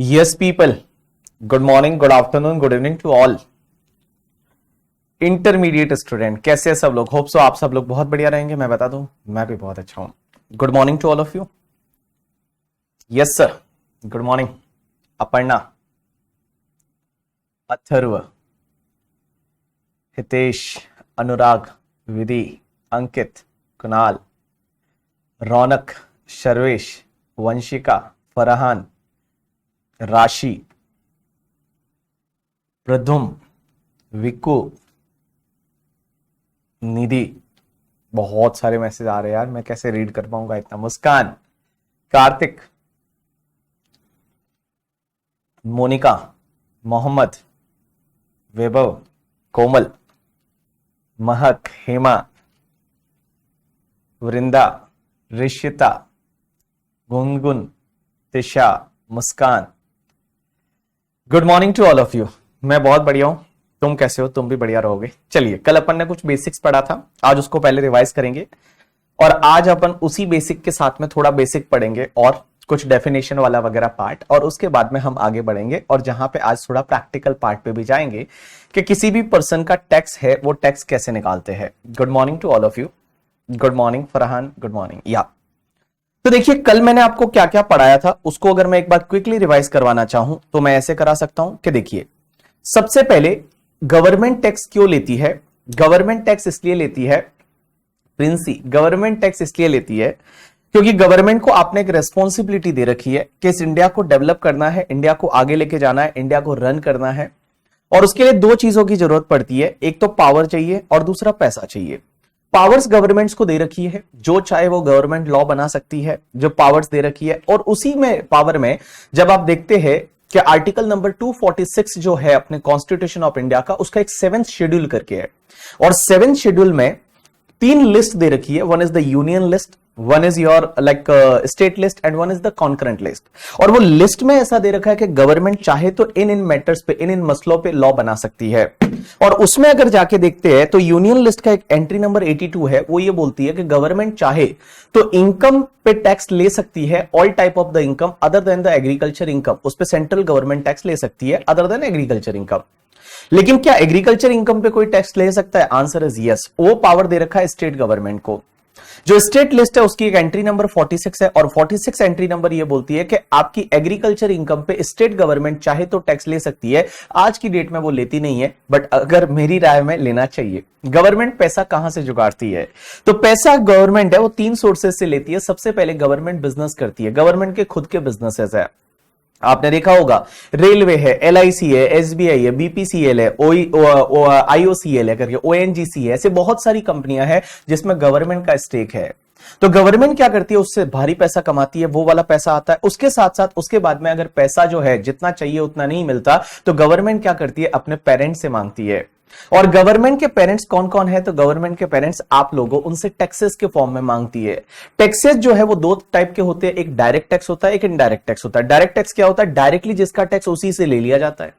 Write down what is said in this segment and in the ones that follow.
Yes, people. Good morning, good afternoon, good evening to all. Intermediate student कैसे हैं सब लोग? होप सो आप सब लोग बहुत बढ़िया रहेंगे। मैं बता दूं, मैं भी बहुत अच्छा हूं। Good morning to all of you. Yes sir, good morning. Aparna, Atharva, Hitesh, Anurag, Vidhi, Ankit, Kunal, Raunak, Sharvesh, Vanshika, Farhan, Rashi, Pradhum, विकू, निधि। बहुत सारे मैसेज आ रहे हैं यार, मैं कैसे रीड कर पाऊंगा इतना। मुस्कान, Kartik, Monika, Mohammad, Vaibhav, Komal, Mahak, Hema, Vrinda, Rishita, Gungun, Tisha, Muskan. Good morning to all of you. मैं बहुत बढ़िया हूं, तुम कैसे हो? तुम भी बढ़िया रहोगे। चलिए, कल अपन ने कुछ बेसिक्स पढ़ा था, आज उसको पहले रिवाइज करेंगे और आज अपन उसी बेसिक के साथ में थोड़ा बेसिक पढ़ेंगे और कुछ डेफिनेशन वाला वगैरह पार्ट, और उसके बाद में हम आगे बढ़ेंगे और जहां पे आज थोड़ा प्रैक्टिकल पार्ट पे भी जाएंगे कि किसी भी पर्सन का टैक्स है वो टैक्स कैसे निकालते हैं। Good morning to all of you. Good morning Farhan, good morning. या तो देखिए, कल मैंने आपको क्या क्या पढ़ाया था उसको अगर मैं एक बार क्विकली रिवाइज करवाना चाहूं तो मैं ऐसे करा सकता हूं कि देखिए, सबसे पहले गवर्नमेंट टैक्स क्यों लेती है? गवर्नमेंट टैक्स इसलिए लेती है प्रिंसी, गवर्नमेंट टैक्स इसलिए लेती है क्योंकि गवर्नमेंट को आपने एक रेस्पॉन्सिबिलिटी दे रखी है कि इस इंडिया को डेवलप करना है, इंडिया को आगे लेके जाना है, इंडिया को रन करना है। और उसके लिए दो चीजों की जरूरत पड़ती है, एक तो पावर चाहिए और दूसरा पैसा चाहिए। पावर्स गवर्नमेंट्स को दे रखी है, जो चाहे वो गवर्नमेंट लॉ बना सकती है, जो पावर्स दे रखी है। और उसी में पावर में जब आप देखते हैं कि आर्टिकल नंबर 246 जो है अपने कॉन्स्टिट्यूशन ऑफ इंडिया का, उसका एक 7th शेड्यूल करके है और 7th शेड्यूल में 3 लिस्ट दे रखी है। One is the union list, one is your like state list and one is the concurrent list. और वो लिस्ट में ऐसा दे रखा है कि गवर्नमेंट चाहे तो इन मैटर्स पे, इन मसलों पे लॉ बना सकती है। और उसमें अगर जाके देखते हैं तो यूनियन लिस्ट का एक एंट्री नंबर 82 है, वो ये बोलती है कि गवर्नमेंट चाहे तो इनकम पे टैक्स ले सकती है, all type of the income other than the agriculture income. उस पे सेंट्रल गवर्नमेंट टैक्स ले सकती है अदर देन एग्रीकल्चर इनकम। लेकिन क्या एग्रीकल्चर इनकम पे कोई टैक्स ले सकता है? Answer is yes. वो पावर दे रखा है स्टेट गवर्नमेंट को। जो स्टेट लिस्ट है उसकी एक एंट्री नंबर 46 है और 46 एंट्री नंबर ये बोलती है कि आपकी एग्रीकल्चर इनकम पे स्टेट गवर्नमेंट चाहे तो टैक्स ले सकती है। आज की डेट में वो लेती नहीं है, बट अगर मेरी राय में लेना चाहिए। गवर्नमेंट पैसा कहां से जुगाड़ती है? तो पैसा गवर्नमेंट है वो 3 सोर्सेस से लेती है। सबसे पहले गवर्नमेंट बिजनेस करती है, गवर्नमेंट के खुद के बिजनेसेस है। आपने देखा होगा रेलवे है, LIC है, SBI है, BPCL है, IOCL है करके, ONGC है। ऐसे बहुत सारी कंपनियां हैं जिसमें गवर्नमेंट का स्टेक है। तो गवर्नमेंट क्या करती है, उससे भारी पैसा कमाती है, वो वाला पैसा आता है। उसके साथ साथ उसके बाद में अगर पैसा जो है जितना चाहिए उतना नहीं मिलता तो गवर्नमेंट क्या करती है, अपने पेरेंट्स से मांगती है। और गवर्नमेंट के पेरेंट्स कौन कौन है? तो गवर्नमेंट के पेरेंट्स आप लोगों, उनसे टैक्सेस के फॉर्म में मांगती है। टैक्सेस जो है वो 2 टाइप के होते हैं, एक डायरेक्ट टैक्स होता है, एक इनडायरेक्ट टैक्स होता है। डायरेक्ट टैक्स क्या होता है? डायरेक्टली जिसका टैक्स उसी से ले लिया जाता है।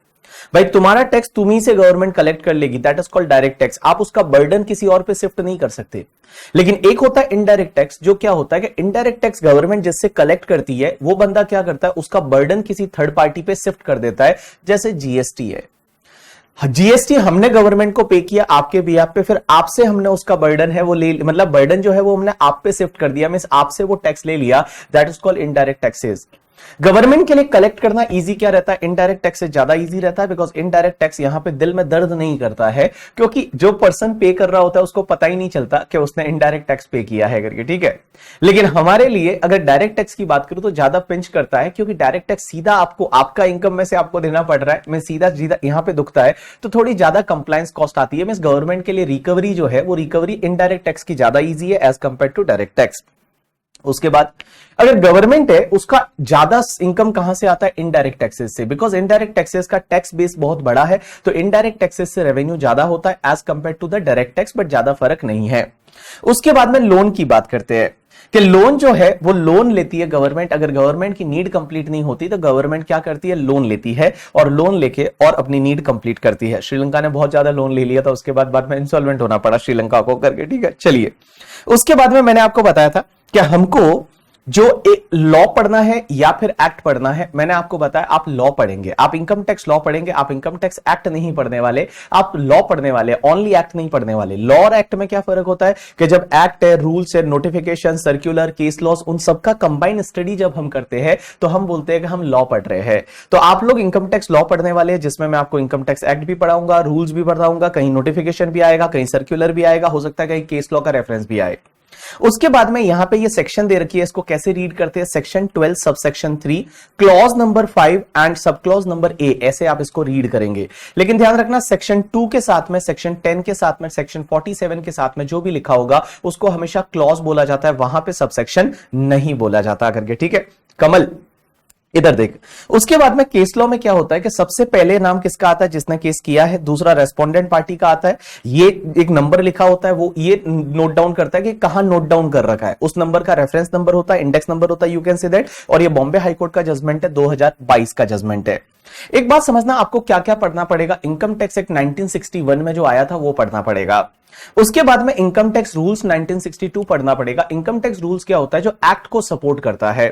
भाई तुम्हारा टैक्स तुम्ही से गवर्नमेंट कलेक्ट कर लेगी, that is called direct tax. आप उसका बर्डन किसी और पे शिफ्ट नहीं कर सकते। लेकिन एक होता है इनडायरेक्ट टैक्स, जो क्या होता है कि इनडायरेक्ट टैक्स गवर्नमेंट जिससे कलेक्ट करती है वो बंदा क्या करता है, उसका बर्डन किसी थर्ड पार्टी पे शिफ्ट कर देता है। जैसे GST है, GST हमने गवर्नमेंट को पे किया आपके बिहाफ पे, फिर आपसे हमने उसका बर्डन है वो ले, मतलब बर्डन जो है वो हमने आप पे शिफ्ट कर दिया, मींस आपसे वो टैक्स ले लिया। That is called indirect taxes. Government के लिए कलेक्ट करना इजी क्या रहता है? इनडायरेक्ट टैक्स से ज्यादा इजी रहता है, बिकॉज इनडायरेक्ट टैक्स यहां पे दिल में दर्द नहीं करता है, क्योंकि जो पर्सन पे कर रहा होता है उसको पता ही नहीं चलता कि उसने इनडायरेक्ट टैक्स पे किया है करके, ठीक है। लेकिन हमारे लिए अगर डायरेक्ट टैक्स की बात करूं तो ज्यादा पिंच करता है, क्योंकि डायरेक्ट टैक्स सीधा आपको आपका इनकम में से आपको देना पड़ रहा है, मैं सीधा सीधा यहां पे दुखता है, तो थोड़ी ज्यादा कंप्लायंस कॉस्ट आती है। मींस गवर्नमेंट के लिए रिकवरी जो है वो रिकवरी इनडायरेक्ट टैक्स की ज्यादा इजी है as compare to direct tax. उसके बाद अगर गवर्नमेंट है उसका ज्यादा इनकम कहां से आता है? इनडायरेक्ट टैक्सेस से, बिकॉज इनडायरेक्ट टैक्सेस का टैक्स बेस बहुत बड़ा है, तो इनडायरेक्ट टैक्सेस से रेवेन्यू ज्यादा होता है as compare to the direct tax, but ज्यादा फर्क नहीं है। उसके बाद में लोन की बात करते हैं कि लोन जो है वो लोन लेती है गवर्नमेंट। अगर गवर्नमेंट की नीड कंप्लीट नहीं होती तो गवर्नमेंट क्या करती है? लोन लेती है और लोन लेके और अपनी नीड कंप्लीट करती है। श्रीलंका ने बहुत ज्यादा लोन ले लिया था, उसके बाद में इंसॉल्वेंट होना पड़ा श्रीलंका को करके, ठीक है। चलिए, उसके बाद में मैंने आपको बताया था कि हमको जो लॉ पढ़ना है या फिर एक्ट पढ़ना है, मैंने आपको बताया आप लॉ पढ़ेंगे, आप इनकम टैक्स लॉ पढ़ेंगे, आप इनकम टैक्स एक्ट नहीं पढ़ने वाले, आप लॉ पढ़ने वाले, ओनली एक्ट नहीं पढ़ने वाले। लॉ और एक्ट में क्या फर्क होता है कि जब एक्ट है, रूल्स है, नोटिफिकेशन, सर्कुलर, केस लॉस, उन सबका कंबाइन स्टडी जब हम करते हैं तो हम बोलते हैं कि हम लॉ पढ़ रहे हैं। तो आप लोग इनकम टैक्स लॉ पढ़ने वाले हैं, जिसमें मैं आपको इनकम टैक्स एक्ट भी पढ़ाऊंगा, रूल्स भी पढ़ाऊंगा, कहीं नोटिफिकेशन भी आएगा, कहीं सर्कुलर भी आएगा, हो सकता है कहीं केस लॉ का रेफरेंस भी आए। उसके बाद में यहां पे ये सेक्शन दे रखी है, इसको कैसे रीड करते हैं, section 12 subsection 3 clause number 5 and sub clause number A, ऐसे आप इसको रीड करेंगे। लेकिन ध्यान रखना सेक्शन 2 के साथ में, सेक्शन 10 के साथ में, सेक्शन 47 के साथ में जो भी लिखा होगा उसको हमेशा क्लॉज बोला जाता है, वहां पे सबसेक्शन नहीं बोला जाता करके, ठीक है। कमल इधर देख, उसके बाद में केस लॉ में क्या होता है कि सबसे पहले नाम किसका आता है, जिसने केस किया है, दूसरा रेस्पोंडेंट पार्टी का आता है, ये एक नंबर लिखा होता है, वो ये नोट डाउन करता है कि कहां नोट डाउन कर रखा है, उस नंबर का रेफरेंस नंबर होता है, इंडेक्स नंबर होता है, यू कैन से दैट। और ये बॉम्बे हाईकोर्ट का जजमेंट है, 2022 का जजमेंट है। एक बात समझना, आपको क्या क्या पढ़ना पड़ेगा, इनकम टैक्स एक्ट 1961 में जो आया था वो पढ़ना पड़ेगा। उसके बाद में इनकम टैक्स रूल्स 1962 पढ़ना पड़ेगा। इनकम टैक्स रूल्स क्या होता है, जो एक्ट को सपोर्ट करता है।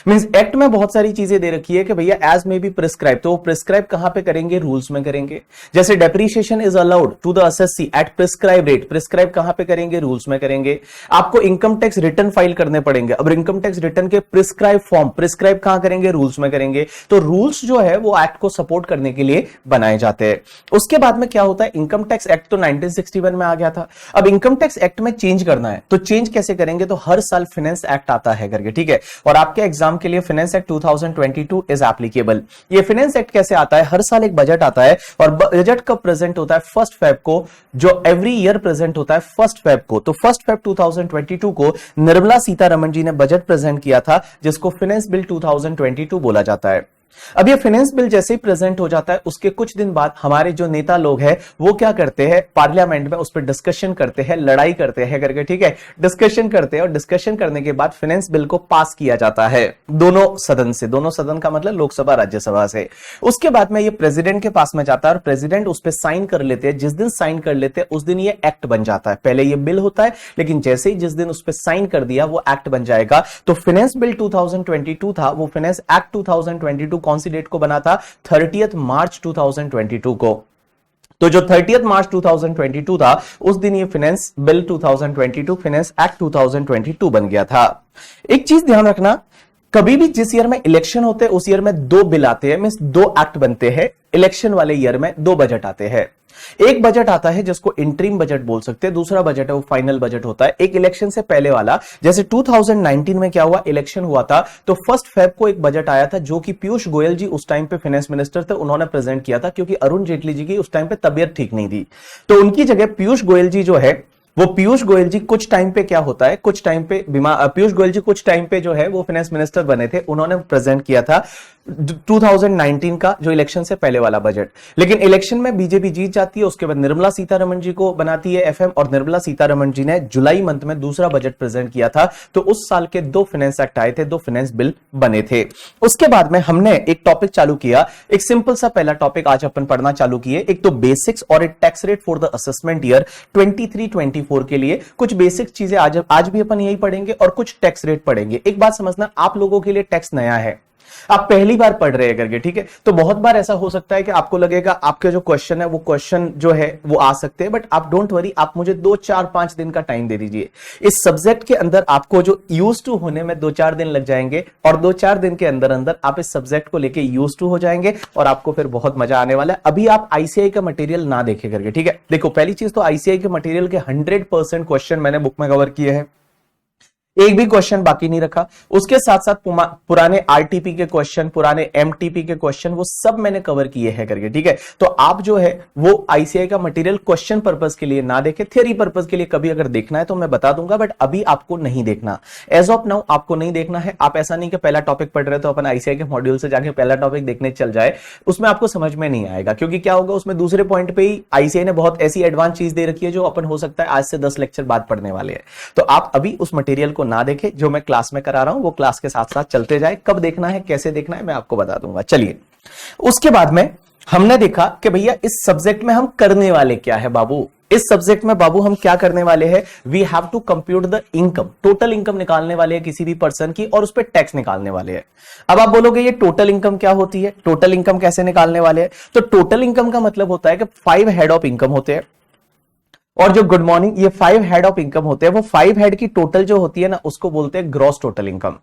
मींस एक्ट में बहुत सारी चीजें दे रखी है कि भैया एज में बी प्रिस्क्राइब, तो वो प्रिस्क्राइब कहां पे करेंगे, रूल्स में करेंगे। जैसे depreciation is allowed to the SSC at prescribe rate, prescribe कहां पे करेंगे, रूल्स में करेंगे। आपको इनकम टैक्स रिटर्न फाइल करने पड़ेंगे, अब इनकम टैक्स रिटर्न के प्रिस्क्राइब फॉर्म, प्रिस्क्राइब कहां करेंगे, रूल्स में करेंगे। तो रूल्स जो है वो एक्ट को सपोर्ट करने के लिए बनाए जाते हैं। उसके बाद में क्या होता है, इनकम टैक्स एक्ट तो 1961 में आ गया था, अब इनकम टैक्स एक्ट में चेंज करना है, तो चेंज कैसे करेंगे, तो हर साल फाइनेंस एक्ट आता है करके, ठीक है। और आपके एग्जाम के लिए फाइनेंस एक्ट 2022 इज एप्लीकेबल। ये फाइनेंस एक्ट कैसे आता है, हर साल एक बजट आता है और बजट कब प्रेजेंट होता है, 1 फेब को, जो एवरी ईयर प्रेजेंट होता है 1 फेब को। तो 1 फेब 2022 को निर्मला सीतारमण जी ने बजट प्रेजेंट किया था, जिसको फाइनेंस बिल 2022 बोला जाता है। अब ये फाइनेंस बिल जैसे ही प्रेजेंट हो जाता है, उसके कुछ दिन बाद हमारे जो नेता लोग हैं वो क्या करते हैं, पार्लियामेंट में उस पर डिस्कशन करते हैं, लड़ाई करते हैं करके, ठीक है, डिस्कशन करते हैं। और डिस्कशन करने के बाद फाइनेंस बिल को पास किया जाता है दोनों सदन से, दोनों सदन का मतलब लोकसभा राज्यसभा से। उसके बाद में ये प्रेसिडेंट के पास में जाता है और प्रेसिडेंट उस पर साइन कर लेते हैं। जिस दिन साइन कर लेते हैं उस दिन ये एक्ट बन जाता है। पहले ये बिल होता है, लेकिन जैसे ही जिस दिन उस पर साइन कर दिया वो एक्ट बन जाएगा। तो फाइनेंस बिल 2022 था, वो फाइनेंस एक्ट 2022 कौन सी डेट को बना था, 30 मार्च 2022 को। तो जो 30 मार्च 2022 था, उस दिन ये फाइनेंस बिल 2022 फाइनेंस एक्ट 2022 बन गया था। एक चीज ध्यान रखना, कभी भी जिस ईयर में इलेक्शन होते हैं उस ईयर में 2 बिल आते हैं, मींस 2 एक्ट बनते हैं। इलेक्शन वाले ईयर में 2 बजट आते हैं। एक बजट आता है जिसको इंटरिम बजट बोल सकते हैं, दूसरा बजट है वो फाइनल बजट होता है। एक इलेक्शन से पहले वाला, जैसे 2019 में क्या हुआ, इलेक्शन हुआ था, तो 1 फेब को एक बजट आया था जो कि पीयूष गोयल जी उस टाइम पे फाइनेंस मिनिस्टर थे, उन्होंने प्रेजेंट किया था, क्योंकि अरुण जेटली जी की उस टाइम पे तबीयत ठीक नहीं थी। तो उनकी जगह पीयूष गोयल जी जो है, वो पीयूष गोयल जी कुछ टाइम पे क्या होता है, कुछ टाइम पे पीयूष गोयल जी कुछ टाइम पे जो है वो फाइनेंस मिनिस्टर बने थे, उन्होंने प्रेजेंट किया था 2019 का जो इलेक्शन से पहले वाला बजट। लेकिन इलेक्शन में बीजेपी जीत जाती है, उसके बाद निर्मला सीतारमण जी को बनाती है एफएम, और निर्मला सीतारमण जी ने जुलाई मंथ में दूसरा बजट प्रेजेंट किया था। तो उस साल के 2 फाइनेंस एक्ट आए थे, 2 फाइनेंस बिल बने थे। उसके बाद में हमने एक टॉपिक चालू किया, एक सिंपल सा पहला टॉपिक आज अपन पढ़ना चालू किए। एक तो बेसिक्स और एक tax rate for the assessment year 23-24 के लिए कुछ बेसिक चीजें आज भी अपन यही पढ़ेंगे और कुछ टैक्स रेट पढ़ेंगे। एक बात समझना, आप लोगों के लिए टैक्स नया है, आप पहली बार पढ़ रहे हैं करके, ठीक है। तो बहुत बार ऐसा हो सकता है कि आपको लगेगा आपके जो क्वेश्चन है वो क्वेश्चन जो है वो आ सकते हैं, बट आप डोंट वरी, आप मुझे 2-4-5 दिन का टाइम दे दीजिए। इस सब्जेक्ट के अंदर आपको जो यूज टू होने में 2-4 दिन लग जाएंगे, और 2-4 दिन के अंदर अंदर आप इस सब्जेक्ट को लेके यूज टू हो जाएंगे और आपको फिर बहुत मजा आने वाला है। अभी आप आईसीआई का मटेरियल ना देखे करके, ठीक है। देखो, पहली चीज तो आईसीआई के मटेरियल के 100% क्वेश्चन मैंने बुक में कवर किए हैं, एक भी क्वेश्चन बाकी नहीं रखा। उसके साथ साथ पुराने आरटीपी के क्वेश्चन, पुराने एमटीपी के क्वेश्चन, वो सब मैंने कवर किए हैं करके, ठीक है। तो आप जो है वो आईसीआई का मटेरियल क्वेश्चन पर्पस के लिए ना देखें, थियरी पर्पस के लिए कभी अगर देखना है तो मैं बता दूंगा, बट अभी आपको नहीं देखना। एज ऑफ नाउ आपको नहीं देखना है। आप ऐसा नहीं कि पहला टॉपिक पढ़ रहे तो अपन आईसीआई के मॉड्यूल से जाके पहला टॉपिक देखने चल जाए, उसमें आपको समझ में नहीं आएगा। क्योंकि क्या होगा, उसमें दूसरे पॉइंट पे ही आईसीआई ने बहुत ऐसी एडवांस चीज दे रखी है जो अपन हो सकता है आज से 10 लेक्चर बाद पढ़ने वाले हैं। तो आप अभी उस मटेरियल को ना देखें, जो मैं क्लास में करा रहा हूं वो क्लास के साथ साथ चलते जाए। कब देखना है, कैसे देखना है, मैं आपको बता दूंगा। चलिए, उसके बाद में हमने देखा कि भैया इस सब्जेक्ट में हम करने वाले क्या है बाबू। इस सब्जेक्ट में बाबू हम क्या करने वाले हैं, we have to compute the income, total income निकालने वाले हैं किसी भी पर्सन की और उस पर टैक्स निकालने वाले हैं। अब आप बोलोगे ये टोटल इनकम क्या होती है, टोटल इनकम कैसे निकालने वाले हैं? तो टोटल इनकम का मतलब होता है कि 5 हेड ऑफ इनकम होते हैं, और जो गुड मॉर्निंग ये 5 हेड ऑफ इनकम होते हैं, वो 5 हेड की टोटल जो होती है ना उसको बोलते हैं ग्रॉस टोटल इनकम।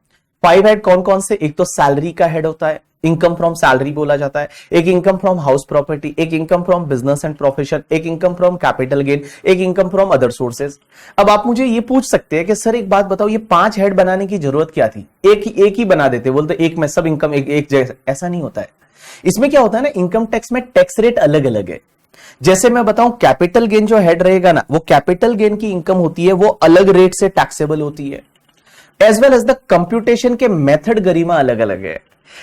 5 हेड कौन कौन से, एक तो सैलरी का हेड होता है, इनकम फ्रॉम सैलरी बोला जाता है, एक इनकम फ्रॉम हाउस प्रॉपर्टी, एक income from business and profession, एक इनकम फ्रॉम कैपिटल गेन, एक इनकम फ्रॉम अदर सोर्सेज। अब आप मुझे ये पूछ सकते हैं कि सर एक बात बताओ, ये 5 हेड बनाने की जरूरत क्या थी, एक ही बना देते, बोलते एक में सब इनकम एक जैसा। ऐसा नहीं होता है। इसमें क्या होता है ना, इनकम टैक्स में टैक्स रेट अलग अलग है। जैसे मैं बताऊं, कैपिटल गेन जो हेड रहेगा ना, वो कैपिटल गेन की इनकम होती है, वो अलग रेट से टैक्सेबल होती है, as well as the computation के मेथड गरिमा अलग अलग है।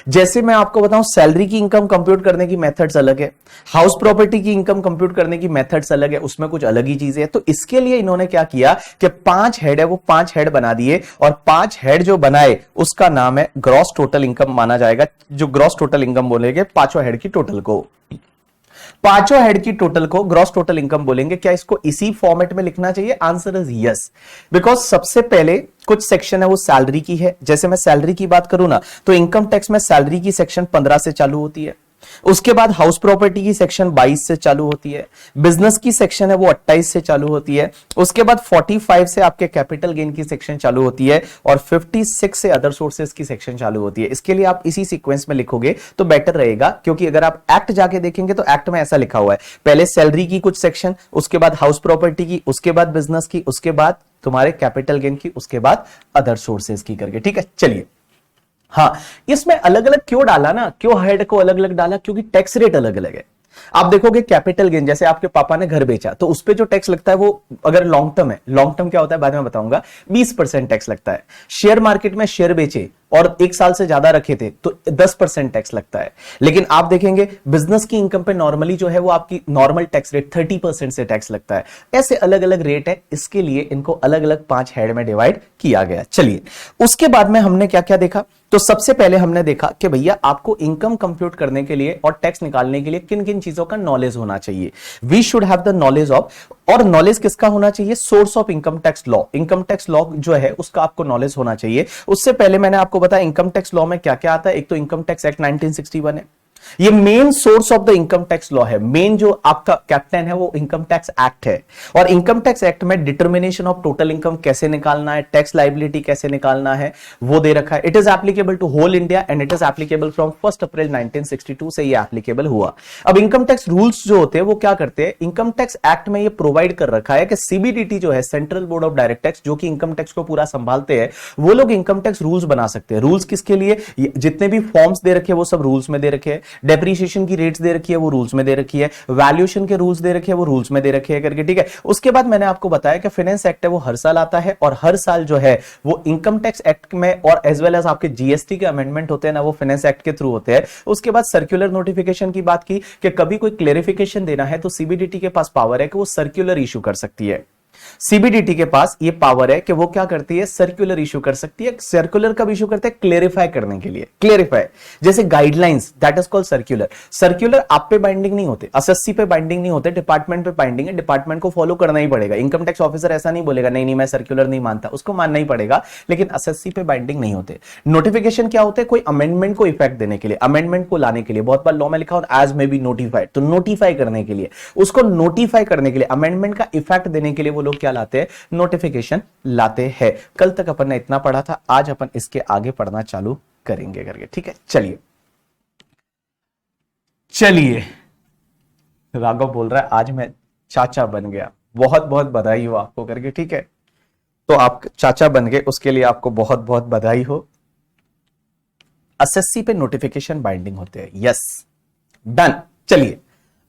जैसे मैं आपको बताऊं, सैलरी की इनकम कंप्यूट करने की मेथड्स अलग है, हाउस प्रॉपर्टी की इनकम कंप्यूट करने की मेथड्स अलग है, उसमें कुछ अलग ही चीजें है। तो इसके लिए इन्होंने क्या किया कि 5 हेड है, वो 5 हेड बना दिए, और 5 हेड जो बनाए उसका नाम है ग्रॉस टोटल इनकम माना जाएगा। जो ग्रॉस टोटल इनकम बोलेंगे पांचों हेड की टोटल को, पांचों हेड की टोटल को ग्रॉस टोटल इनकम बोलेंगे। क्या इसको इसी फॉर्मेट में लिखना चाहिए? आंसर इज यस, बिकॉज सबसे पहले कुछ सेक्शन है वो सैलरी की है। जैसे मैं सैलरी की बात करूं ना, तो इनकम टैक्स में सैलरी की सेक्शन 15 से चालू होती है, उसके बाद हाउस प्रॉपर्टी की सेक्शन 22 से चालू होती है, बिजनेस की सेक्शन है वो 28 से चालू होती है, उसके बाद 45 से आपके कैपिटल गेन की सेक्शन चालू होती है, और 56 से अदर सोर्सेज की सेक्शन चालू होती है। इसके लिए आप इसी सीक्वेंस में लिखोगे तो बेटर रहेगा, क्योंकि अगर आप एक्ट जाके देखेंगे तो एक्ट में ऐसा लिखा हुआ है, पहले सैलरी की कुछ सेक्शन, उसके बाद हाउस प्रॉपर्टी की, उसके बाद बिजनेस की, उसके बाद तुम्हारे कैपिटल गेन की, उसके बाद अदर सोर्सेज की करके। ठीक है, चलिए। हाँ, इसमें अलग अलग क्यों डाला ना, क्यों हेड को अलग अलग डाला? क्योंकि टैक्स रेट अलग अलग है। आप देखोगे कैपिटल गेन, जैसे आपके पापा ने घर बेचा तो उस पे जो टैक्स लगता है वो, अगर लॉन्ग टर्म है, लॉन्ग टर्म क्या होता है बाद में बताऊंगा, 20% टैक्स लगता है। शेयर मार्केट में शेयर बेचे और 1 साल से ज्यादा रखे थे तो 10% टैक्स लगता है। लेकिन आप देखेंगे बिजनेस की इनकम पे नॉर्मली जो है वो आपकी नॉर्मल टैक्स रेट 30% से टैक्स लगता है। ऐसे अलग अलग रेट है, इसके लिए इनको अलग अलग 5 हेड में डिवाइड किया गया। चलिए, उसके बाद में हमने क्या क्या देखा? तो सबसे पहले हमने देखा कि भैया आपको इनकम कंप्यूट करने के लिए और टैक्स निकालने के लिए किन किन चीजों का नॉलेज होना चाहिए। We should have the knowledge of, और नॉलेज किसका होना चाहिए? Source of income tax law. Income tax law जो है उसका आपको नॉलेज होना चाहिए। उससे पहले मैंने आपको बताया इनकम टैक्स लॉ में क्या क्या आता है। एक तो इनकम टैक्स एक्ट 1961 है, ये main source of the income tax law है। मेन जो आपका कैप्टन है वो इनकम टैक्स एक्ट है, और इनकम टैक्स एक्ट में डिटर्मिनेशन ऑफ टोटल इनकम कैसे निकालना है, टैक्स लायबिलिटी कैसे निकालना है, वो दे रखा है। It is applicable to whole India and it is applicable from 1 April 1962 से ये एप्लीकेबल हुआ। अब इनकम टैक्स रूल्स जो होते हैं वो क्या करते हैं, इनकम टैक्स एक्ट में ये प्रोवाइड कर रखा है कि सीबीडीटी जो है, central board of direct tax, जो कि इनकम टैक्स को पूरा संभालते हैं, वो लोग इनकम टैक्स रूल्स बना सकते हैं। रूल्स किसके लिए? जितने भी फॉर्म्स दे रखे हैं वो सब रूल्स में दे रखे हैं, डेप्रीशिएशन की रेट्स दे रखी है वो रूल्स में दे रखी है, वैल्यूएशन के रूल्स दे रखे हैं वो रूल्स में दे रखे हैं करके। ठीक है, उसके बाद मैंने आपको बताया कि फाइनेंस एक्ट है वो हर साल आता है, और हर साल जो है वो इनकम टैक्स एक्ट में और एज वेल एज आपके जीएसटी के अमेंडमेंट होते हैं ना, वो फाइनेंस एक्ट के थ्रू होते हैं। उसके बाद सर्कुलर नोटिफिकेशन की बात की कि कभी कोई क्लेरिफिकेशन देना है तो सीबीडीटी के पास पावर है कि वो सर्कुलर इशू कर सकती है। सीबीडीटी के पास ये पावर है कि वो क्या करती है, सर्कुलर इशू कर सकती है। सर्कुलर कब इशू करते हैं? क्लेरिफाई करने के लिए। क्लेरिफाई जैसे guidelines, that is called circular. Circular आप पे बाइंडिंग नहीं होते, एसएससी पे बाइंडिंग नहीं होते, डिपार्टमेंट पे बाइंडिंग है, डिपार्टमेंट को फॉलो करना ही पड़ेगा। इनकम टैक्स ऑफिसर ऐसा नहीं बोलेगा नहीं नहीं मैं सर्कुलर नहीं मानता, उसको मानना ही पड़ेगा, लेकिन एसएससी पे बाइंडिंग नहीं होते। नोटिफिकेशन क्या होते हैं? कोई अमेंडमेंट को इफेक्ट देने के लिए, अमेंडमेंट को लाने के लिए। बहुत बार लॉ में लिखा हो एज मे बी नोटिफाइड, तो नोटिफाई करने के लिए, उसको नोटिफाई करने के लिए, अमेंडमेंट का इफेक्ट देने के लिए वो लोग क्या लाते हैं? नोटिफिकेशन लाते हैं। कल तक अपन ने इतना पढ़ा था, आज अपन इसके आगे पढ़ना चालू करेंगे करके। ठीक है, चलिए चलिए। राघव बोल रहा है आज मैं चाचा बन गया, बहुत बहुत बधाई हो आपको करके। ठीक है, तो आप चाचा बन गए, उसके लिए आपको बहुत बहुत बधाई हो। एसएससी पे नोटिफिकेशन बाइंडिंग होते हैं, यस, डन। चलिए,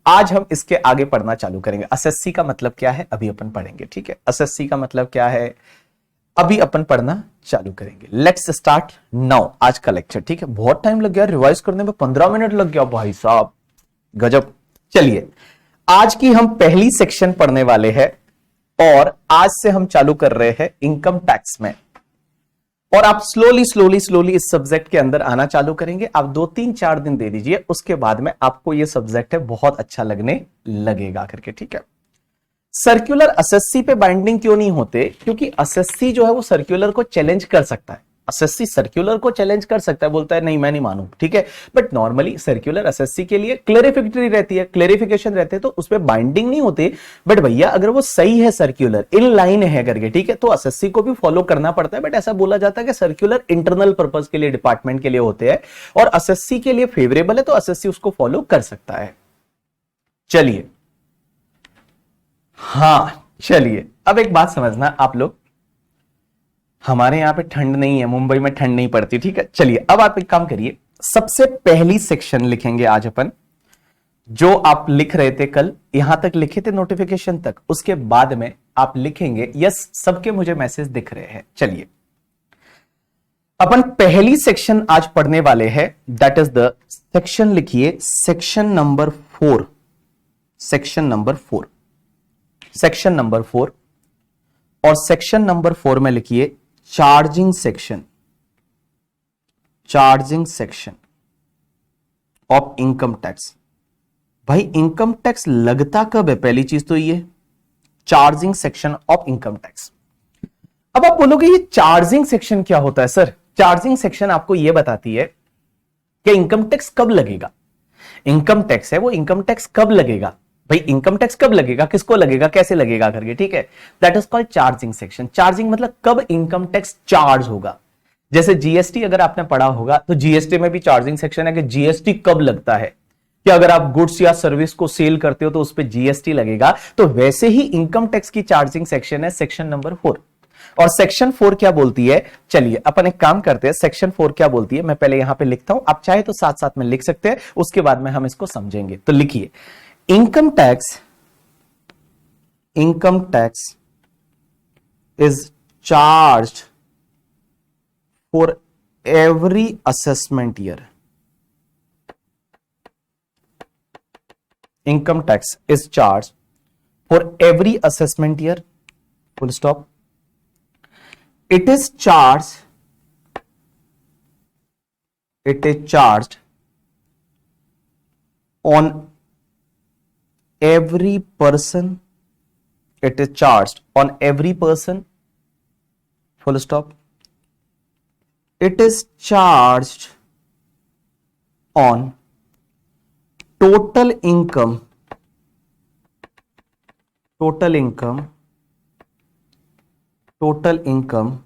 आज हम इसके आगे पढ़ना चालू करेंगे। एसएससी का मतलब क्या है अभी अपन पढ़ेंगे। ठीक है, एसएससी का मतलब क्या है अभी अपन पढ़ना चालू करेंगे। लेट्स स्टार्ट नाउ आज का लेक्चर। ठीक है, बहुत टाइम लग गया रिवाइज करने में, 15 मिनट लग गया भाई साहब, गजब। चलिए, आज की हम पहली सेक्शन पढ़ने वाले हैं, और आज से हम चालू कर रहे हैं इनकम टैक्स में, और आप स्लोली स्लोली स्लोली इस सब्जेक्ट के अंदर आना चालू करेंगे। आप 2-3-4 दिन दे दीजिए, उसके बाद में आपको यह सब्जेक्ट है बहुत अच्छा लगने लगेगा करके। ठीक है, सर्कुलर एसएससी पे बाइंडिंग क्यों नहीं होते? क्योंकि एसएससी जो है वो सर्कुलर को चैलेंज कर सकता है, एसएससी सर्कुलर को चैलेंज कर सकता है, बोलता है नहीं मैं नहीं मानू, ठीक है। बट नॉर्मली सर्कुलर एसएससी के लिए क्लेरिफिकेटरी रहती है, क्लेरिफिकेशन रहते हैं, तो उस पर बाइंडिंग नहीं होती। बट भैया अगर वो सही है, सर्कुलर इन लाइन है करके, ठीक है, तो एसएससी को भी फॉलो करना पड़ता है। बट ऐसा बोला जाता है कि सर्कुलर इंटरनल पर्पज के लिए, डिपार्टमेंट के लिए होते हैं और एसएससी के लिए फेवरेबल है, तो एसएससी उसको फॉलो कर सकता है। चलिए, हां चलिए, अब एक बात समझना आप लोग, हमारे यहां पे ठंड नहीं है, मुंबई में ठंड नहीं पड़ती, ठीक है। चलिए अब आप एक काम करिए, सबसे पहली सेक्शन लिखेंगे आज अपन, जो आप लिख रहे थे कल, यहां तक लिखे थे नोटिफिकेशन तक, उसके बाद में आप लिखेंगे यस सबके मुझे मैसेज दिख रहे हैं। चलिए अपन पहली सेक्शन आज पढ़ने वाले हैं, दैट इज द सेक्शन, लिखिए section number 4, section number 4, section number 4, और सेक्शन नंबर 4 में लिखिए charging section, charging section of income tax. भाई इनकम टैक्स लगता कब है? पहली चीज तो ये charging section of income tax. अब आप बोलोगे ये चार्जिंग सेक्शन क्या होता है सर? चार्जिंग सेक्शन आपको यह बताती है कि इनकम टैक्स कब लगेगा। इनकम टैक्स है वो, इनकम टैक्स कब लगेगा भाई, इनकम टैक्स कब लगेगा, किसको लगेगा, कैसे लगेगा करके, ठीक है। That is called charging section. Charging मतलब कब इनकम टैक्स चार्ज होगा। जैसे जीएसटी अगर आपने पढ़ा होगा तो जीएसटी में भी चार्जिंग सेक्शन है कि जीएसटी कब लगता है, कि अगर आप गुड्स या सर्विस को सेल करते हो तो उस पर जीएसटी लगेगा। तो वैसे ही इनकम टैक्स की चार्जिंग सेक्शन है सेक्शन नंबर 4। और सेक्शन 4 क्या बोलती है? चलिए अपन एक काम करते हैं, सेक्शन 4 क्या बोलती है मैं पहले यहां पे लिखता हूं, आप चाहे तो साथ साथ में लिख सकते हैं, उसके बाद में हम इसको समझेंगे। तो लिखिए income tax is charged for every assessment year. Income tax is charged for every assessment year, full stop. It is charged on every person, it is charged on every person, full stop. It is charged on total income, total income, total income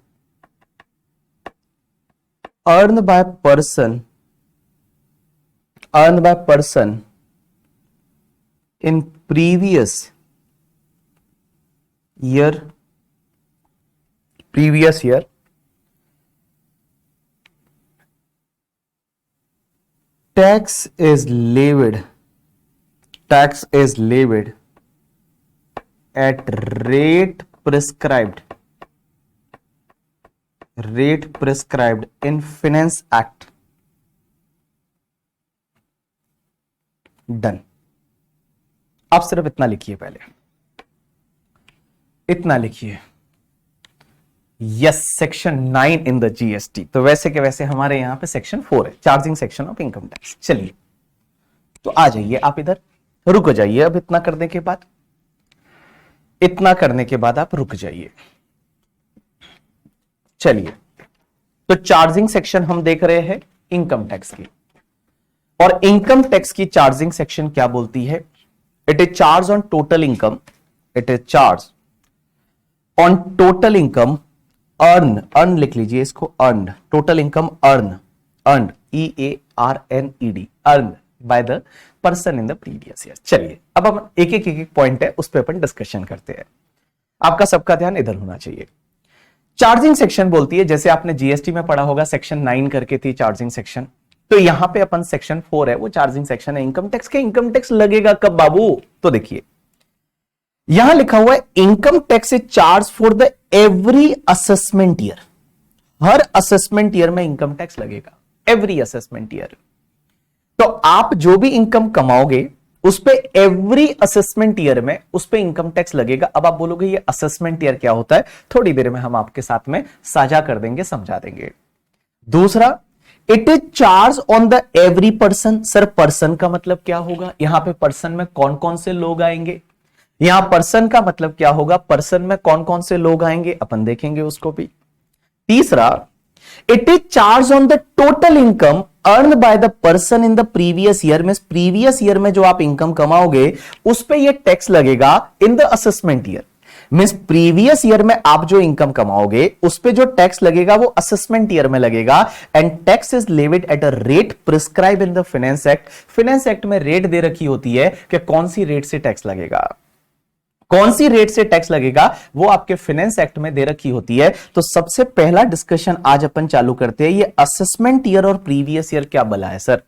earned by person, earned by person in previous year, previous year, tax is levied at rate prescribed in Finance Act. Done. आप सिर्फ इतना लिखिए, पहले इतना लिखिए, yes section 9 in the GST. तो वैसे के वैसे हमारे यहां पे सेक्शन 4 है, charging section of income tax. चलिए तो आ जाइए आप इधर, रुक जाइए। अब इतना करने के बाद, इतना करने के बाद आप रुक जाइए। चलिए तो चार्जिंग सेक्शन हम देख रहे हैं इनकम टैक्स की, और इनकम टैक्स की चार्जिंग सेक्शन क्या बोलती है? It is charge on total income, it is charge on total income earn लिख लीजिए इसको, earn, total income earn EARNED, earn by the person in the previous year. चलिए अब हम एक एक पॉइंट है उस पर अपन डिस्कशन करते हैं। आपका सबका ध्यान इधर होना चाहिए। चार्जिंग सेक्शन बोलती है, जैसे आपने जीएसटी में पढ़ा होगा सेक्शन 9 करके थी चार्जिंग सेक्शन, तो यहां पे अपन सेक्शन 4 है वो चार्जिंग सेक्शन है इनकम टैक्स के। इनकम टैक्स लगेगा कब बाबू? तो देखिए यहां लिखा हुआ है income tax is charge for the every assessment year. Her assessment year में इनकम टैक्स लगेगा, एवरी असेसमेंट ईयर। तो आप जो भी इनकम कमाओगे उस पे एवरी असेसमेंट ईयर में उस पे इनकम टैक्स लगेगा। अब आप बोलोगे ये असेसमेंट ईयर क्या होता है? थोड़ी देर में हम आपके साथ में साझा कर देंगे, समझा देंगे। दूसरा, it is charge on the every person. Sir person का मतलब क्या होगा? यहां पे पर्सन में कौन कौन से लोग आएंगे? यहां पर्सन का मतलब क्या होगा, पर्सन में कौन कौन से लोग आएंगे अपन देखेंगे उसको भी। तीसरा, it is charge on the total income earn by the person in the previous year, में प्रीवियस ईयर में जो आप इनकम कमाओगे उस पे ये टैक्स लगेगा in the assessment year. Means previous year में आप जो इनकम कमाओगे उस पे जो टैक्स लगेगा वो असेसमेंट ईयर में लगेगा, and tax is levied at a rate prescribe in the finance act. Finance act में रेट दे रखी होती है कि कौन सी रेट से टैक्स लगेगा, कौन सी रेट से टैक्स लगेगा वो आपके फाइनेंस एक्ट में दे रखी होती है। तो सबसे पहला डिस्कशन आज अपन चालू करते हैं, ये असेसमेंट ईयर और प्रीवियस ईयर क्या बला है सर,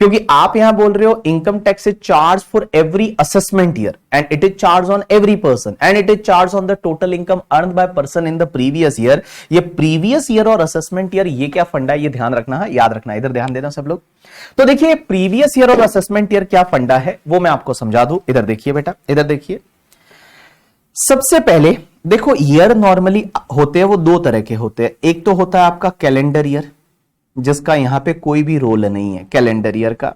क्योंकि आप यहां बोल रहे हो income tax is charge for every assessment year and it is charge on every person and it is charge on the total income earn by person in the previous year. ये previous year और assessment year ये क्या फंडा है, ये ध्यान रखना है, याद रखना है, इधर ध्यान देना सब लोग। तो देखिए प्रीवियस ईयर और असेसमेंट ईयर क्या फंडा है वो मैं आपको समझा दूं। इधर देखिए बेटा, इधर देखिए। सबसे पहले देखो ईयर नॉर्मली होते हैं वो दो तरह के होते हैं, एक तो होता है आपका कैलेंडर ईयर जिसका यहां पे कोई भी रोल नहीं है कैलेंडर ईयर का।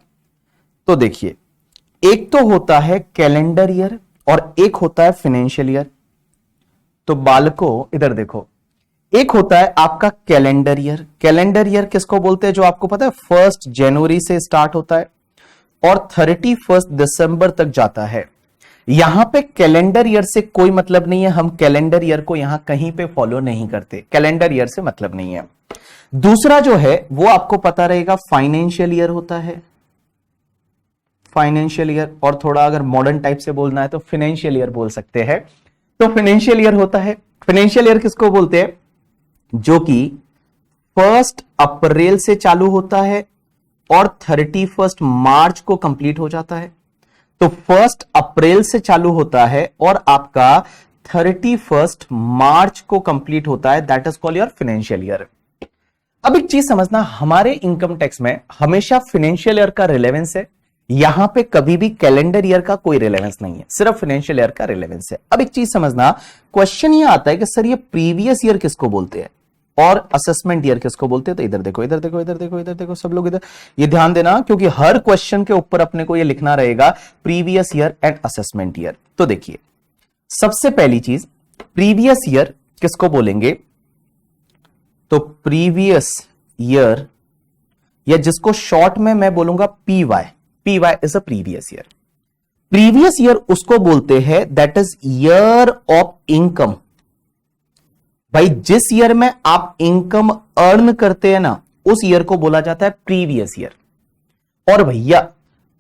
तो देखिए एक तो होता है कैलेंडर ईयर और एक होता है फाइनेंशियल ईयर। तो बालकों इधर देखो, एक होता है आपका कैलेंडर ईयर। कैलेंडर ईयर किसको बोलते हैं, जो आपको पता है 1 जनवरी से स्टार्ट होता है और 31 दिसंबर तक जाता है। यहां पे कैलेंडर ईयर से कोई मतलब नहीं है, हम कैलेंडर ईयर को यहां कहीं पे फॉलो नहीं करते, कैलेंडर ईयर से मतलब नहीं है। दूसरा जो है वो आपको पता रहेगा फाइनेंशियल ईयर होता है, फाइनेंशियल ईयर, और थोड़ा अगर मॉडर्न टाइप से बोलना है तो फाइनेंशियल ईयर बोल सकते हैं। तो फाइनेंशियल ईयर होता है, फाइनेंशियल ईयर किसको बोलते हैं, जो कि 1 अप्रैल से चालू होता है और 31 मार्च को कंप्लीट हो जाता है। तो 1 अप्रैल से चालू होता है और आपका 31 मार्च को कंप्लीट होता है, that is called your financial year. अब एक चीज समझना, हमारे इनकम टैक्स में हमेशा फाइनेंशियल ईयर का रिलेवेंस है, यहां पे कभी भी कैलेंडर ईयर का कोई रिलेवेंस नहीं है, सिर्फ फाइनेंशियल ईयर का रिलेवेंस है। अब एक चीज समझना, क्वेश्चन ये आता है कि सर ये प्रीवियस ईयर किसको बोलते हैं और असेसमेंट ईयर किसको बोलते हैं। तो इधर देखो, इधर देखो, इधर देखो, इधर देखो सब लोग, इधर ये ध्यान देना क्योंकि हर क्वेश्चन के ऊपर अपने को ये लिखना रहेगा previous year and assessment year. तो देखिए सबसे पहली चीज प्रीवियस ईयर किसको बोलेंगे, तो प्रीवियस ईयर या जिसको शॉर्ट में मैं बोलूंगा PY, PY is a previous year. Previous year उसको बोलते हैं that is year of income. भाई जिस ईयर में आप इनकम अर्न करते हैं ना उस ईयर को बोला जाता है प्रीवियस ईयर। और भैया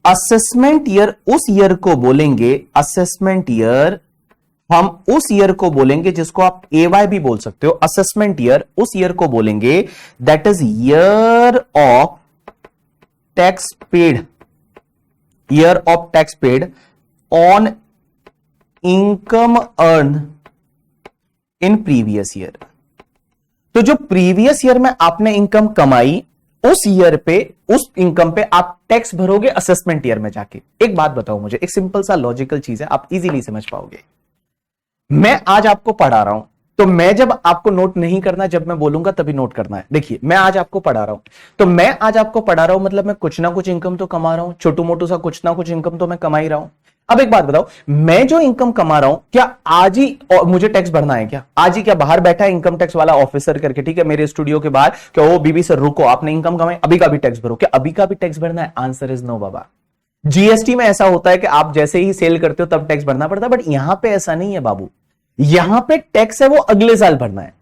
असेसमेंट ईयर उस ईयर को बोलेंगे, असेसमेंट ईयर हम उस ईयर को बोलेंगे जिसको आप एवाई भी बोल सकते हो। असेसमेंट ईयर उस ईयर को बोलेंगे that is year of tax paid, year of tax paid on income earn in previous year. तो जो प्रीवियस ईयर में आपने इनकम कमाई उस ईयर पे, उस इनकम पे आप टैक्स भरोगे असेसमेंट ईयर में जाके। एक बात बताओ मुझे, एक सिंपल सा लॉजिकल चीज है, आप इजीली समझ पाओगे। मैं आज आपको पढ़ा रहा हूं तो मैं जब आपको नोट नहीं करना, जब मैं बोलूंगा तभी नोट करना है। देखिए मैं आज आपको पढ़ा रहा हूं तो मैं आज आपको पढ़ा रहा हूं मतलब मैं कुछ ना कुछ इनकम तो कमा रहा हूं, छोटू मोटू सा कुछ ना कुछ इनकम तो मैं कमा ही रहा हूं। अब एक बात बताओ, मैं जो इनकम कमा रहा हूं क्या आज ही मुझे टैक्स भरना है क्या? आज ही क्या बाहर बैठा है इनकम टैक्स वाला ऑफिसर करके, ठीक है, मेरे स्टूडियो के बाहर, क्या ओ बीबी सर रुको आपने इनकम कमाई अभी का भी टैक्स भरो, क्या अभी का भी टैक्स भरना है? आंसर इज नो बाबा। जीएसटी में ऐसा होता है कि आप जैसे ही सेल करते हो तब टैक्स भरना पड़ता है, बट यहां पे ऐसा नहीं है बाबू। यहां पे टैक्स है वो अगले साल भरना है।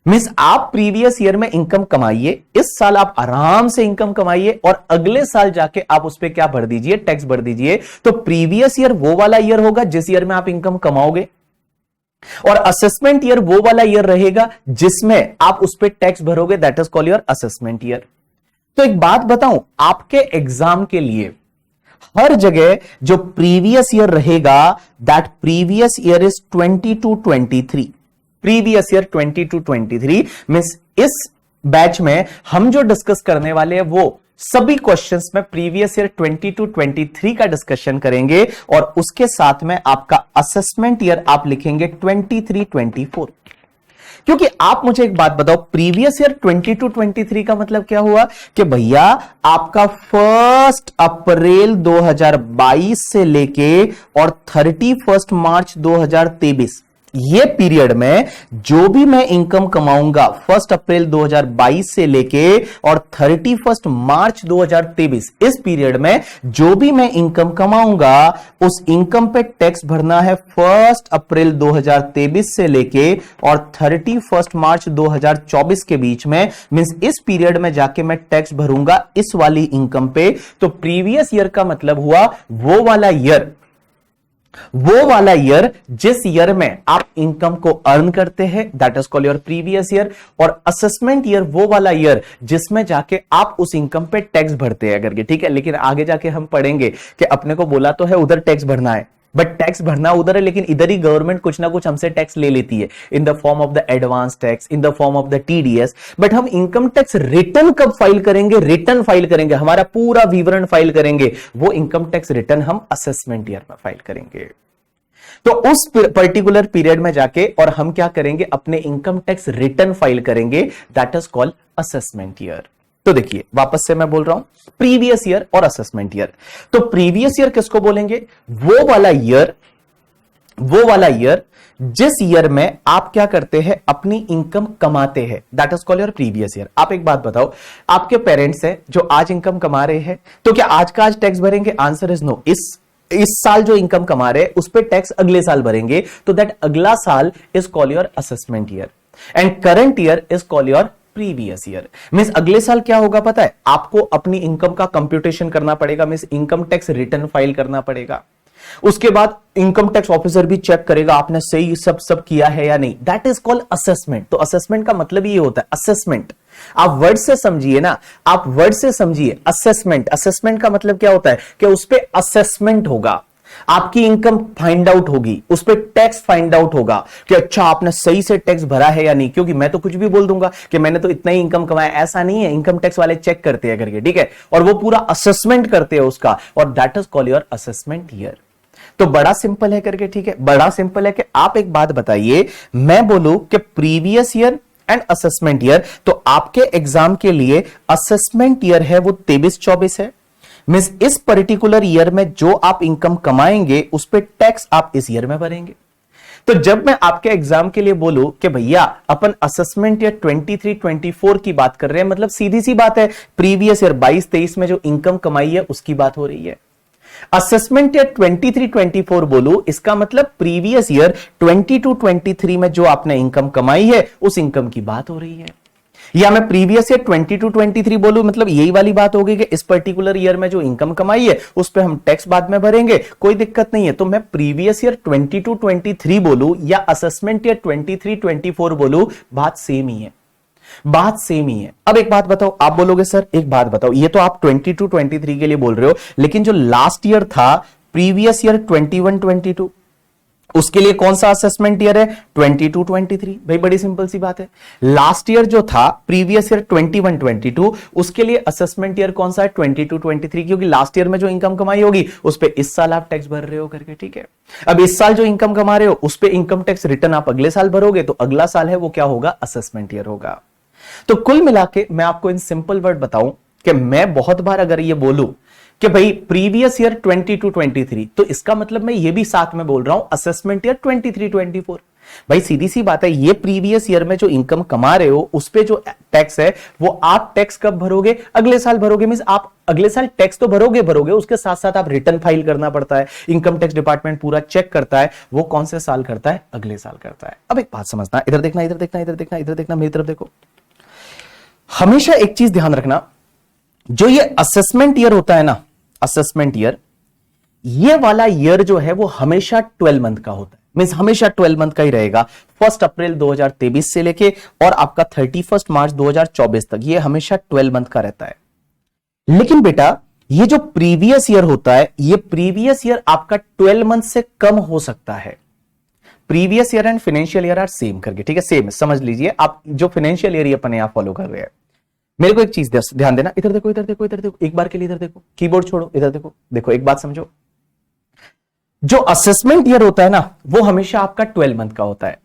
मींस आप प्रीवियस ईयर में इनकम कमाइए, इस साल आप आराम से इनकम कमाइए और अगले साल जाके आप उस पर क्या भर दीजिए, टैक्स भर दीजिए। तो प्रीवियस ईयर वो वाला ईयर होगा जिस ईयर में आप इनकम कमाओगे और असेसमेंट ईयर वो वाला ईयर रहेगा जिसमें आप उस पर टैक्स भरोगे, that is called your assessment year. तो एक बात बताऊं, आपके एग्जाम के लिए हर जगह जो प्रीवियस ईयर रहेगा that previous year is 22-23, previous year 22-23 means इस बैच में हम जो डिस्कस करने वाले हैं वो सभी क्वेश्चंस में प्रीवियस ईयर 22-23 का डिस्कशन करेंगे और उसके साथ में आपका असेसमेंट ईयर आप लिखेंगे 23-24। क्योंकि आप मुझे एक बात बताओ, प्रीवियस ईयर 22-23 का मतलब क्या हुआ कि भैया आपका 1 अप्रैल 2022 से लेके और 31 मार्च 2023 ये पीरियड में जो भी मैं इनकम कमाऊंगा 1 अप्रैल 2022 से लेके और 31 मार्च 2023 इस पीरियड में जो भी मैं इनकम कमाऊंगा उस इनकम पे टैक्स भरना है 1 अप्रैल 2023 से लेके और 31 मार्च 2024 के बीच में। मींस इस पीरियड में जाके मैं टैक्स भरूंगा इस वाली इनकम पे। तो प्रीवियस ईयर का मतलब हुआ वो वाला ईयर जिस ईयर में आप इनकम को अर्न करते हैं, that is called your previous year. और असेसमेंट ईयर वो वाला ईयर जिसमें जाके आप उस इनकम पे टैक्स भरते हैं करके, ठीक है। लेकिन आगे जाके हम पढ़ेंगे कि अपने को बोला तो है उधर टैक्स भरना है, बट टैक्स भरना उधर है, लेकिन इधर ही गवर्नमेंट कुछ ना कुछ हमसे टैक्स ले लेती है in the form of the advance tax, in the form of the TDS. But हम इनकम टैक्स रिटर्न कब फाइल करेंगे? रिटर्न फाइल करेंगे, हमारा पूरा विवरण फाइल करेंगे, वो इनकम टैक्स रिटर्न हम असेसमेंट ईयर में फाइल करेंगे। तो उस पर्टिकुलर पीरियड में जाके और हम क्या करेंगे? अपने इनकम टैक्स रिटर्न फाइल करेंगे, that is called assessment year. तो देखिए वापस से मैं बोल रहा हूं, प्रीवियस ईयर और असेसमेंट ईयर। तो प्रीवियस ईयर किसको बोलेंगे? वो वाला ईयर जिस ईयर में आप क्या करते हैं? अपनी इनकम कमाते हैं, that is called your previous year. आप एक बात बताओ, आपके पेरेंट्स हैं जो आज इनकम कमा रहे हैं, तो क्या आज का आज टैक्स भरेंगे? Answer is no. इस साल जो इनकम कमा रहे हैं उस पे टैक्स अगले साल भरेंगे, तो दैट अगला साल is called your assessment year and current year is called your previous year. Means अगले साल क्या होगा पता है? आपको अपनी इनकम का कंप्यूटेशन करना पड़ेगा, means income tax return file करना पड़ेगा। उसके बाद इनकम टैक्स ऑफिसर भी चेक करेगा आपने सही सब किया है या नहीं, दैट इज कॉल्ड असेसमेंट। तो असेसमेंट का मतलब ये होता है असेसमेंट। आप वर्ड से समझिए ना, आप वर्ड से समझिए असेसमेंट। असेसमेंट का मतलब क्या होता है कि उस पे असेसमेंट होगा, आपकी इनकम फाइंड आउट होगी, उस पे टैक्स फाइंड आउट होगा कि अच्छा आपने सही से टैक्स भरा है या नहीं। क्योंकि मैं तो कुछ भी बोल दूंगा कि मैंने तो इतना ही इनकम कमाया, ऐसा नहीं है। इनकम टैक्स वाले चेक करते हैं करके, ठीक है, और वो पूरा असेसमेंट करते हैं उसका, और that is called your assessment year. तो बड़ा सिंपल है करके, ठीक है, बड़ा सिंपल है कि आप एक बात बताइए, मैं बोलूं कि previous year and assessment year, तो आपके एग्जाम के लिए असेसमेंट ईयर है वो 23-24 है। मींस इस पर्टिकुलर ईयर में जो आप इनकम कमाएंगे उस पे टैक्स आप इस ईयर में भरेंगे। तो जब मैं आपके एग्जाम के लिए बोलूं कि भैया अपन असेसमेंट ईयर 23-24 की बात कर रहे हैं, मतलब सीधी सी बात है, प्रीवियस ईयर 22-23 में जो इनकम कमाई है उसकी बात हो रही है। असेसमेंट ईयर 23-24 बोलूं, इसका मतलब प्रीवियस ईयर 22-23 में जो आपने इनकम कमाई है उस इनकम की बात हो रही है। या मैं प्रीवियस ईयर 22-23 बोलूं, मतलब यही वाली बात होगी कि इस पर्टिकुलर ईयर में जो इनकम कमाई है उस पे हम टैक्स बाद में भरेंगे, कोई दिक्कत नहीं है। तो मैं प्रीवियस ईयर 22-23 बोलूं या असेसमेंट ईयर 23-24 बोलूं, बात सेम ही है, बात सेम ही है। अब एक बात बताओ, आप बोलोगे सर एक बात बताओ, ये तो आप 22-23 के लिए बोल रहे हो, लेकिन जो लास्ट ईयर था प्रीवियस ईयर 21-22 उसके लिए कौन सा असेसमेंट ईयर है? 22-23। भाई बड़ी सिंपल सी बात है, लास्ट ईयर जो था प्रीवियस ईयर 21-22 उसके लिए असेसमेंट ईयर कौन सा है? 22-23, क्योंकि लास्ट ईयर में जो इनकम कमाई होगी उस पे इस साल आप टैक्स भर रहे हो करके, ठीक है। अब इस साल जो इनकम कमा रहे हो उस पे इनकम टैक्स रिटर्न आप अगले साल भरोगे, तो अगला साल है वो क्या होगा? असेसमेंट ईयर होगा। तो कुल मिला के मैं आपको इन सिंपल वर्ड बताऊं कि मैं बहुत बार अगर ये बोलूं कि भाई प्रीवियस ईयर 22-23, तो इसका मतलब मैं ये भी साथ में बोल रहा हूं असेसमेंट ईयर 23-24। भाई सीधी सी बात है, ये प्रीवियस ईयर में जो इनकम कमा रहे हो उस पे जो टैक्स है वो आप टैक्स कब भरोगे? अगले साल भरोगे। मींस आप अगले साल टैक्स तो भरोगे, उसके साथ साथ आप रिटर्न फाइल करना पड़ता है, इनकम टैक्स डिपार्टमेंट पूरा चेक करता है, वो कौन से साल करता है? अगले साल करता है। अब एक बात समझना, इधर देखना, इधर देखना, इधर देखना, इधर देखना, मेरी तरफ देखो। हमेशा एक चीज ध्यान रखना, जो ये असेसमेंट ईयर होता है ना, असेसमेंट ईयर, ये वाला ईयर जो है वो हमेशा 12 मंथ का होता है। मींस हमेशा 12 मंथ का ही रहेगा, 1 अप्रैल 2023 से लेके और आपका 31 मार्च 2024 तक, ये हमेशा 12 मंथ का रहता है। लेकिन बेटा ये जो प्रीवियस ईयर होता है, ये प्रीवियस ईयर आपका 12 मंथ से कम हो सकता है। Previous year and financial year are same करके, ठीक है, सेम समझ लीजिए आप। जो फाइनेंशियल ईयर अपने आप फॉलो कर रहे हैं, मेरे को एक चीज ध्यान देना, इधर देखो, इधर देखो, इधर देखो, एक बार के लिए इधर देखो, कीबोर्ड छोड़ो, इधर देखो, देखो एक बात समझो, जो असेसमेंट ईयर होता है ना वो हमेशा आपका 12 मंथ का होता है।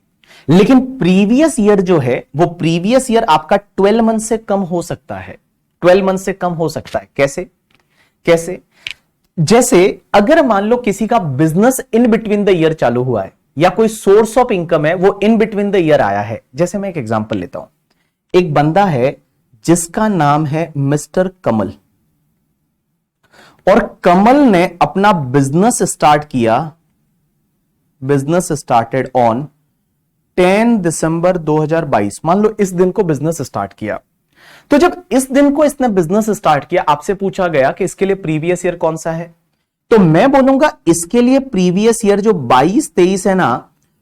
लेकिन प्रीवियस ईयर जो है वो प्रीवियस ईयर आपका 12 मंथ से कम हो सकता है, 12 मंथ से कम हो सकता है। कैसे कैसे? जैसे अगर मान लो किसी का business in between the year चालू हुआ है या कोई सोर्स ऑफ इनकम है वो इन बिटवीन द ईयर आया है। जैसे मैं एक एग्जांपल लेता हूं, एक बंदा है जिसका नाम है मिस्टर कमल, और कमल ने अपना बिजनेस स्टार्ट किया, बिजनेस स्टार्टेड ऑन 10 दिसंबर 2022। मान लो इस दिन को बिजनेस स्टार्ट किया। तो जब इस दिन को इसने बिजनेस स्टार्ट किया, आपसे पूछा गया कि इसके लिए प्रीवियस ईयर कौन सा है, तो मैं बोलूंगा इसके लिए प्रीवियस ईयर जो 22-23 है ना,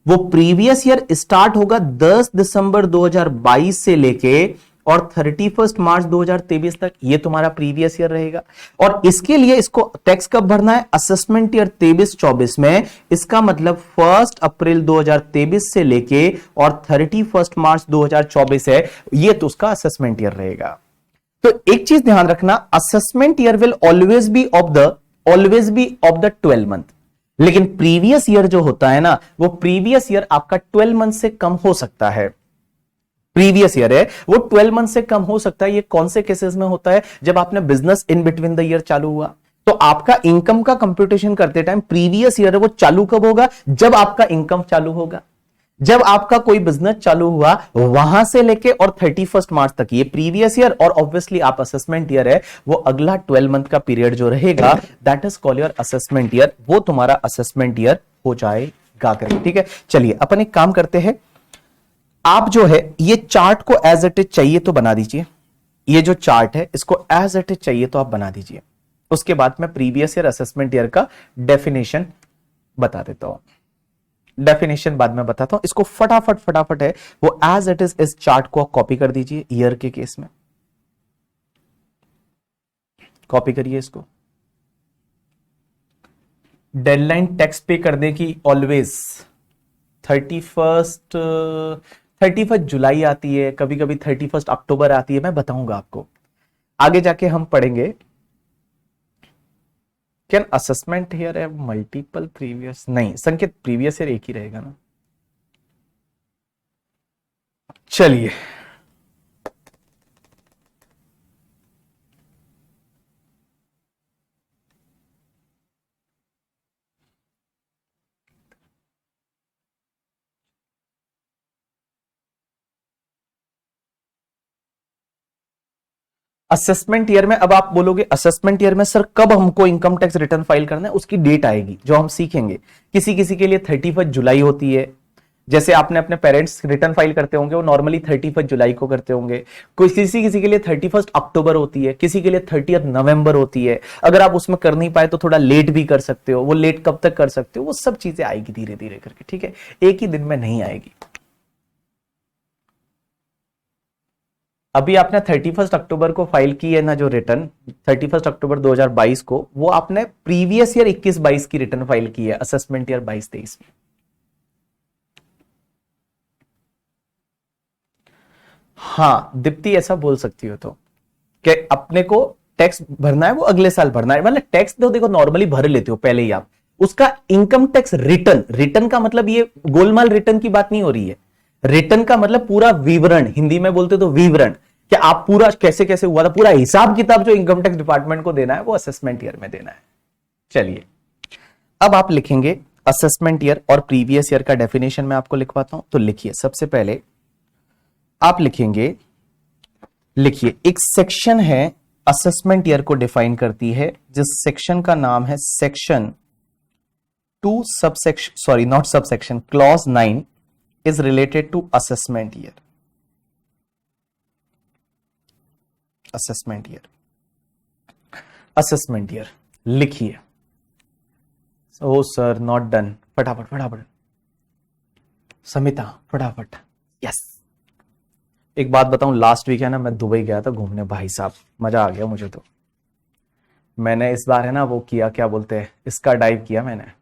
वो प्रीवियस ईयर स्टार्ट होगा 10 दिसंबर 2022 से लेके और 31 मार्च 2023 तक। ये तुम्हारा प्रीवियस ईयर रहेगा। और इसके लिए इसको टैक्स कब भरना है? असेसमेंट ईयर 23-24 में। इसका मतलब 1 अप्रैल 2023 से लेके और 31 मार्च 2024 है, ये तो उसका असेसमेंट ईयर रहेगा। तो एक चीज ध्यान रखना, assessment year will always be of the 12 month. लेकिन प्रीवियस ईयर जो होता है ना, वो प्रीवियस ईयर आपका 12 मंथ से कम हो सकता है। प्रीवियस ईयर है वो 12 मंथ से कम हो सकता है। ये कौन से केसेस में होता है? जब आपने business in between the year चालू हुआ, तो आपका इनकम का कंप्यूटेशन करते टाइम प्रीवियस ईयर है वो चालू कब होगा? जब आपका इनकम चालू होगा। जब आपका कोई बिजनेस चालू हुआ वहां से लेके और 31 मार्च तक, ये प्रीवियस ईयर। और ऑब्वियसली आप असेसमेंट ईयर है वो अगला 12 मंथ का पीरियड जो रहेगा, that is call your assessment year. वो तुम्हारा असेसमेंट ईयर हो जाएगा। ठीक है, चलिए अपन एक काम करते हैं। आप जो है ये चार्ट को एज इट इज चाहिए तो बना दीजिए। ये जो चार्ट है इसको एज इट इज चाहिए तो आप बना दीजिए। उसके बाद मैं प्रीवियस ईयर असेसमेंट ईयर का डेफिनेशन बता देता हूं। डेफिनेशन बाद में बताता हूं, इसको फटाफट फटाफट है वो एज इट इज इस चार्ट को कॉपी कर दीजिए। ईयर के केस में कॉपी करिए इसको। डेडलाइन टैक्स पे करने की ऑलवेज 31 31 जुलाई आती है, कभी कभी 31 अक्टूबर आती है। मैं बताऊंगा आपको आगे जाके, हम पढ़ेंगे। कैन असेसमेंट हियर है मल्टीपल प्रीवियस? नहीं संकेत, प्रीवियस ईयर एक ही रहेगा ना। चलिए, असेसमेंट ईयर में अब आप बोलोगे असेसमेंट ईयर में सर कब हमको इनकम टैक्स रिटर्न फाइल करना है? उसकी डेट आएगी जो हम सीखेंगे। किसी किसी के लिए 31 जुलाई होती है। जैसे आपने अपने पेरेंट्स रिटर्न फाइल करते होंगे वो नॉर्मली 31 जुलाई को करते होंगे। कोई किसी किसी के लिए 31 अक्टूबर होती है, किसी के लिए 30 नवंबर होती है। अगर आप उसमें कर नहीं पाए तो थोड़ा लेट भी कर सकते हो। वो लेट कब तक कर सकते हो? वो सब चीजें आएगी धीरे धीरे करके। ठीक है, एक ही दिन में नहीं आएगी। अभी आपने 31 अक्टूबर को फाइल की है ना जो रिटर्न, 31 अक्टूबर 2022 को, वो आपने प्रीवियस ईयर 21-22 की रिटर्न फाइल की है असेसमेंट ईयर 22-23 में। हाँ दीप्ति, ऐसा बोल सकती हो तो कि अपने को टैक्स भरना है वो अगले साल भरना है। मतलब टैक्स तो देखो नॉर्मली भर लेते हो पहले ही आप। उसका इनकम टैक्स रिटर्न, रिटर्न का मतलब ये गोलमाल रिटर्न की बात नहीं हो रही है। रिटर्न का मतलब पूरा विवरण, हिंदी में बोलते तो विवरण, कि आप पूरा कैसे कैसे हुआ था, पूरा हिसाब किताब जो इनकम टैक्स डिपार्टमेंट को देना है वो असेसमेंट ईयर में देना है। चलिए, अब आप लिखेंगे असेसमेंट ईयर और प्रीवियस ईयर का डेफिनेशन मैं आपको लिखवाता हूं। तो लिखिए, सबसे पहले आप लिखेंगे, लिखिए एक सेक्शन है असेसमेंट ईयर को डिफाइन करती है, जिस सेक्शन का नाम है section 2 subsection, sorry not subsection, clause 9 is related to assessment year. Assessment year, assessment year लिखिए। ओ सर नॉट डन, फटाफट फटाफट समिता फटाफट। यस, एक बात बताऊं, लास्ट वीक है ना मैं दुबई गया था घूमने, भाई साहब मजा आ गया मुझे तो। मैंने इस बार है ना वो किया, क्या बोलते हैं, इसका डाइव किया मैंने।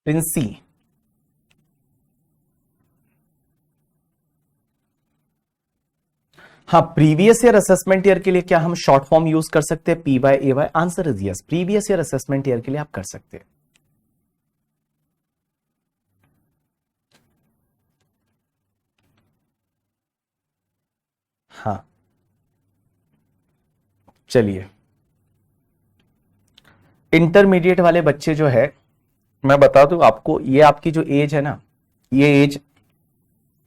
प्रिंसी। हाँ, प्रीवियस ईयर असेसमेंट ईयर के लिए क्या हम शॉर्ट फॉर्म यूज कर सकते हैं PY AY? Answer is yes, previous year assessment year के लिए आप कर सकते हैं। हाँ, चलिए, इंटरमीडिएट वाले बच्चे जो है, मैं बता दूं आपको, ये आपकी जो एज है ना, ये एज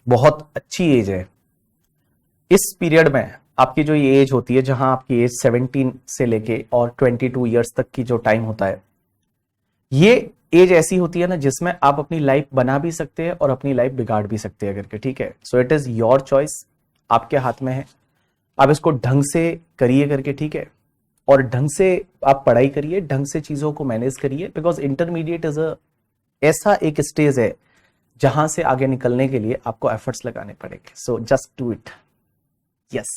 बहुत अच्छी एज है। इस पीरियड में आपकी जो ये एज होती है, जहां आपकी एज 17 से लेके और 22 ईयर्स तक की जो टाइम होता है, ये एज ऐसी होती है ना जिसमें आप अपनी लाइफ बना भी सकते हैं और अपनी लाइफ बिगाड़ भी सकते हैं करके, ठीक है। So it is your choice, आपके हाथ में है। आप इसको ढंग से करिए करके, ठीक है, और ढंग से आप पढ़ाई करिए, ढंग से चीजों को मैनेज करिए, बिकॉज इंटरमीडिएट इज ऐसा एक स्टेज है जहां से आगे निकलने के लिए आपको एफर्ट्स लगाने पड़ेंगे। So just do it. Yes,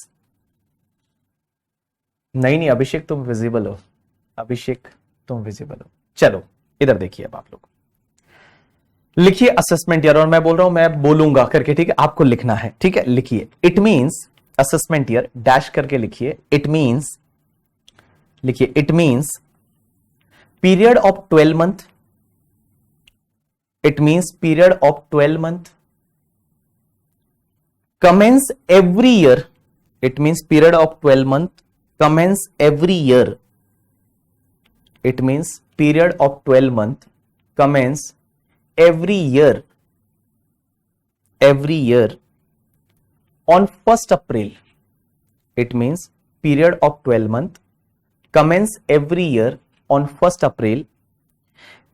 नहीं, अभिषेक तुम विजिबल हो, अभिषेक तुम विजिबल हो। चलो इधर देखिए, अब आप लोग लिखिए असेसमेंट ईयर, और मैं बोल रहा हूं, मैं बोलूंगा करके, ठीक है, आपको लिखना है, ठीक है। लिखिए, it means assessment year, dash करके लिखिए। इट मींस, लिखिए, it means period of 12 month. It means period of 12 month commence every year. It means period of 12 month commence every year. It means period of 12 month commence every year on 1st April. It means period of 12 month commence every year on 1st April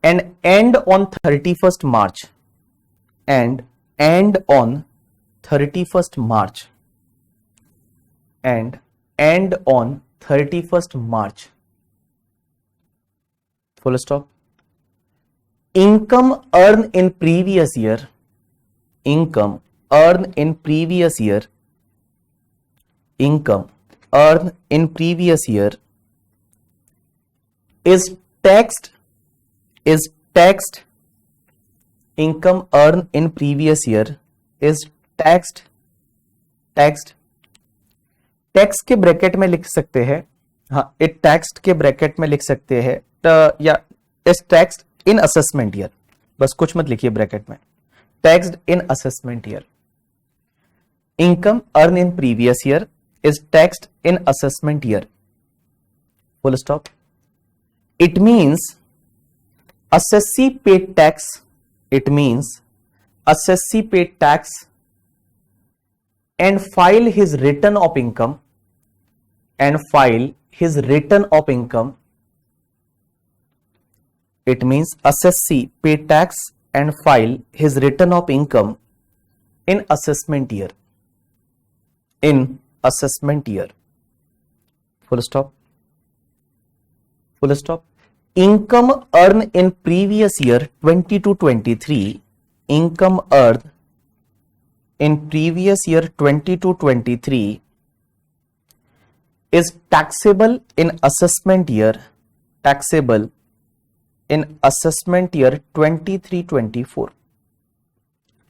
and end on 31st March, and end on 31st March, and end on 31st March, full stop. Income earned in previous year, income earned in previous year, income earned in previous year is taxed, income earned in previous year is taxed. Tax के bracket में लिख सकते हैं, हाँ, it taxed के bracket में लिख सकते हैं, या is taxed in assessment year, बस कुछ मत लिखिए ब्रैकेट में, taxed in assessment year. Income earn in previous year is taxed in assessment year, full stop. It means assessee paid tax, it means assessee paid tax and file his return of income, and file his return of income. It means assessee pay tax and file his return of income in assessment year, in assessment year, full stop, full stop. Income earned in previous year 22-23, income earned in previous year 22-23 is taxable in assessment year, taxable in assessment year 23-24,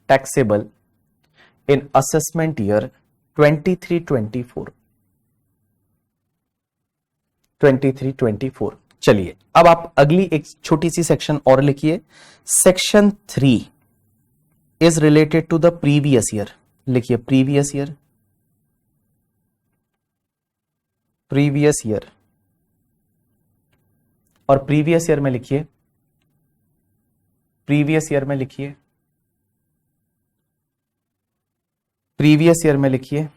taxable in assessment year 23-24, 23-24। चलिए, अब आप अगली एक छोटी सी section और लिखिए। Section 3 is related to the previous year. लिखिए previous year, previous year, और प्रीवियस ईयर में लिखिए, प्रीवियस ईयर में लिखिए, प्रीवियस ईयर में लिखिए,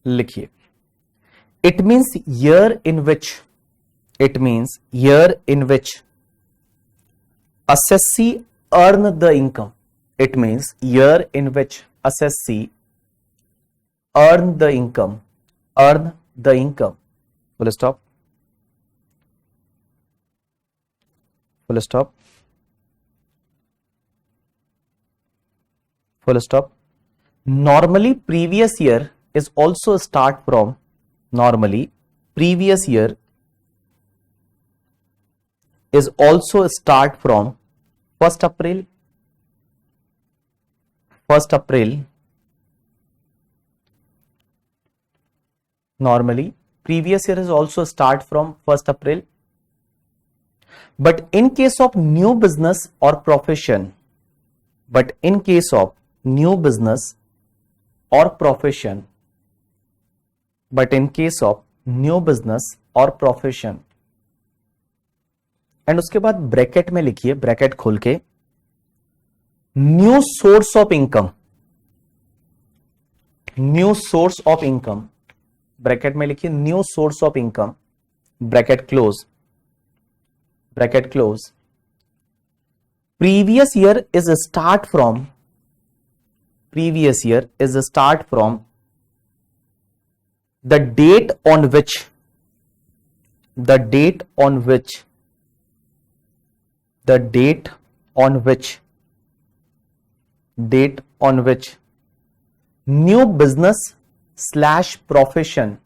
लिखिए। It means year in which, it means year in which assessee earn the income. It means year in which assessee earn the income, earn the income, full stop, full stop, full stop. Normally previous year is also start from, normally previous year is also start from 1 April normally previous year is also start from 1st April, but in case of new business or profession, but in case of new business or profession, but in case of new business or profession, and उसके बाद bracket में लिखिए, bracket खोल के, new source of income, new source of income, bracket में लिखिए new source of income, bracket close, bracket close, previous year is start from, previous year is start from the date on which, the date on which, the date on which, date on which new business slash profession,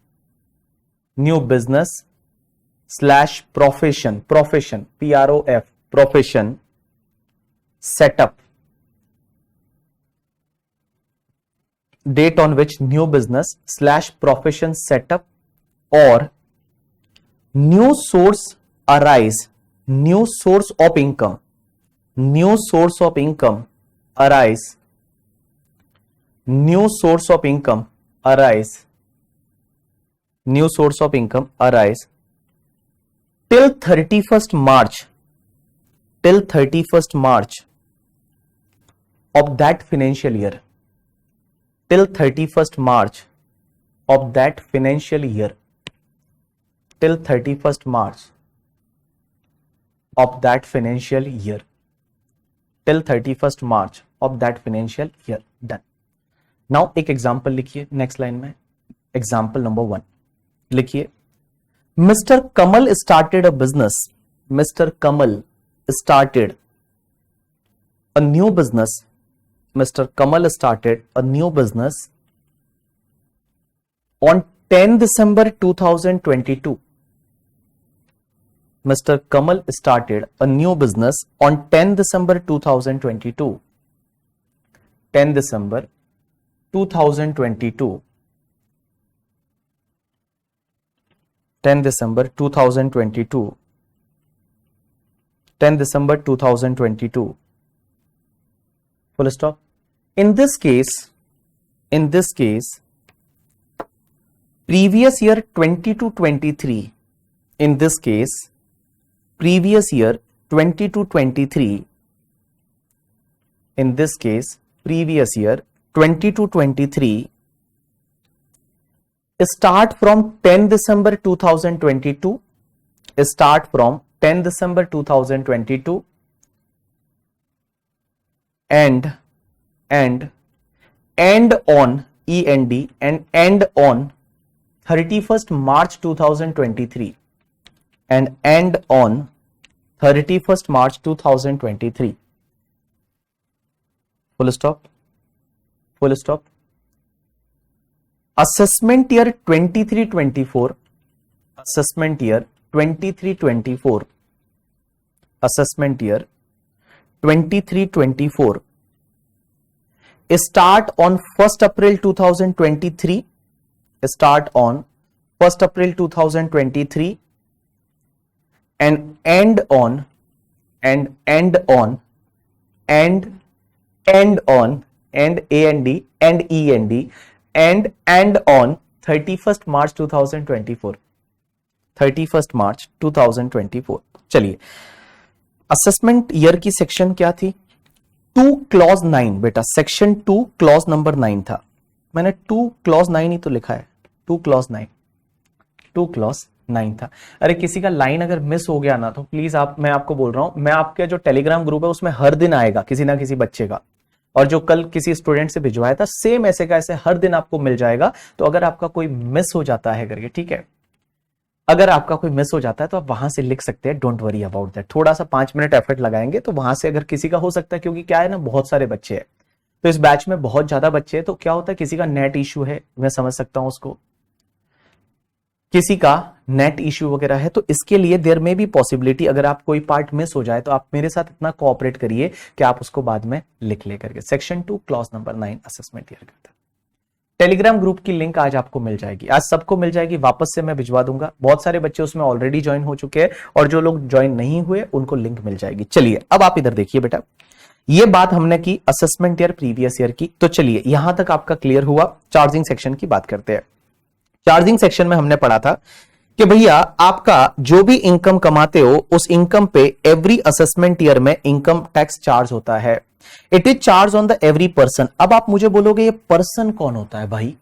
new business slash profession, profession, PROF, profession setup, date on which new business slash profession setup or new source arise, new source of income, new source of income arise, new source of income arise, new source of income arise till 31st March, till 31st March of that financial year, till 31st March of that financial year, till 31st March of that financial year, till 31st March of that financial year. Done. Now एक example लिखिए next line में, example number 1 लिखिए, mister Kamal started a business, mister Kamal started a new business, Mr. Kamal started a new business on 10 December 2022. Mr. Kamal started a new business on 10 December 2022. 10 December 2022. 10 December 2022. 10 December 2022. Full stop. In this case, previous year 22-23, in this case, previous year 22-23, in this case, previous year 22-23, start from 10 December 2022, start from 10 December 2022 and end on END and end on 31st March 2023 and end on 31st March 2023. Full stop. Full stop. Assessment year 23-24, assessment year 23-24, assessment year 23-24, start on 1st April 2023, start on 1st April 2023 and end on and end on and end on and AND and END and on 31st March 2024, 31st March 2024. चलिए, assessment year की section क्या थी? 2 clause 9 बेटा, section 2 clause number 9 था। मैंने 2 clause 9 ही तो लिखा है, 2 क्लॉज 9, 2 क्लॉज 9 था। अरे किसी का लाइन अगर मिस हो गया ना तो प्लीज मैं आपको बोल रहा हूं, मैं आपके जो टेलीग्राम ग्रुप है उसमें हर दिन आएगा किसी ना किसी बच्चे का, और जो कल किसी स्टूडेंट से भिजवाया था सेम ऐसे का ऐसे हर दिन आपको मिल जाएगा। तो अगर आपका कोई मिस हो जाता है करके, ठीक है, अगर आपका कोई मिस हो जाता है तो आप वहां से लिख सकते हैं, डोंट वरी अबाउट दैट। थोड़ा सा 5 मिनट एफर्ट लगाएंगे तो वहां से अगर किसी का हो सकता है, क्योंकि क्या है ना, बहुत सारे बच्चे हैं तो इस बैच में बहुत ज्यादा बच्चे हैं, तो क्या होता है किसी का नेट इश्यू है, मैं समझ सकता हूं उसको। किसी का नेट इश्यू वगैरह है, तो इसके लिए देयर में भी पॉसिबिलिटी, अगर आप कोई पार्ट मिस हो जाए तो आप मेरे साथ इतना कोऑपरेट करिए कि आप उसको बाद में लिख ले करके। Section 2 clause number 9 assessment year का था। टेलीग्राम ग्रुप की लिंक आज आपको मिल जाएगी, आज सबको मिल जाएगी, वापस से मैं भिजवा दूंगा। बहुत सारे बच्चे उसमें ऑलरेडी ज्वाइन हो चुके हैं और जो लोग ज्वाइन नहीं हुए उनको लिंक मिल जाएगी। चलिए अब आप इधर देखिए बेटा, ये बात हमने की असेसमेंट ईयर प्रीवियस ईयर की, तो चलिए यहां तक आपका क्लियर हुआ। चार्जिंग सेक्शन की बात करते हैं। चार्जिंग सेक्शन में हमने पढ़ा था कि भैया आपका जो भी इनकम कमाते हो उस इनकम पे एवरी असेसमेंट ईयर में इनकम टैक्स चार्ज होता है। It is charge on the every person. अब आप मुझे बोलोगे ये पर्सन कौन होता है भाई,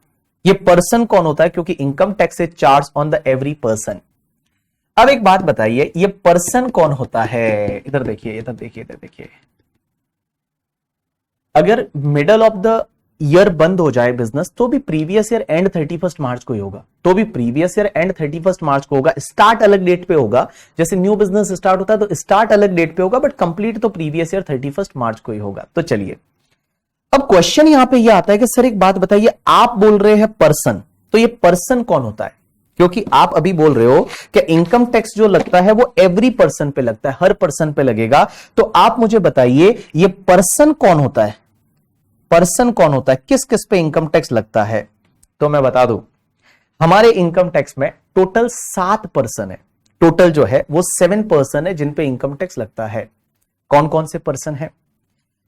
ये पर्सन कौन होता है, क्योंकि income tax is charge on the every person. अब एक बात बताइए, ये पर्सन कौन होता है? इधर देखिए, इधर देखिए, इधर देखिए। अगर मिडल ऑफ द ईयर बंद हो जाए बिजनेस तो भी प्रीवियस ईयर एंड 31 मार्च को ही होगा, तो भी प्रीवियस ईयर एंड 31 मार्च को होगा। स्टार्ट अलग डेट पे होगा, जैसे न्यू बिजनेस स्टार्ट होता है तो स्टार्ट अलग डेट पे होगा, बट कंप्लीट तो प्रीवियस ईयर 31 मार्च को ही होगा। तो चलिए अब क्वेश्चन यहां पे यह आता है कि सर एक बात बताइए, आप बोल रहे हैं पर्सन, तो ये पर्सन कौन होता है? क्योंकि आप अभी बोल रहे हो कि इनकम टैक्स जो लगता है वो एवरी पर्सन पे लगता है, हर पर्सन पे लगेगा। तो आप मुझे बताइए ये पर्सन कौन होता है? पर्सन कौन होता है, किस किस पे इनकम टैक्स लगता है? तो मैं बता दूं, हमारे इनकम टैक्स में टोटल 7 पर्सन है, टोटल जो है वो 7 पर्सन है जिन पे इनकम टैक्स लगता है। कौन कौन से पर्सन है?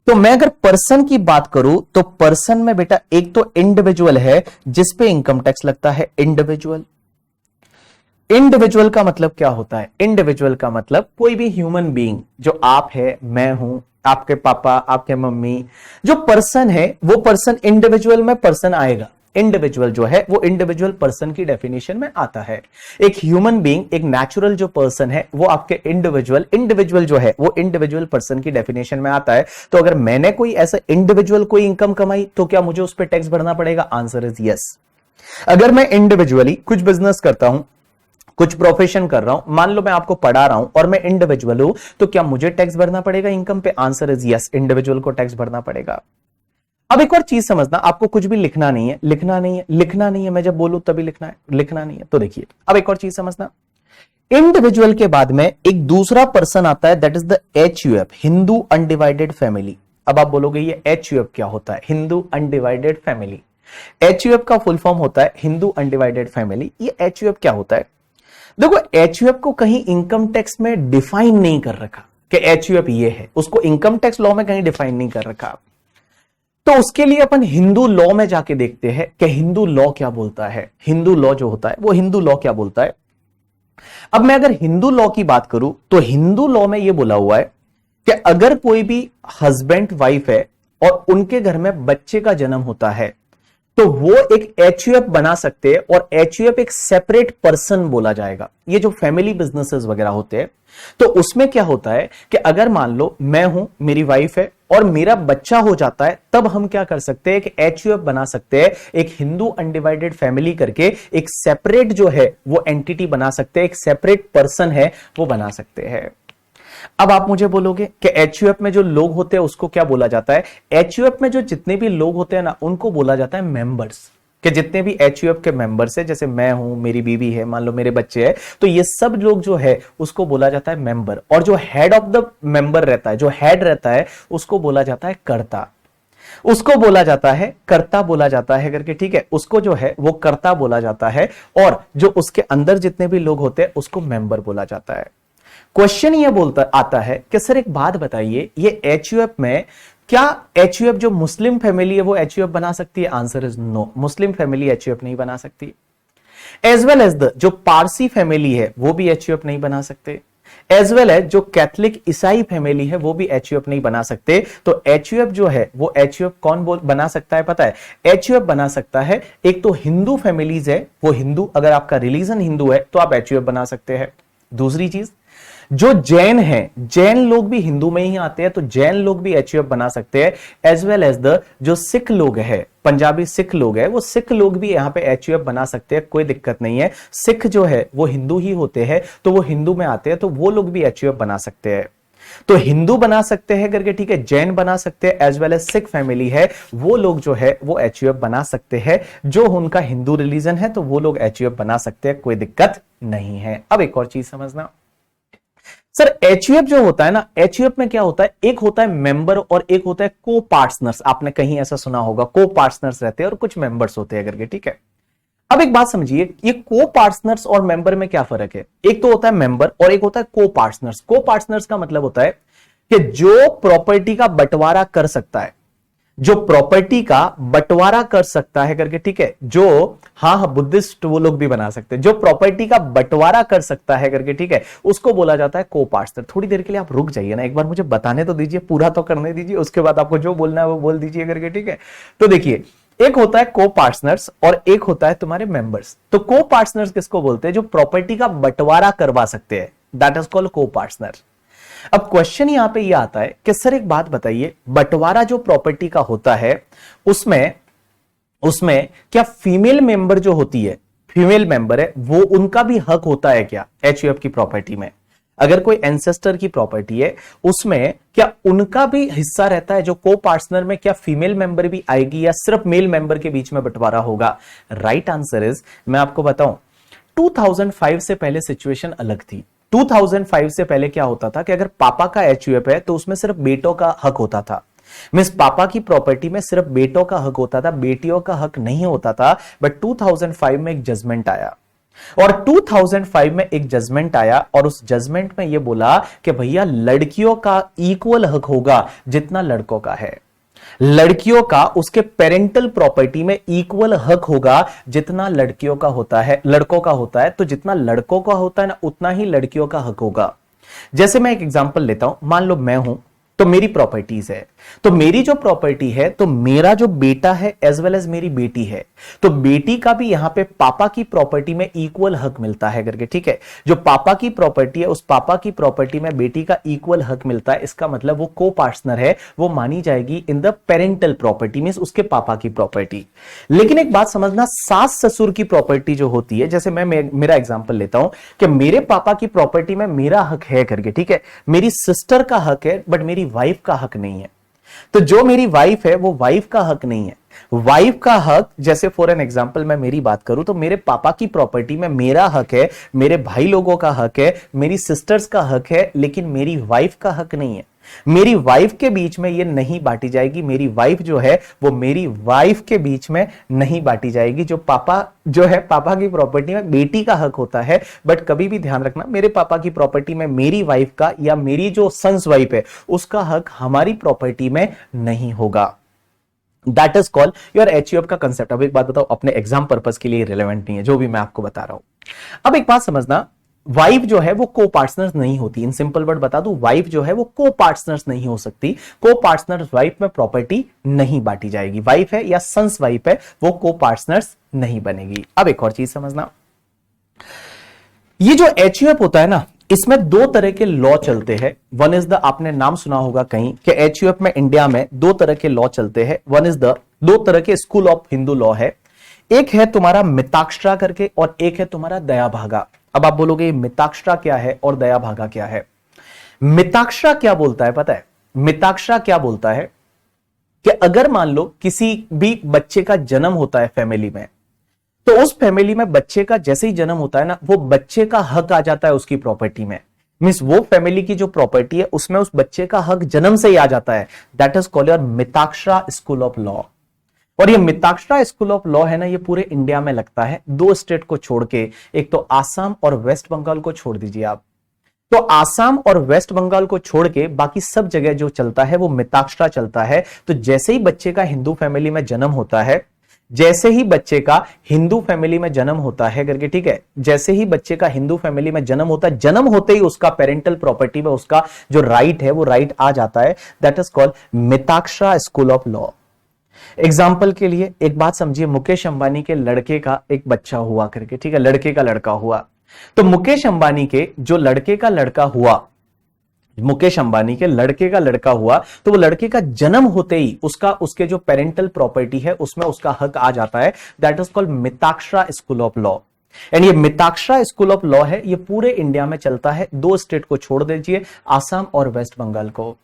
तो मैं अगर पर्सन की बात करूं तो पर्सन में बेटा एक तो इंडिविजुअल है जिस पे इनकम टैक्स लगता है, इंडिविजुअल। इंडिविजुअल का मतलब क्या होता है? इंडिविजुअल का मतलब कोई भी ह्यूमन बीइंग, जो आप है, मैं हूं, आपके पापा, आपके मम्मी, जो पर्सन है वो पर्सन इंडिविजुअल में पर्सन आएगा। इंडिविजुअल जो है वो इंडिविजुअल पर्सन की डेफिनेशन में आता है। एक ह्यूमन बीइंग, एक नेचुरल जो पर्सन है वो आपके इंडिविजुअल जो है वो इंडिविजुअल पर्सन की डेफिनेशन में आता है। तो अगर मैंने कोई ऐसा इंडिविजुअल कोई इनकम कमाई तो क्या मुझे उस पर टैक्स भरना पड़ेगा? Answer is yes. अगर मैं इंडिविजुअली कुछ बिजनेस करता हूं, कुछ प्रोफेशन कर रहा हूं, मान लो मैं आपको पढ़ा रहा हूं और मैं इंडिविजुअल हूं, तो क्या मुझे टैक्स भरना पड़ेगा इनकम पे? आंसर इज यस, इंडिविजुअल को टैक्स भरना पड़ेगा। अब एक और चीज समझना, आपको कुछ भी लिखना नहीं है, लिखना नहीं है, लिखना नहीं है, मैं जब बोलूं तभी लिखना है, लिखना नहीं है। तो देखिए अब एक और चीज समझना, इंडिविजुअल के बाद में एक दूसरा पर्सन आता है, that is the HUF, Hindu undivided family. अब आप बोलोगे ये HUF क्या होता है? Hindu undivided family. HUF का फुल फॉर्म होता है हिंदू अनडिवाइडेड फैमिली। ये HUF क्या होता है? देखो HUF को कहीं इनकम टैक्स में डिफाइन नहीं कर रखा कि HUF ये है, उसको इनकम टैक्स लॉ में कहीं डिफाइन नहीं कर रखा। तो उसके लिए अपन हिंदू लॉ में जाके देखते हैं कि हिंदू लॉ क्या बोलता है। हिंदू लॉ जो होता है वो हिंदू लॉ क्या बोलता है। अब मैं अगर हिंदू लॉ की बात करूं तो हिंदू लॉ में यह बोला हुआ है कि अगर कोई भी हस्बैंड वाइफ है और उनके घर में बच्चे का जन्म होता है तो वो एक HUF बना सकते हैं और HUF एक सेपरेट पर्सन बोला जाएगा। ये जो फैमिली बिजनेसेस वगैरह होते हैं तो उसमें क्या होता है कि अगर मान लो मैं हूं, मेरी वाइफ है और मेरा बच्चा हो जाता है, तब हम क्या कर सकते हैं कि HUF बना सकते हैं, एक हिंदू अनडिवाइडेड फैमिली करके एक सेपरेट जो है वो एंटिटी बना सकते हैं, एक सेपरेट पर्सन है वो बना सकते हैं। अब आप मुझे बोलोगे कि HUF में जो लोग होते हैं उसको क्या बोला जाता है? HUF में जो जितने भी लोग होते हैं ना उनको बोला जाता है मेंबर्स। कि जितने भी HUF के मेंबर्स है, जैसे मैं हूं, मेरी बीवी है, मान लो मेरे बच्चे हैं, तो ये सब लोग जो है उसको बोला जाता है मेंबर। और जो हेड ऑफ द मेंबर रहता है, जो हेड रहता है, उसको बोला जाता है कर्ता। उसको बोला जाता है कर्ता बोला जाता है करके, ठीक है, उसको जो है वो कर्ता बोला जाता है। और जो उसके अंदर जितने भी लोग होते हैं उसको मेंबर बोला जाता है। क्वेश्चन ये बोलता आता है कि सर एक बात बताइए, ये HUF में क्या HUF जो मुस्लिम फैमिली है वो HUF बना सकती है? Answer is no, Muslim family HUF नहीं बना सकती। एज वेल एज द जो पारसी फैमिली है वो भी HUF नहीं बना सकते। एज वेल एज जो कैथलिक ईसाई फैमिली है वो भी HUF नहीं बना सकते। तो HUF जो है वो HUF कौन बना सकता है पता है? HUF बना सकता है एक तो हिंदू फैमिलीज है, वो हिंदू, अगर आपका रिलीजन हिंदू है तो आप HUF बना सकते हैं। दूसरी चीज, जो जैन है, जैन लोग भी हिंदू में ही आते हैं तो जैन लोग भी HUF बना सकते हैं। एज वेल एज द जो सिख लोग है, पंजाबी सिख लोग है, वो सिख लोग भी यहां पे HUF बना सकते हैं, कोई दिक्कत नहीं है। सिख जो है वो हिंदू ही होते हैं तो वो हिंदू में आते हैं तो वो लोग भी HUF बना सकते हैं। तो हिंदू बना सकते हैं करके, ठीक है, जैन बना सकते हैं, as well as Sikh family है, वो लोग जो है वो एचयूएफ बना सकते हैं। जो उनका हिंदू रिलीजन है तो वो लोग एचयूएफ बना सकते हैं, कोई दिक्कत नहीं है। अब एक और चीज समझना सर, एचयूएफ जो होता है ना, एचयूएफ में क्या होता है, एक होता है मेंबर और एक होता है को पार्टनर्स। आपने कहीं ऐसा सुना होगा, को पार्टनर्स रहते हैं और कुछ मेंबर्स होते हैं करके, ठीक है। अब एक बात समझिए, ये को पार्टनर्स और मेंबर में क्या फर्क है। एक तो होता है मेंबर और एक होता है को पार्टनर्स। को पार्टनर्स का मतलब होता है कि जो प्रॉपर्टी का बंटवारा कर सकता है, जो प्रॉपर्टी का बंटवारा कर सकता है करके, ठीक है, जो हाँ बुद्धिस्ट वो लोग भी बना सकते हैं, जो प्रॉपर्टी का बंटवारा कर सकता है करके, ठीक है, उसको बोला जाता है को पार्टनर। थोड़ी देर के लिए आप रुक जाइए ना, एक बार मुझे बताने तो दीजिए, पूरा तो करने दीजिए, उसके बाद आपको जो बोलना है वो बोल दीजिए करके, ठीक है। तो देखिए, एक होता है को पार्टनर्स और एक होता है तुम्हारे मेंबर्स। तो को पार्टनर्स किसको बोलते हैं, जो प्रॉपर्टी का बंटवारा करवा सकते हैं, दैट इज कॉल्ड को पार्टनर। अब क्वेश्चन यहां पे ये आता है कि सर एक बात बताइए, बंटवारा जो प्रॉपर्टी का होता है उसमें क्या फीमेल मेंबर जो होती है, फीमेल मेंबर है, वो उनका भी हक होता है क्या एचयूएफ की प्रॉपर्टी में। अगर कोई एंसेस्टर की प्रॉपर्टी है उसमें क्या उनका भी हिस्सा रहता है, जो को पार्टनर में क्या फीमेल मेंबर भी आएगी या सिर्फ मेल मेंबर के बीच में बंटवारा होगा। राइट आंसर इज, मैं आपको बताऊं, 2005 से पहले सिचुएशन अलग थी। 2005 से पहले क्या होता था कि अगर पापा का एचयूएफ है तो उसमें सिर्फ बेटों का हक होता था। मींस पापा की प्रॉपर्टी में सिर्फ बेटों का हक होता था, बेटियों का हक नहीं होता था। बट 2005 में एक जजमेंट आया और 2005 में एक जजमेंट आया और उस जजमेंट में यह बोला कि भैया लड़कियों का इक्वल हक होगा जितना लड़कों का है। लड़कियों का उसके पेरेंटल प्रॉपर्टी में इक्वल हक होगा जितना लड़कियों का होता है, लड़कों का होता है। तो जितना लड़कों का होता है ना, उतना ही लड़कियों का हक होगा। जैसे मैं एक एग्जांपल लेता हूं, मान लो मैं हूं तो मेरी प्रॉपर्टीज है, तो मेरी जो प्रॉपर्टी है, तो मेरा जो बेटा है एज वेल एज मेरी बेटी है, तो बेटी का भी यहां पे पापा की प्रॉपर्टी में इक्वल हक मिलता है करके, ठीक है। जो पापा की प्रॉपर्टी है उस पापा की प्रॉपर्टी में बेटी का इक्वल हक मिलता है। इसका मतलब वो को पार्टनर है, वो मानी जाएगी in the parental property, means उसके पापा की प्रॉपर्टी। लेकिन एक बात समझना, सास ससुर की प्रॉपर्टी जो होती है, जैसे मैं मेरा एग्जांपल लेता हूं कि मेरे पापा की प्रॉपर्टी में मेरा हक है करके, ठीक है, मेरी सिस्टर का हक है बट मेरी वाइफ का हक नहीं है। तो जो मेरी वाइफ है वो वाइफ का हक नहीं है। वाइफ का हक, जैसे फॉर एन एग्जांपल मैं मेरी बात करूं तो मेरे पापा की प्रॉपर्टी में मेरा हक है, मेरे भाई लोगों का हक है, मेरी सिस्टर्स का हक है, लेकिन मेरी वाइफ का हक नहीं है। मेरी वाइफ के बीच में ये नहीं बांटी जाएगी। मेरी वाइफ जो है वो मेरी वाइफ के बीच में नहीं बांटी जाएगी। जो पापा जो है, पापा की प्रॉपर्टी में बेटी का हक होता है, बट कभी भी ध्यान रखना, मेरे पापा की प्रॉपर्टी में मेरी वाइफ का या मेरी जो सन्स वाइफ है उसका हक हमारी प्रॉपर्टी में नहीं होगा। That is called your HUF का कंसेप्ट। अब एक बात बताओ, अपने एग्जाम पर्पस के लिए रिलेवेंट नहीं है जो भी मैं आपको बता रहा हूं। अब एक बात समझना, वाइफ जो है वो को पार्टनर्स नहीं होती। इन सिंपल वर्ड बता दूं, वाइफ जो है वो को पार्टनर्स नहीं हो सकती। को पार्टनर्स वाइफ में प्रॉपर्टी नहीं बांटी जाएगी। वाइफ है या सन्स वाइफ है, वो को पार्टनर्स नहीं बनेगी। अब एक और चीज समझना, ये जो एचयूएफ होता है ना, इसमें दो तरह के लॉ चलते हैं। वन इज द, आपने नाम सुना होगा कहीं कि एचयूएफ में इंडिया में दो तरह के लॉ चलते हैं। वन इज द, दो तरह के स्कूल ऑफ हिंदू लॉ है। एक है तुम्हारा मिताक्षरा करके और एक है तुम्हारा दया भागा। अब आप बोलोगे मिताक्षरा क्या है और दया भागा क्या है। मिताक्षरा क्या बोलता है पता है? मिताक्षरा क्या बोलता है कि अगर मान लो किसी भी बच्चे का जन्म होता है फैमिली में, तो उस फैमिली में बच्चे का जैसे ही जन्म होता है ना, वो बच्चे का हक आ जाता है उसकी प्रॉपर्टी में। मींस वो फैमिली की जो प्रॉपर्टी है उसमें उस बच्चे का हक जन्म से ही आ जाता है। That is called your Mitakshara school of law. और ये मिताक्षरा स्कूल ऑफ लॉ है ना, ये पूरे इंडिया में लगता है, दो स्टेट को छोड़ के। एक तो आसाम और वेस्ट बंगाल को छोड़ दीजिए आप, तो आसाम और वेस्ट बंगाल को छोड़ के बाकी सब जगह जो चलता है वो मिताक्षरा चलता है। तो जैसे ही बच्चे का हिंदू फैमिली में जन्म होता है, जैसे ही बच्चे का हिंदू फैमिली में जन्म होता है करके, ठीक है, जैसे ही बच्चे का हिंदू फैमिली में जन्म होता है, जन्म होते ही उसका पेरेंटल प्रॉपर्टी में उसका जो राइट है वो राइट आ जाता है। That is called Mitakshara school of law. Example के लिए एक बात समझिए, मुकेश अंबानी के लड़के का एक बच्चा हुआ करके, ठीक है, लड़के का लड़का हुआ। तो मुकेश अंबानी के जो लड़के का लड़का हुआ, मुकेश अंबानी के लड़के का लड़का हुआ, तो वो लड़के का जन्म होते ही उसका, उसके जो पेरेंटल प्रॉपर्टी है उसमें उसका हक आ जाता है। That is called Mitakshara school of law. And ये मिताक्षरा स्कूल ऑफ लॉ है, ये पूरे इंडिया में चलता है। 2 स्टेट को छोड़ दीजिए, आसाम और वेस्ट बंगाल को।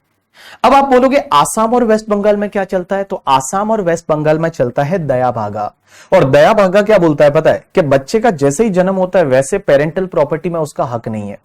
अब आप बोलोगे आसाम और वेस्ट बंगाल में क्या चलता है, तो आसाम और वेस्ट बंगाल में चलता है दया भागा। और दया भागा क्या बोलता है पता है, कि बच्चे का जैसे ही जन्म होता है वैसे पेरेंटल प्रॉपर्टी में उसका हक नहीं है,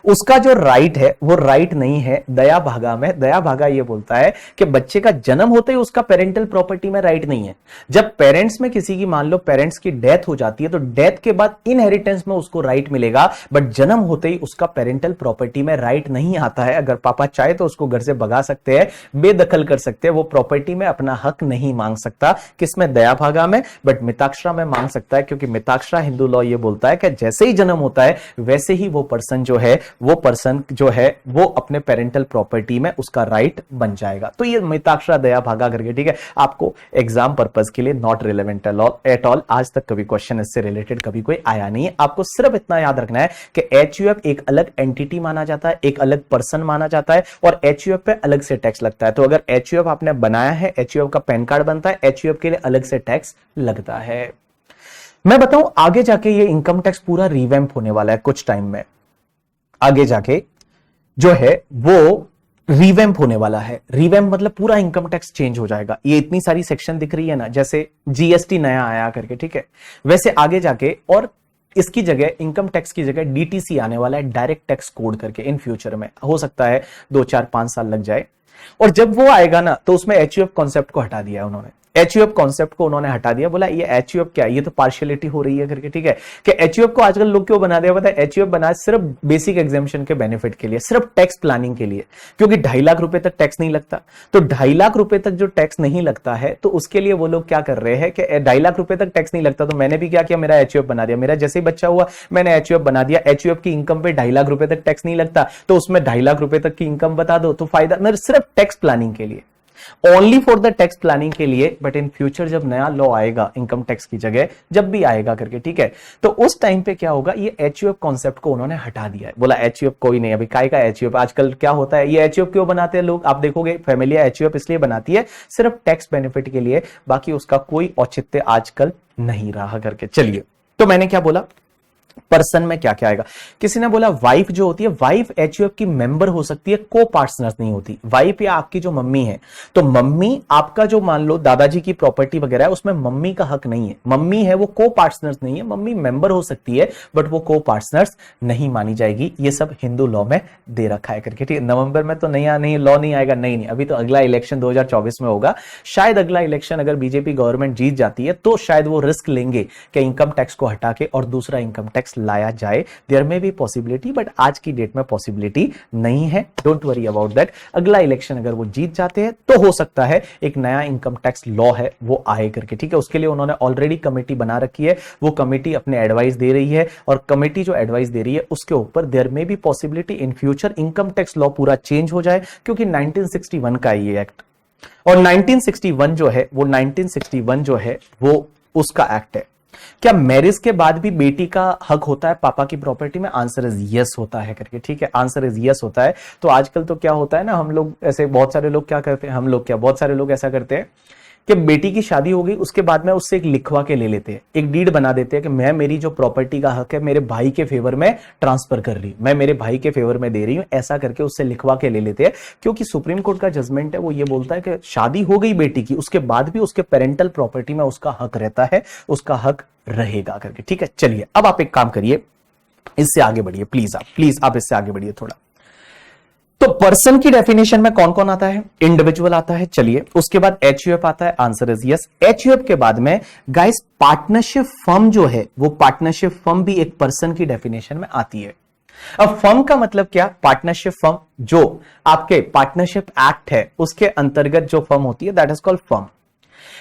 उसका जो राइट है वो राइट नहीं है। दया भागा में दया भागा ये बोलता है कि बच्चे का जन्म होते ही उसका पेरेंटल प्रॉपर्टी में राइट नहीं है। जब पेरेंट्स में किसी की मान लो पेरेंट्स की डेथ हो जाती है तो डेथ के बाद इनहेरिटेंस में उसको राइट मिलेगा, बट जन्म होते ही उसका पेरेंटल प्रॉपर्टी में राइट नहीं आता है। अगर पापा चाहे तो उसको घर से भगा सकते हैं, बेदखल कर सकते हैं, वो प्रॉपर्टी में अपना हक नहीं मांग सकता। किसमें, दया भागा में, बट मिताक्षरा में मांग सकता है, क्योंकि मिताक्षरा हिंदू लॉ ये बोलता है कि जैसे ही जन्म होता है वैसे ही वो पर्सन जो है वो अपने पेरेंटल प्रॉपर्टी में उसका राइट बन जाएगा। तो ये मिताक्षरा दया भागा करके, ठीक है, आपको एग्जाम पर्पस के लिए नॉट रिलेवेंट एट ऑल। आज तक कभी क्वेश्चन इससे रिलेटेड कभी कोई आया नहीं है। आपको सिर्फ इतना याद रखना है कि एचयूएफ एक अलग एंटिटी माना जाता है, एक अलग पर्सन माना जाता है, और एचयूएफ पे अलग से टैक्स लगता है। तो अगर एचयूएफ आपने बनाया है, एचयूएफ का पैन कार्ड बनता है, एचयूएफ के लिए अलग से टैक्स लगता है। मैं बताऊं आगे जाके ये इनकम टैक्स पूरा रिवैम्प होने वाला है कुछ टाइम में, आगे जाके जो है वो रिवैम्प होने वाला है। रिवैम्प मतलब पूरा इनकम टैक्स चेंज हो जाएगा। ये इतनी सारी सेक्शन दिख रही है ना, जैसे जीएसटी नया आया करके, ठीक है, वैसे आगे जाके और इसकी जगह इनकम टैक्स की जगह डीटीसी आने वाला है, डायरेक्ट टैक्स कोड करके। इन फ्यूचर में हो सकता है 2 4 5 साल लग जाए, और जब वो आएगा ना तो उसमें एचयूएफ कॉन्सेप्ट को हटा दिया है उन्होंने। एचयूएफ कॉन्सेप्ट को उन्होंने हटा दिया, बोला ये एचयूएफ क्या है, ये तो पार्शियलिटी हो रही है करके, ठीक है। कि एचयूएफ को आजकल लोग क्यों बना दिया पता है, एचयूएफ बना सिर्फ बेसिक एग्जामिशन के बेनिफिट के लिए, सिर्फ टैक्स प्लानिंग के लिए, क्योंकि 2.5 लाख रुपए तक टैक्स नहीं लगता। तो 2.5 लाख रुपए तक जो टैक्स नहीं लगता है, तो उसके लिए वो लोग क्या कर रहे हैं कि 2.5 लाख रुपए तक टैक्स नहीं लगता, तो मैंने भी क्या किया, मेरा एचयूएफ बना दिया। मेरा जैसे ही बच्चा हुआ मैंने एचयूएफ बना दिया। एचयूएफ की इनकम पे 2.5 लाख रुपए तक टैक्स नहीं लगता, तो उसमें 2.5 लाख रुपए तक की इनकम बता दो, तो फायदा मेरे सिर्फ टैक्स प्लानिंग के लिए, only for the tax planning के लिए। बट इन फ्यूचर जब नया लॉ आएगा इनकम टैक्स की जगह, जब भी आएगा करके, ठीक है, तो उस टाइम पे क्या होगा, ये एचयूएफ कॉन्सेप्ट को उन्होंने हटा दिया है। बोला एचयूएफ कोई नहीं, अभी काय का एचयूएफ। आजकल क्या होता है, ये एचयूएफ क्यों बनाते हैं लोग, आप देखोगे फैमिलिया एचयूएफ इसलिए बनाती है सिर्फ टैक्स बेनिफिट के लिए, बाकी उसका कोई औचित्य आजकल नहीं रहा करके। चलिए, तो मैंने क्या बोला, पर्सन में क्या क्या आएगा। किसी ने बोला वाइफ जो होती है, वाइफ एचयूएफ की मेंबर हो सकती है, को पार्टनर्स नहीं होती। वाइफ या आपकी जो मम्मी है, तो मम्मी आपका जो मान लो दादाजी की प्रॉपर्टी वगैरह है, उसमें मम्मी का हक नहीं है। मम्मी है वो को पार्टनर्स नहीं है, मम्मी मेंबर हो सकती है बट वो को पार्टनर्स नहीं मानी जाएगी। ये सब हिंदू लॉ में दे रखा है करके, ठीक है। नवंबर में तो नहीं लॉ नहीं आएगा, नहीं अभी तो अगला इलेक्शन 2024 में होगा। शायद अगला इलेक्शन अगर बीजेपी गवर्नमेंट जीत जाती है तो शायद वो रिस्क लेंगे कि इनकम टैक्स को हटा के और दूसरा इनकम टैक्स लाया जाए। देयर में भी पॉसिबिलिटी, बट आज की डेट में पॉसिबिलिटी नहीं है। Don't worry about that. अगला इलेक्शन अगर वो जीत जाते हैं तो हो सकता है एक नया इनकम टैक्स लॉ है वो आए करके, ठीक है। उसके लिए उन्होंने ऑलरेडी कमेटी बना रखी है, वो कमेटी अपने एडवाइस दे रही है, और कमेटी जो एडवाइस दे रही है उसके ऊपर देयर में भी possibility in future income tax law पूरा चेंज हो जाए, क्योंकि 1961 का ये एक्ट, और 1961 जो है वो उसका एक्ट है। क्या मैरिज के बाद भी बेटी का हक होता है पापा की प्रॉपर्टी में? आंसर इज यस होता है करके, ठीक है। आंसर इज यस होता है। तो आजकल तो क्या होता है ना, हम लोग ऐसे बहुत सारे लोग क्या करते हैं, बहुत सारे लोग ऐसा करते हैं कि बेटी की शादी हो गई उसके बाद में उससे एक लिखवा के ले लेते हैं, एक डीड बना देते हैं कि मैं मेरी जो प्रॉपर्टी का हक है मेरे भाई के फेवर में ट्रांसफर कर रही हूं, मैं मेरे भाई के फेवर में दे रही हूं, ऐसा करके उससे लिखवा के ले लेते हैं। क्योंकि सुप्रीम कोर्ट का जजमेंट है वो ये बोलता है कि शादी हो गई बेटी की, उसके बाद भी उसके पेरेंटल प्रॉपर्टी में उसका हक रहता है, उसका हक रहेगा करके, ठीक है। चलिए, अब आप एक काम करिए, इससे आगे बढ़िए प्लीज आप इससे आगे बढ़िए थोड़ा। तो पर्सन की डेफिनेशन में कौन कौन आता है? इंडिविजुअल आता है, चलिए। उसके बाद एचयूएफ आता है, आंसर इज यस। एचयूएफ के बाद में गाइस पार्टनरशिप फर्म जो है, वो पार्टनरशिप फर्म भी एक पर्सन की डेफिनेशन में आती है। अब फर्म का मतलब क्या? पार्टनरशिप फर्म जो आपके पार्टनरशिप एक्ट है उसके अंतर्गत जो फर्म होती है, दैट इज कॉल्ड फर्म।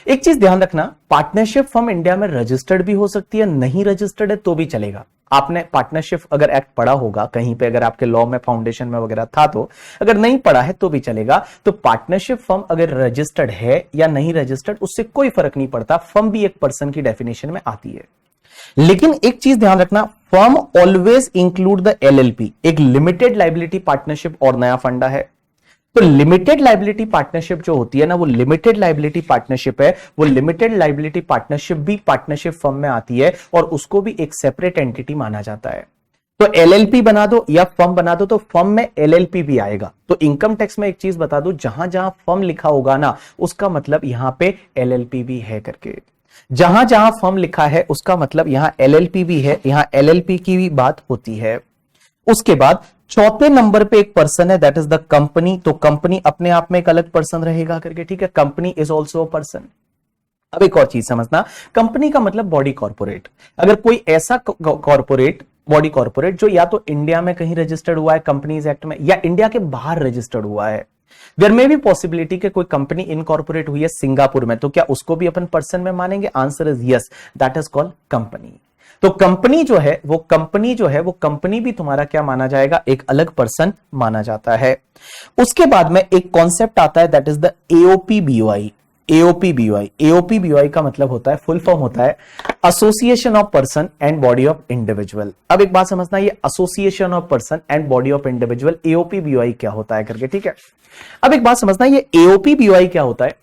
एक चीज ध्यान रखना, पार्टनरशिप फर्म इंडिया में रजिस्टर्ड भी हो सकती है, नहीं रजिस्टर्ड है तो भी चलेगा। आपने पार्टनरशिप अगर एक्ट पढ़ा होगा कहीं पे, अगर आपके लॉ में फाउंडेशन में वगैरह था, तो अगर नहीं पढ़ा है तो भी चलेगा। तो पार्टनरशिप फर्म अगर रजिस्टर्ड है या नहीं रजिस्टर्ड उससे कोई फर्क नहीं पड़ता, फर्म भी एक पर्सन की डेफिनेशन में आती है। लेकिन एक चीज ध्यान रखना, firm always include the LLP. एक लिमिटेड लाइबिलिटी पार्टनरशिप और नया फंडा है, तो लिमिटेड लाइबिलिटी पार्टनरशिप जो होती है ना, वो लिमिटेड लाइबिलिटी पार्टनरशिप है, वो लिमिटेड लाइबिलिटी पार्टनरशिप भी पार्टनरशिप फर्म में आती है और उसको भी एक सेपरेट एंटिटी माना जाता है। तो एलएलपी बना दो या फर्म बना दो तो फर्म में एलएलपी भी आएगा। तो इनकम टैक्स में एक चीज बता दो, जहां जहां फर्म लिखा होगा ना, उसका मतलब यहां पे एलएलपी भी है करके। जहां जहां फर्म लिखा है उसका मतलब यहां एलएलपी भी है, यहां एलएलपी की भी बात होती है। उसके बाद चौथे नंबर पे एक पर्सन है, दैट इज द कंपनी। तो कंपनी अपने आप में एक अलग पर्सन रहेगा करके, ठीक है। Company is also a person. अब एक और चीज समझना, कंपनी का मतलब बॉडी कॉर्पोरेट। अगर कोई ऐसा कॉर्पोरेट, बॉडी कॉर्पोरेट जो या तो इंडिया में कहीं रजिस्टर्ड हुआ है कंपनीज एक्ट में, या इंडिया के बाहर रजिस्टर्ड हुआ है, देयर में भी पॉसिबिलिटी कि कोई कंपनी इनकॉर्पोरेट हुई है सिंगापुर में, तो क्या उसको भी अपन पर्सन में मानेंगे? Answer is yes, that is called company. तो कंपनी जो है वो कंपनी भी तुम्हारा क्या माना जाएगा? एक अलग पर्सन माना जाता है। उसके बाद में एक कॉन्सेप्ट आता है, that is the AOPBOI. AOPBOI का मतलब होता है, फुल फॉर्म होता है association of person and body of individual. अब एक बात समझना, ये association of person and body of individual, AOPBOI क्या होता है करके, ठीक है। अब एक बात समझना, ये एओपीबीओआई क्या होता है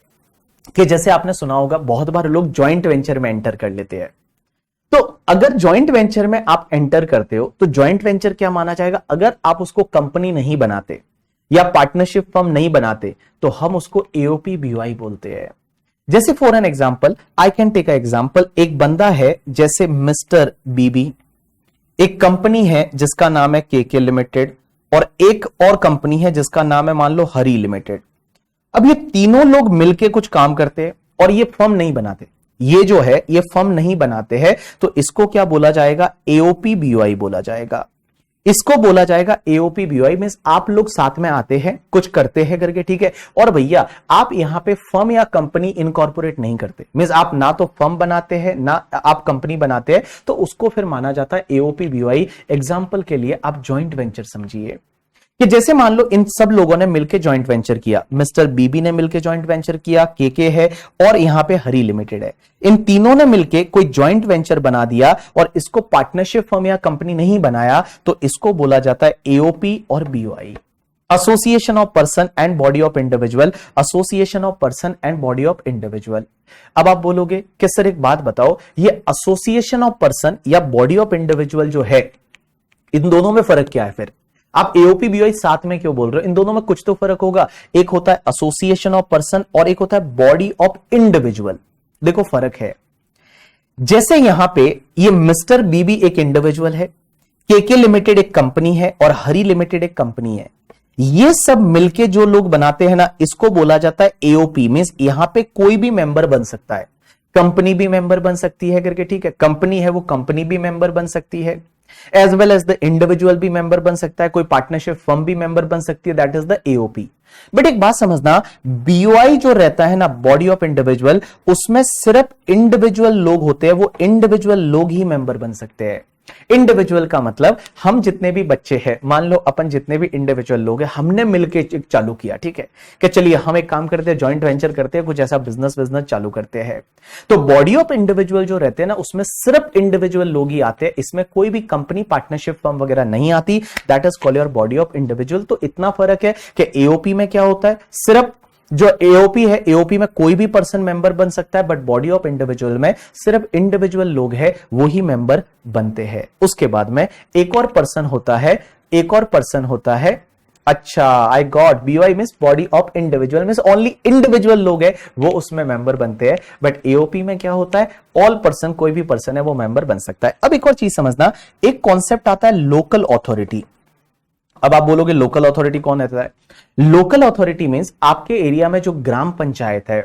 कि जैसे आपने सुना होगा बहुत बार लोग ज्वाइंट वेंचर में एंटर कर लेते हैं। तो अगर ज्वाइंट वेंचर में आप एंटर करते हो तो ज्वाइंट वेंचर क्या माना जाएगा? अगर आप उसको कंपनी नहीं बनाते या पार्टनरशिप फर्म नहीं बनाते तो हम उसको एओपीबीओआई बोलते हैं। जैसे for an example, I can take a example, एक बंदा है जैसे मिस्टर बीबी, एक कंपनी है जिसका नाम है केके लिमिटेड, और एक और कंपनी है जिसका नाम है मान लो हरी लिमिटेड। अब ये तीनों लोग मिलके कुछ काम करते हैं और ये फर्म नहीं बनाते, ये जो है ये फर्म नहीं बनाते हैं, तो इसको क्या बोला जाएगा? एओपीबीओआई बोला जाएगा। इसको बोला जाएगा एओपीबीओआई। मींस आप लोग साथ में आते हैं, कुछ करते हैं करके, ठीक है। और भैया आप यहां पे फर्म या कंपनी इनकॉर्पोरेट नहीं करते, मींस आप ना तो फर्म बनाते हैं ना आप कंपनी बनाते हैं, तो उसको फिर माना जाता है एओपीबीओआई। एग्जांपल के लिए आप जॉइंट वेंचर समझिए कि जैसे मान लो इन सब लोगों ने मिलकर जॉइंट वेंचर किया, मिस्टर बीबी ने मिलकर जॉइंट वेंचर किया, केके है और यहां पे हरी लिमिटेड है, इन तीनों ने मिलकर कोई जॉइंट वेंचर बना दिया और इसको पार्टनरशिप फर्म या कंपनी नहीं बनाया, तो इसको बोला जाता है एओपी और BOI, association of person and body of individual, association of person and body of individual. अब आप बोलोगे कि सर एक बात बताओ, ये एसोसिएशन ऑफ पर्सन या बॉडी ऑफ इंडिविजुअल जो है, इन दोनों में फर्क क्या है? फिर आप एओपीबीओआई साथ में क्यों बोल रहे हो? इन दोनों में कुछ तो फर्क होगा। एक होता है एसोसिएशन ऑफ पर्सन और एक होता है बॉडी ऑफ इंडिविजुअल। देखो फर्क है, जैसे यहां पे ये मिस्टर बीबी एक इंडिविजुअल है, केके लिमिटेड एक कंपनी है और हरी लिमिटेड एक कंपनी है, ये सब मिलके जो लोग बनाते हैं ना, इसको बोला जाता है एओपी। मींस यहां पे कोई भी मेंबर बन सकता है, कंपनी भी मेंबर बन सकती है करके, ठीक है। कंपनी है वो कंपनी भी मेंबर बन सकती है, as well as the individual भी मेंबर बन सकता है, कोई पार्टनरशिप फर्म भी मेंबर बन सकती है, that is the AOP. But एक बात समझना, बीओआई जो रहता है ना, बॉडी ऑफ इंडिविजुअल, उसमें सिर्फ इंडिविजुअल लोग होते हैं, वो इंडिविजुअल लोग ही मेंबर बन सकते हैं। इंडिविजुअल का मतलब हम जितने भी बच्चे हैं, मान लो अपन जितने भी इंडिविजुअल लोग हैं, हमने मिलके चालू किया, ठीक है, कि चलिए हम एक काम करते हैं, जॉइंट वेंचर करते हैं, कुछ ऐसा बिजनेस चालू करते हैं। तो बॉडी ऑफ इंडिविजुअल जो रहते हैं ना, उसमें सिर्फ इंडिविजुअल लोग ही आते हैं, इसमें कोई भी कंपनी पार्टनरशिप फर्म वगैरह नहीं आती, that is called your body of individual. तो इतना फर्क है कि एओपी में क्या होता है, सिर्फ जो एओपी है, एओपी में कोई भी पर्सन मेंबर बन सकता है, बट बॉडी ऑफ इंडिविजुअल में सिर्फ इंडिविजुअल लोग हैं वो ही मेंबर बनते हैं। उसके बाद में एक और पर्सन होता है, अच्छा I got, BOI means body of individual, means only individual लोग हैं वो उसमें मेंबर बनते हैं, बट एओपी में क्या होता है, ऑल पर्सन, कोई भी पर्सन है वो मेंबर बन सकता है। अब एक और चीज समझना, एक कॉन्सेप्ट आता है लोकल अथॉरिटी। अब आप बोलोगे लोकल अथॉरिटी कौन रहता है? लोकल अथॉरिटी मींस आपके एरिया में जो ग्राम पंचायत है,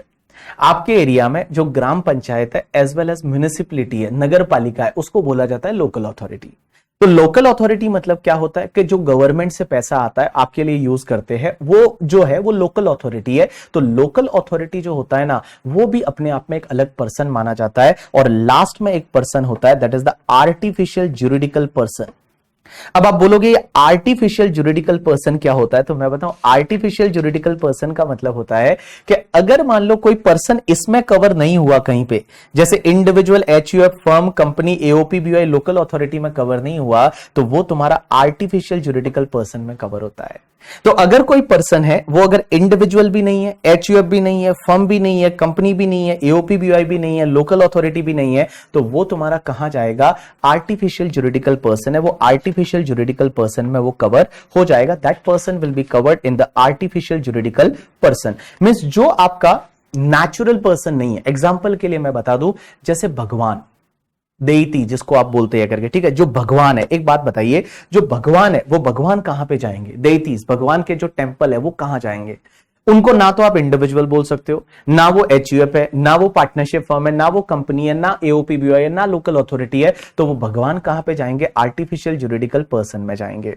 आपके एरिया में जो ग्राम पंचायत है एज वेल एज म्युनिसिपलिटी है, नगर पालिका है, उसको बोला जाता है लोकल अथॉरिटी। तो लोकल अथॉरिटी मतलब क्या होता है कि जो गवर्नमेंट से पैसा आता है आपके लिए यूज करते हैं, वो जो है वो लोकल अथॉरिटी है। तो लोकल अथॉरिटी जो होता है ना, वो भी अपने आप में एक अलग पर्सन माना जाता है। और लास्ट में एक पर्सन होता है, that is the artificial juridical person. अब आप बोलोगे ये आर्टिफिशियल ज्यूरिडिकल पर्सन क्या होता है, तो मैं बताऊं, आर्टिफिशियल ज्यूरिडिकल पर्सन का मतलब होता है कि अगर मान लो कोई पर्सन इसमें कवर नहीं हुआ कहीं पे, जैसे individual, HUF, firm, company, AOP, BOI, local authority में कवर नहीं हुआ, तो वो तुम्हारा आर्टिफिशियल ज्यूरिडिकल पर्सन में कवर होता है। तो अगर कोई पर्सन है वो अगर इंडिविजुअल भी नहीं है, एचयूएफ भी नहीं है, फर्म भी नहीं है, कंपनी भी नहीं है, एओपी बीओआई भी नहीं है, लोकल अथॉरिटी भी नहीं है, तो वो तुम्हारा कहां जाएगा? आर्टिफिशियल जुरिडिकल पर्सन है, वो आर्टिफिशियल जुरिडिकल पर्सन में वो कवर हो जाएगा। That person will be covered in the artificial juridical person. Means जो आपका नेचुरल पर्सन नहीं है। एग्जाम्पल के लिए मैं बता दूं, जैसे भगवान, देइटी जिसको आप बोलते हैं करके, ठीक है, जो भगवान है, एक बात बताइए, जो भगवान है वो भगवान कहां पे जाएंगे? देइटीज, भगवान के जो टेंपल है वो कहां जाएंगे? उनको ना तो आप इंडिविजुअल बोल सकते हो, ना वो एचयूएफ है, ना वो पार्टनरशिप फर्म है, ना वो कंपनी है, ना एओपी बीओआई है, ना लोकल अथॉरिटी है, तो वो भगवान कहां पे जाएंगे? आर्टिफिशियल जुरिडिकल पर्सन में जाएंगे।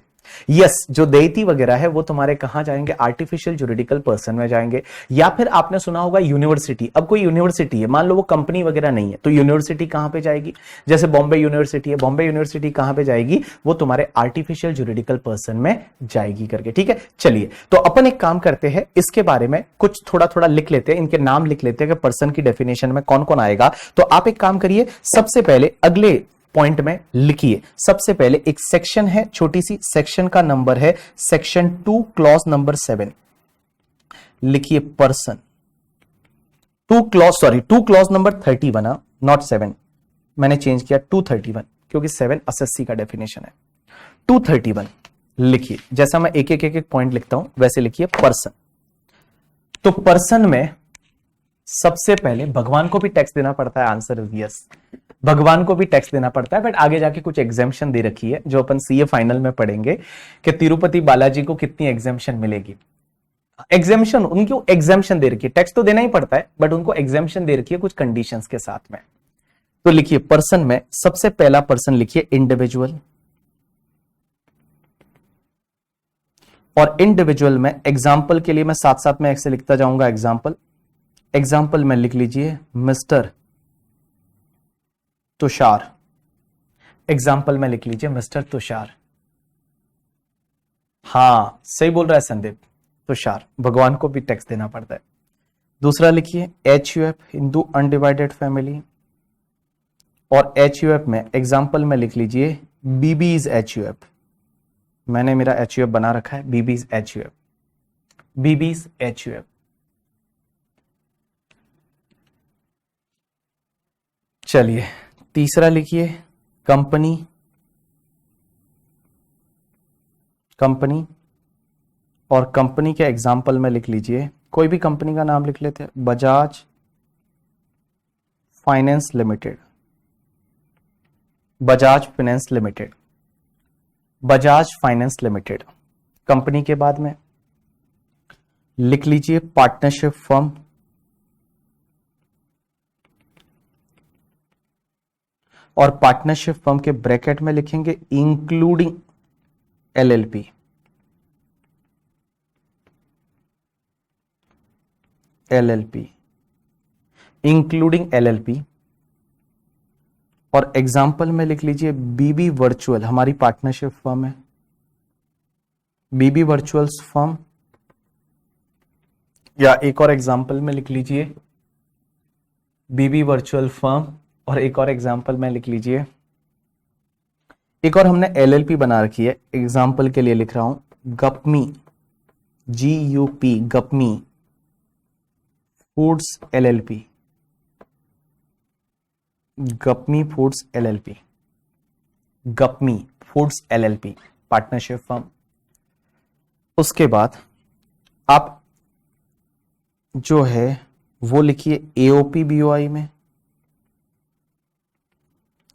यस, जो देइटी वगैरह है वो तुम्हारे कहां जाएंगे? आर्टिफिशियल जुरिडिकल पर्सन में जाएंगे। या फिर आपने सुना होगा यूनिवर्सिटी। अब कोई यूनिवर्सिटी है, मान लो वो कंपनी वगैरह नहीं है, तो यूनिवर्सिटी कहां पे जाएगी? जैसे बॉम्बे यूनिवर्सिटी है, बॉम्बे यूनिवर्सिटी कहां पे जाएगी? वो तुम्हारे आर्टिफिशियल जुरिडिकल पर्सन में जाएगी करके, ठीक है। चलिए, तो अपन एक काम करते हैं, इसके बारे में कुछ थोड़ा थोड़ा लिख लेते हैं, इनके नाम लिख लेते हैं कि पर्सन की डेफिनेशन में कौन कौन आएगा। तो आप एक काम करिए, सबसे पहले अगले पॉइंट में लिखिए। सबसे पहले एक सेक्शन है, छोटी सी सेक्शन का नंबर है सेक्शन 2 क्लॉज नंबर 7। लिखिए पर्सन। 2 क्लॉज नंबर 30 बना, नॉट 7, मैंने चेंज किया 231 क्योंकि 7 एसएससी का डेफिनेशन है। 231 लिखिए, जैसा मैं एक एक पॉइंट लिखता हूं वैसे लिखिए पर्सन। तो पर्सन में सबसे पहले भगवान को भी टैक्स देना पड़ता है, आंसर इज यस, भगवान को भी टैक्स देना पड़ता है, बट आगे जाके कुछ एग्जेम्पशन दे रखी है जो अपन सीए फाइनल में पढ़ेंगे कि तिरुपति बालाजी को कितनी एग्जेम्पशन मिलेगी। एग्जेम्पशन, उनको एग्जेम्पशन दे रखी है, टैक्स तो देना ही पड़ता है बट उनको एग्जेम्पशन दे रखी है कुछ कंडीशंस के साथ में। तो लिखिए पर्सन में सबसे पहला पर्सन लिखिए इंडिविजुअल, और इंडिविजुअल में एग्जाम्पल के लिए मैं साथ साथ में ऐसे लिखता जाऊंगा एग्जाम्पल में लिख लीजिए मिस्टर तुषार। एग्जाम्पल में लिख लीजिए मिस्टर तुषार। हां सही बोल रहा है संदीप, तुषार। भगवान को भी टैक्स देना पड़ता है। दूसरा लिखिए एचयूएफ, हिंदू अनडिवाइडेड फैमिली, और एचयूएफ में एग्जाम्पल में लिख लीजिए बीबी इज एचयूएफ। मैंने मेरा एचयूएफ बना रखा है, बीबी इज एचयूएफ, बीबी इज एचयूएफ। चलिए तीसरा लिखिए कंपनी, और कंपनी के एग्जाम्पल में लिख लीजिए, कोई भी कंपनी का नाम लिख लेते हैं, Bajaj finance limited, Bajaj finance limited, Bajaj finance limited. Company के बाद में लिख लीजिए पार्टनरशिप फर्म, और पार्टनरशिप फर्म के ब्रैकेट में लिखेंगे including LLP, LLP, including LLP. और एग्जाम्पल में लिख लीजिए बीबी वर्चुअल, हमारी पार्टनरशिप फर्म है, बीबी वर्चुअल्स फर्म। या एक और एग्जाम्पल में लिख लीजिए बीबी वर्चुअल फर्म, और एक और एग्जाम्पल में लिख लीजिए, एक और हमने एलएलपी बना रखी है, एग्जाम्पल के लिए लिख रहा हूं Gupmi, GUP, Gupmi foods LLP, Gupmi foods LLP, Gupmi foods LLP partnership firm. उसके बाद आप जो है वो लिखिए एओपी बीओआई में।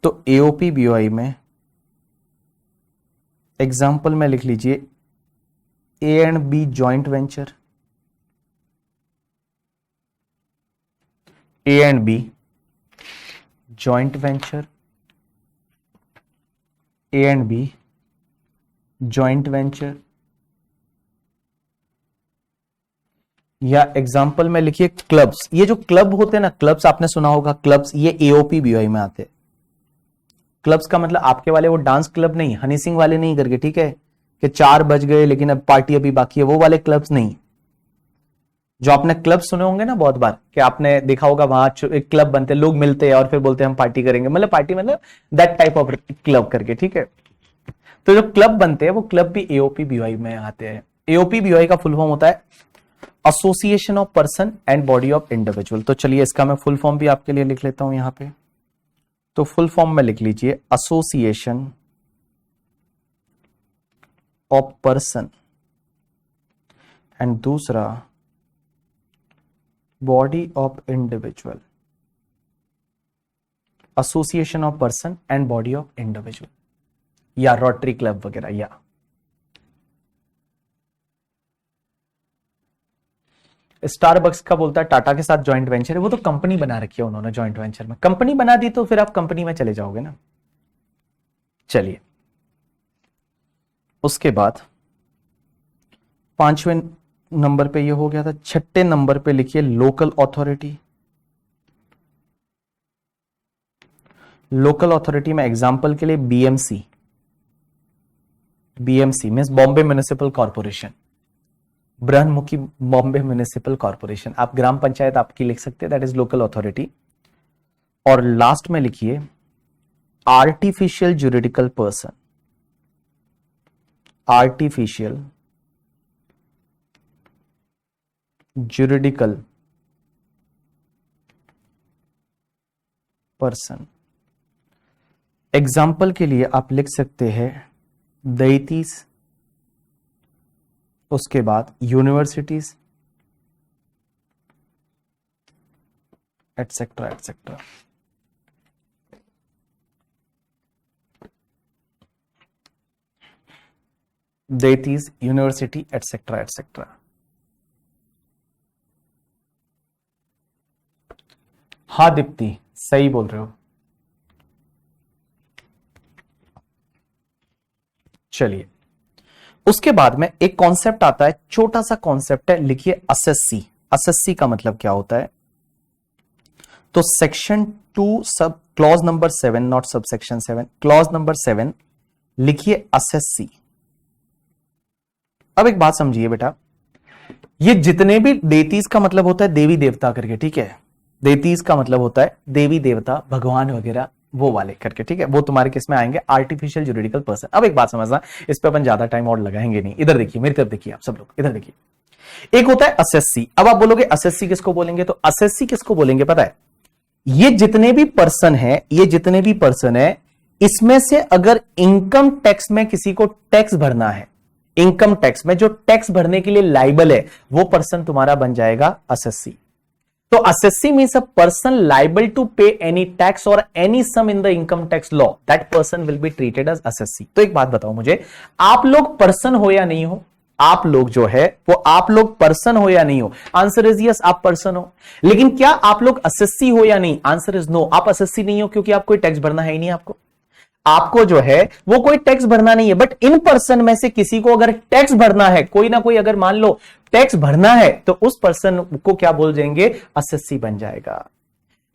तो एओपी बीओआई में एग्जाम्पल में लिख लीजिए A&B joint venture, A&B joint venture, A&B joint venture. या एग्जाम्पल में लिखिए क्लब्स। ये जो क्लब होते हैं ना, क्लब्स आपने सुना होगा, क्लब्स ये एओपी बीओआई में आते हैं। क्लब्स का मतलब आपके वाले वो डांस क्लब नहीं, हनी सिंह वाले नहीं करके, ठीक है, कि 4 बज गए लेकिन अब पार्टी अभी बाकी है, वो वाले क्लब्स नहीं। जो आपने क्लब सुने होंगे ना बहुत बार, कि आपने देखा होगा वहां एक क्लब बनते, लोग मिलते हैं और फिर बोलते हैं हम पार्टी करेंगे, मतलब पार्टी मतलब दैट टाइप ऑफ क्लब करके, ठीक है। तो जो क्लब बनते हैं वो क्लब भी एओपी बीओआई में आते हैं। एओपी बीओआई का फुल फॉर्म होता है association of person and body of individual. तो चलिए इसका मैं फुल फॉर्म भी आपके लिए लिख लेता हूं यहां पे। तो फुल फॉर्म में लिख लीजिए एसोसिएशन ऑफ पर्सन एंड दूसरा body of individual. Association of person and body of individual या रोटरी क्लब वगैरह। या स्टारबक्स का बोलता है टाटा के साथ जॉइंट वेंचर है, वो तो कंपनी बना रखी है उन्होंने जॉइंट वेंचर में। कंपनी बना दी तो फिर आप कंपनी में चले जाओगे ना। चलिए उसके बाद 5वें नंबर पे ये हो गया था। 6ठे नंबर पे लिखिए लोकल अथॉरिटी। लोकल अथॉरिटी में एग्जांपल के लिए BMC. BMC means Bombay municipal corporation, Brihanmumbai Bombay municipal corporation. आप ग्राम पंचायत आपकी लिख सकते हैं, दैट इज लोकल अथॉरिटी। और लास्ट में लिखिए artificial juridical person. Artificial juridical person. Example के लिए आप लिख सकते हैं दैतीस, उसके बाद universities etcetera etcetera. Deities, university etcetera etcetera. हाँ दीप्ति सही बोल रहे हो। चलिए उसके बाद में एक कॉन्सेप्ट आता है, छोटा सा कॉन्सेप्ट है, लिखिए एसएससी। एसएससी का मतलब क्या होता है? तो section 2 sub clause number 7, not sub section 7, clause number 7 लिखिए एसएससी। अब एक बात समझिए बेटा, ये जितने भी देतीस का मतलब होता है देवी देवता करके, ठीक है। देतीस का मतलब होता है देवी देवता भगवान वगैरह वो वाले करके, ठीक है। वो तुम्हारे किस में आएंगे? Artificial juridical person. अब एक बात समझना, इस पे अपन ज्यादा टाइम और लगाएंगे नहीं। इधर देखिए, मेरी तरफ देखिए आप सब लोग, इधर देखिए। एक होता है एसएससी। अब आप बोलोगे एसएससी किसको बोलेंगे? तो एसएससी किसको बोलेंगे पता है? ये जितने भी पर्सन है, ये जितने भी पर्सन है, इसमें से अगर इनकम टैक्स में किसी को टैक्स भरना है, इनकम टैक्स में जो टैक्स भरने के लिए लाइबल है, वो पर्सन तुम्हारा बन जाएगा एसएससी। तो assessee means a person liable to pay any tax or any sum in the income tax law. That person will be treated as assessee. तो एक बात बताओ मुझे, आप लोग पर्सन हो या नहीं हो? आप लोग जो है वो आप लोग पर्सन हो या नहीं हो? आंसर इज यस, आप पर्सन हो। लेकिन क्या आप लोग असेसी हो या नहीं? आंसर इज नो, आप असेसी नहीं हो, क्योंकि आप कोई टैक्स भरना है ही नहीं। आपको जो है वो कोई टैक्स भरना नहीं है। बट इन पर्सन में से किसी को अगर टैक्स भरना है, कोई ना कोई अगर मान लो टैक्स भरना है, तो उस पर्सन को क्या बोल जाएंगे? एसएससी बन जाएगा।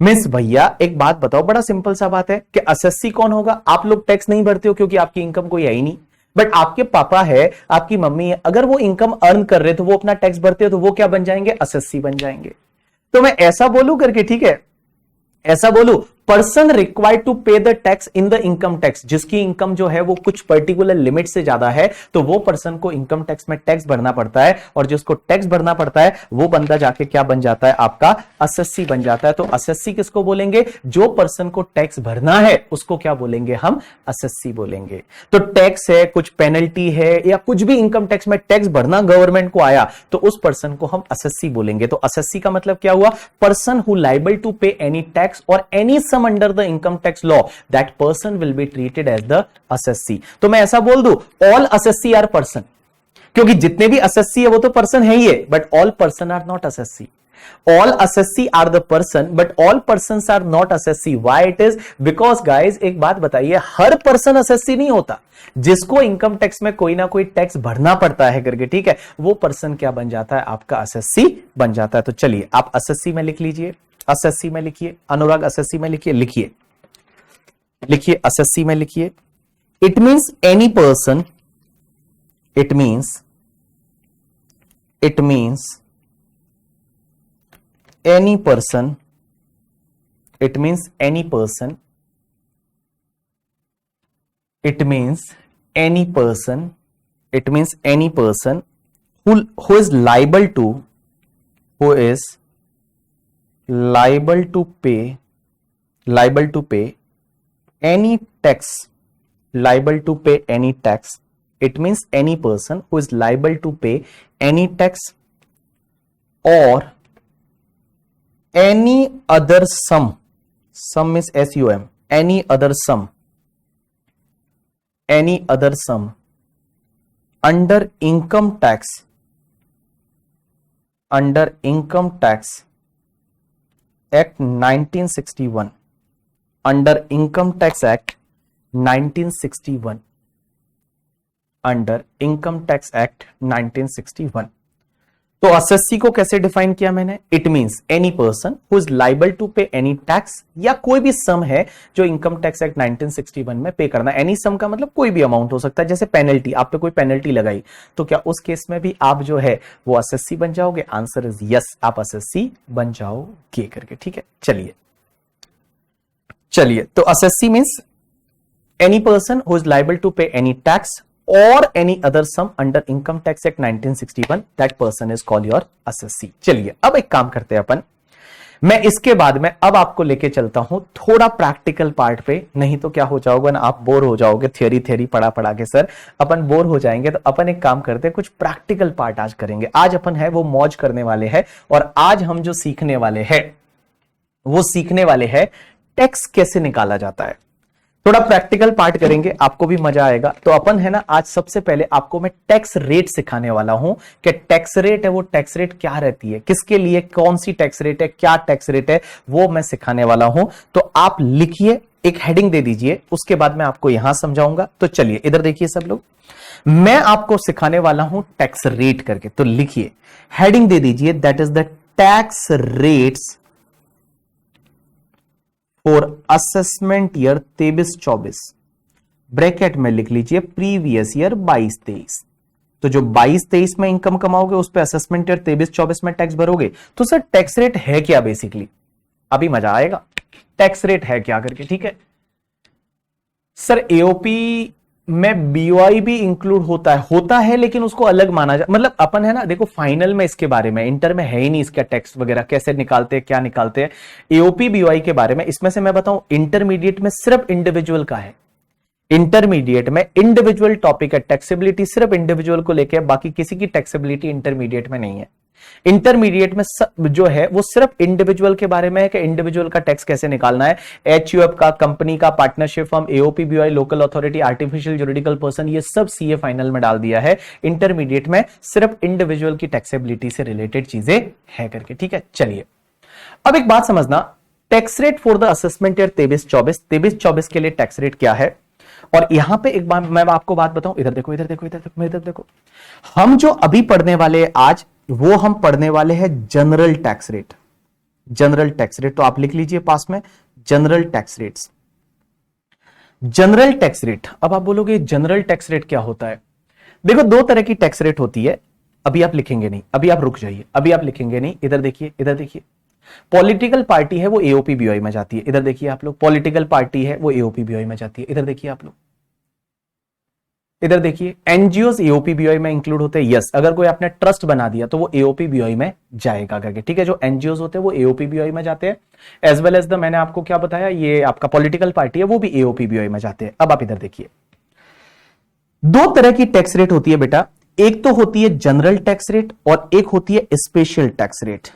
मिस भैया एक बात बताओ, बड़ा सिंपल सा बात है कि एसएससी कौन होगा? आप लोग टैक्स नहीं भरते हो क्योंकि आपकी इनकम कोई है ही नहीं। बट आपके पापा है, आपकी मम्मी है, अगर वो इनकम अर्न कर रहे तो वो अपना टैक्स भरते हो, तो वो क्या बन जाएंगे? एसएससी बन जाएंगे। तो मैं ऐसा बोलूं करके, ठीक है, ऐसा बोलू, पर्सन रिक्वायर्ड टू पे the tax in the income tax, जिसकी इनकम जो है वो कुछ पर्टिकुलर लिमिट से ज्यादा है, तो वो पर्सन को इनकम टैक्स में टैक्स भरना पड़ता है। और जिसको टैक्स भरना पड़ता है वो बंदा जाके क्या बन जाता है? आपका एसएससी बन जाता है। तो एसएससी किसको बोलेंगे? जो पर्सन को टैक्स भरना है उसको क्या बोलेंगे? हम एसएससी बोलेंगे। तो टैक्स है, कुछ पेनल्टी है, या कुछ भी इनकम टैक्स में टैक्स भरना गवर्नमेंट को आया, तो उस पर्सन को हम एसएससी बोलेंगे। तो एसएससी का मतलब क्या हुआ? Person who liable to pay any tax और any sum under the income tax law, that person will be treated as the assessee. तो मैं ऐसा बोल दूं, ऑल एसएससी आर पर्सन, क्योंकि जितने भी एसएससी है वो तो पर्सन है ही है, but all person are not assessee. All assessee are the person, but all persons are not assessee. Why it is? Because guys, एक बात बताइए, हर पर्सन assessee नहीं होता। जिसको इनकम टैक्स में कोई ना कोई टैक्स भरना पड़ता है करके, ठीक है, वो पर्सन क्या बन जाता है? आपका एसएससी बन जाता है। तो चलिए आप एसएससी में लिख लीजिए, एसएससी में लिखिए, अनुराग एसएससी में लिखिए, लिखिए लिखिए एसएससी में लिखिए। It means any person, it means any person, it means any person, it means any person, it means any person who is liable to any tax, it means any person who is liable to pay any tax or any other sum is sum, any other sum under income tax Act 1961, under Income Tax Act 1961, under income tax act 1961। तो assessee को कैसे define किया मैंने? It means any person who is liable to pay any tax, या कोई भी सम है जो इनकम टैक्स एक्ट 1961 में पे करना। एनी सम का मतलब कोई भी अमाउंट हो सकता है, जैसे पेनल्टी, आप पे कोई पेनल्टी लगाई तो क्या उस केस में भी आप जो है वो एसएससी बन जाओगे? आंसर इज यस, आप एसएससी बन जाओगे करके। ठीक है, चलिए तो SSC means any person who is liable to pay any tax or any other sum under Income Tax Act 1961, that person is called your assessee। चलिए अब एक काम करते हैं अपन, मैं इसके बाद में अब आपको लेके चलता हूं थोड़ा प्रैक्टिकल पार्ट पे, नहीं तो क्या हो जाओगे ना, आप बोर हो जाओगे थ्योरी पढ़ा के। सर अपन बोर हो जाएंगे, तो अपन एक काम करते हैं, कुछ प्रैक्टिकल पार्ट आज करेंगे। आज अपन है वो मौज करने वाले हैं, और आज हम जो सीखने वाले हैं टैक्स कैसे निकाला जाता है। थोड़ा प्रैक्टिकल पार्ट करेंगे, आपको भी मजा आएगा। तो अपन है ना, आज सबसे पहले आपको मैं टैक्स रेट सिखाने वाला हूं कि टैक्स रेट है वो टैक्स रेट क्या रहती है, किसके लिए कौन सी टैक्स रेट है, क्या टैक्स रेट है, वो मैं सिखाने वाला हूं। तो आप लिखिए, एक हेडिंग दे दीजिए, उसके बाद मैं आपको यहां समझाऊंगा। तो चलिए इधर देखिए सब लोग, मैं आपको सिखाने वाला हूं टैक्स रेट करके। तो लिखिए, हेडिंग दे दीजिए, that is the tax rates for assessment year 23-24, bracket में लिख लीजिए प्रीवियस ईयर 22-23। तो जो 22-23 में इनकम कमाओगे उस पे असेसमेंट ईयर 23-24 में टैक्स भरोगे। तो सर टैक्स रेट है क्या बेसिकली, अभी मजा आएगा, टैक्स रेट है क्या करके। ठीक है सर, एओपी में बीओआई भी इंक्लूड होता है लेकिन उसको अलग माना जा, मतलब अपन है ना, देखो फाइनल में इसके बारे में, इंटर में है ही नहीं इसका टैक्स वगैरह कैसे निकालते हैं, क्या निकालते हैं एओपी बीओआई के बारे में। इसमें से मैं बताऊं, इंटरमीडिएट में सिर्फ इंडिविजुअल का है, इंटरमीडिएट में इंडिविजुअल टॉपिक है, टैक्सेबिलिटी सिर्फ इंडिविजुअल को लेके, बाकी किसी की टैक्सेबिलिटी इंटरमीडिएट में नहीं है। इंटरमीडिएट में जो है वो सिर्फ इंडिविजुअल के बारे में है कि इंडिविजुअल का टैक्स कैसे निकालना है, एचयूएफ का, कंपनी का, partnership firm, AOP BOI, local authority, artificial juridical person, ये सब सीए फाइनल में डाल दिया है। इंटरमीडिएट में सिर्फ इंडिविजुअल की टैक्सेबिलिटी से रिलेटेड चीजें है करके। ठीक है, चलिए अब एक बात समझना, tax rate for the assessment year 23-24 के लिए टैक्स रेट क्या है। और यहां पे एक बात मैं आपको बात बताऊं, इधर देखो, हम जो अभी पढ़ने वाले आज, वो हम पढ़ने वाले हैं जनरल टैक्स रेट। तो आप लिख लीजिए पास में, जनरल टैक्स रेट। अब आप बोलोगे जनरल टैक्स रेट क्या होता है? देखो दो तरह की टैक्स रेट होती है, अभी आप लिखेंगे नहीं, अभी आप रुक जाइए, अभी आप लिखेंगे नहीं, इधर देखिए, पॉलिटिकल पार्टी है वो एओपी बीओआई में जाती है, इधर देखिए आप लोग, पॉलिटिकल पार्टी है वो एओपी बीओआई में जाती है, इधर देखिए आप लोग, इधर देखिए, एनजीओ एओपी बीओआई में इंक्लूड होते हैं। यस, अगर कोई आपने ट्रस्ट बना दिया तो वो एओपी बीओआई में जाएगा करके। ठीक है, जो एनजीओ होते हैं वो एओपी बीओआई में जाते हैं, एज वेल एज द, मैंने आपको क्या बताया, ये आपका पॉलिटिकल पार्टी है वो भी एओपी बीओआई में जाते हैं। अब आप इधर देखिए, दो तरह की टैक्स रेट होती है बेटा, एक तो होती है जनरल टैक्स रेट और एक होती है special tax rate.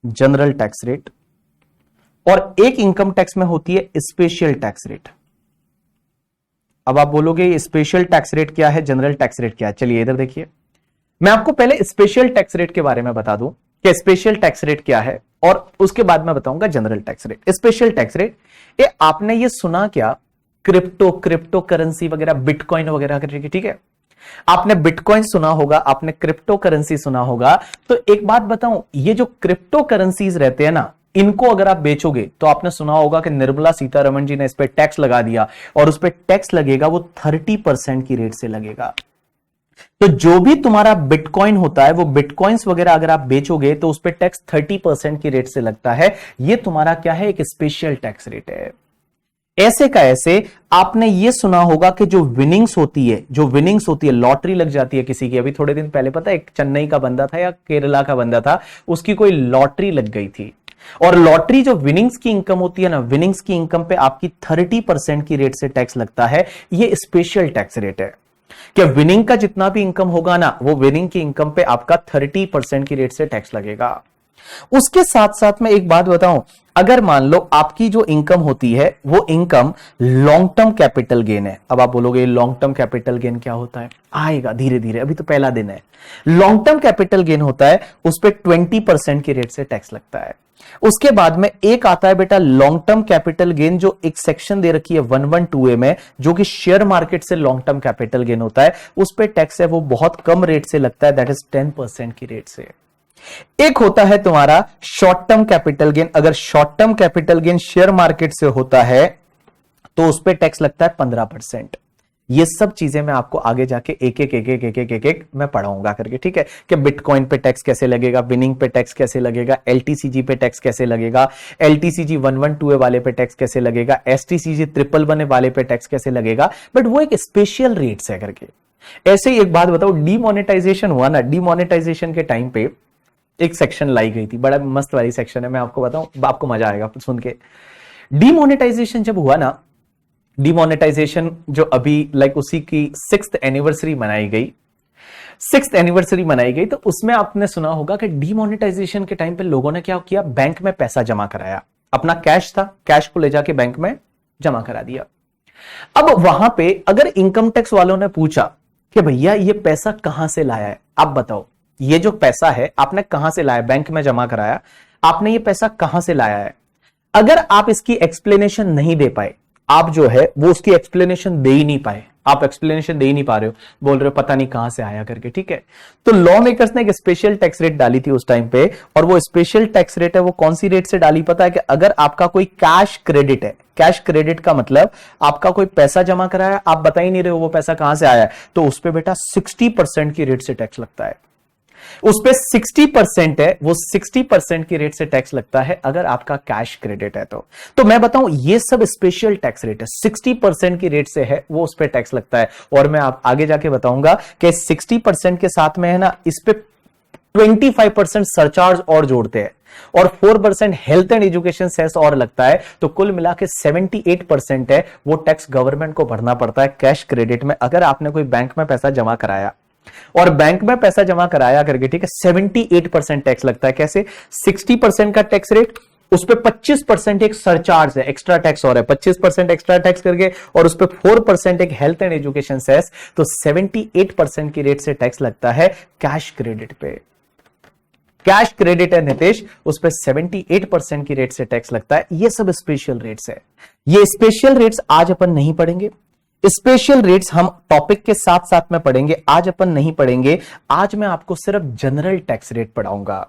General tax rate और एक इनकम टैक्स में होती है स्पेशल टैक्स रेट। अब आप बोलोगे स्पेशल टैक्स रेट क्या है, जनरल टैक्स रेट क्या है? चलिए इधर देखिए, मैं आपको पहले स्पेशल टैक्स रेट के बारे में बता दूं कि स्पेशल टैक्स रेट क्या है, और उसके बाद मैं बताऊंगा general tax rate. Special tax rate, ये आपने ये सुना क्या, क्रिप्टो करेंसी वगैरह, बिटकॉइन वगैरह करके। ठीक है, आपने बिटकॉइन सुना होगा, आपने क्रिप्टो करेंसी सुना होगा। तो एक बात बताऊं, ये जो क्रिप्टो करेंसीज रहते हैं ना, इनको अगर आप बेचोगे तो आपने सुना होगा कि निर्मला सीतारमण जी ने इस पे टैक्स लगा दिया, और उस पे टैक्स लगेगा वो 30% की रेट से लगेगा। तो जो भी तुम्हारा बिटकॉइन होता है, वो बिटकॉइंस वगैरह अगर आप बेचोगे तो उस पे टैक्स 30% की रेट से लगता है। ये तुम्हारा क्या है, एक स्पेशल टैक्स रेट है। ऐसे का ऐसे आपने ये सुना होगा कि जो विनिंग्स होती है, लॉटरी लग जाती है किसी की। अभी थोड़े दिन पहले पता है, एक चेन्नई का बंदा था या केरला का बंदा था, उसकी कोई लॉटरी लग गई थी। और लॉटरी जो विनिंग्स की इनकम होती है ना, विनिंग्स की इनकम पे आपकी 30% की रेट से टैक्स लगता है। ये स्पेशल टैक्स रेट है कि विनिंग का जितना भी इनकम होगा ना, वो विनिंग की इनकम पे आपका 30% की रेट से टैक्स लगेगा। उसके साथ साथ मैं एक बात बताऊं, अगर मान लो आपकी जो इनकम होती है वो income long term capital gain है। अब आप बोलोगे लॉन्ग टर्म कैपिटल गेन क्या होता है? आएगा धीरे धीरे, अभी तो पहला दिन है। लॉन्ग टर्म कैपिटल गेन होता है, उस पर 20% की रेट से टैक्स लगता है। उसके बाद में एक आता है बेटा लॉन्ग टर्म कैपिटल गेन, जो एक सेक्शन दे रखी है 112A में, जो कि शेयर मार्केट से लॉन्ग टर्म कैपिटल गेन होता है। उस पर टैक्स है वो बहुत कम रेट से लगता है, दैट इज 10% की रेट से। एक होता है तुम्हारा शॉर्ट टर्म कैपिटल गेन। अगर short term capital gain share market से होता है तो उस पर टैक्स लगता है 15%। ये सब चीजें मैं आपको आगे जाके एक मैं पढ़ाऊंगा करके, ठीक है, कि बिटकॉइन पे टैक्स कैसे लगेगा, विनिंग पे टैक्स कैसे लगेगा, एलटीसीजी पे टैक्स कैसे लगेगा, एलटीसीजी 112A वाले पे टैक्स कैसे लगेगा, एसटीसीजी 111 वाले पे टैक्स कैसे लगेगा। बट वो एक स्पेशल रेट्स है करके। ऐसे ही एक बात बताओ, डीमोनेटाइजेशन हुआ ना, डीमोनेटाइजेशन के टाइम पे एक सेक्शन लाई गई थी, बड़ा मस्त वाली सेक्शन है, मैं आपको बताऊं, आपको मजा आएगा सुन के। डीमोनेटाइजेशन जब हुआ ना, डीमोनेटाइजेशन जो अभी लाइक उसी की 6th एनिवर्सरी मनाई गई, 6th एनिवर्सरी मनाई गई, तो उसमें आपने सुना होगा कि डीमोनेटाइजेशन के टाइम पे लोगों ने क्या किया, बैंक में पैसा जमा कराया। अपना कैश था, कैश को ले जाके बैंक में जमा करा दिया। अब वहां पे अगर इनकम टैक्स वालों ने पूछा कि भैया ये पैसा कहां से लाया है, आप बताओ, ये जो पैसा है आपने कहां से लाया, बैंक में जमा कराया, आपने ये पैसा कहां से लाया है? अगर आप इसकी एक्सप्लेनेशन नहीं दे पाए, आप जो है वो उसकी एक्सप्लेनेशन दे ही नहीं पाए, आप एक्सप्लेनेशन दे ही नहीं पा रहे हो, बोल रहे हो पता नहीं कहां से आया करके, ठीक है। तो लॉ मेकर्स ने एक स्पेशल टैक्स रेट डाली थी उस टाइम पे, और वो स्पेशल टैक्स रेट है वो कौन सी रेट से डाली पता है? कि अगर आपका कोई कैश क्रेडिट है, कैश क्रेडिट का मतलब आपका कोई पैसा जमा कराया, आप बता ही नहीं रहे हो वो पैसा कहां से आया है, तो उस पर बेटा 60% की रेट से टैक्स लगता है। उस पे 60% है, वो 60% की रेट से टैक्स लगता है अगर आपका कैश क्रेडिट है तो मैं बताऊं ये सब स्पेशल टैक्स रेट है, 60% की रेट से है वो उस पे टैक्स लगता है। और मैं आप आगे जाके बताऊंगा कि 60% के साथ में है ना, इस पे 25% सरचार्ज और जोड़ते हैं, और 4% हेल्थ एंड एजुकेशन सेस और लगता है, तो कुल मिला के 78% है वो टैक्स गवर्नमेंट को भरना पड़ता है कैश क्रेडिट में। अगर आपने कोई बैंक में पैसा जमा कराया और बैंक में पैसा जमा कराया करके, ठीक है, 78% टैक्स लगता है। कैसे? 60% का टैक्स रेट, उस पर 25% एक सरचार्ज है, एक्स्ट्रा टैक्स और है, 25% एक्स्ट्रा टैक्स करके, और उस पर 4% एक हेल्थ एंड एजुकेशन सेस, तो 78% की रेट से टैक्स लगता है कैश क्रेडिट पे। कैश क्रेडिट है नितेश, उस पर 78% की रेट से टैक्स लगता है। ये सब स्पेशल रेट्स है। ये स्पेशल रेट्स आज अपन नहीं पढ़ेंगे, स्पेशल रेट्स हम टॉपिक के साथ साथ में पढ़ेंगे, आज अपन नहीं पढ़ेंगे। आज मैं आपको सिर्फ जनरल टैक्स रेट पढ़ाऊंगा।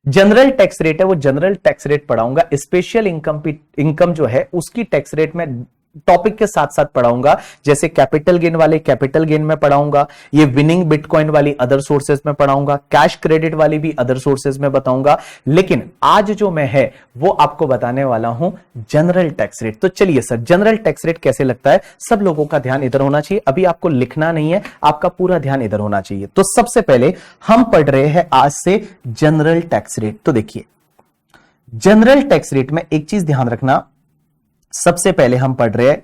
जनरल टैक्स रेट है वो जनरल टैक्स रेट पढ़ाऊंगा। स्पेशल इनकम जो है उसकी टैक्स रेट में टॉपिक के साथ साथ पढ़ाऊंगा। जैसे कैपिटल गेन वाले कैपिटल गेन में पढ़ाऊंगा, ये विनिंग बिटकॉइन वाली अदर सोर्सेज में पढ़ाऊंगा, कैश क्रेडिट वाली भी अदर सोर्सेज में बताऊंगा। लेकिन आज जो मैं है वो आपको बताने वाला हूं जनरल टैक्स रेट। तो चलिए सर, जनरल टैक्स रेट कैसे लगता है, सब लोगों का ध्यान इधर होना चाहिए। अभी आपको लिखना नहीं है, आपका पूरा ध्यान इधर होना चाहिए। तो सबसे पहले हम पढ़ रहे हैं आज से जनरल टैक्स रेट। तो देखिए, जनरल टैक्स रेट में एक चीज ध्यान रखना, सबसे पहले हम पढ़ रहे हैं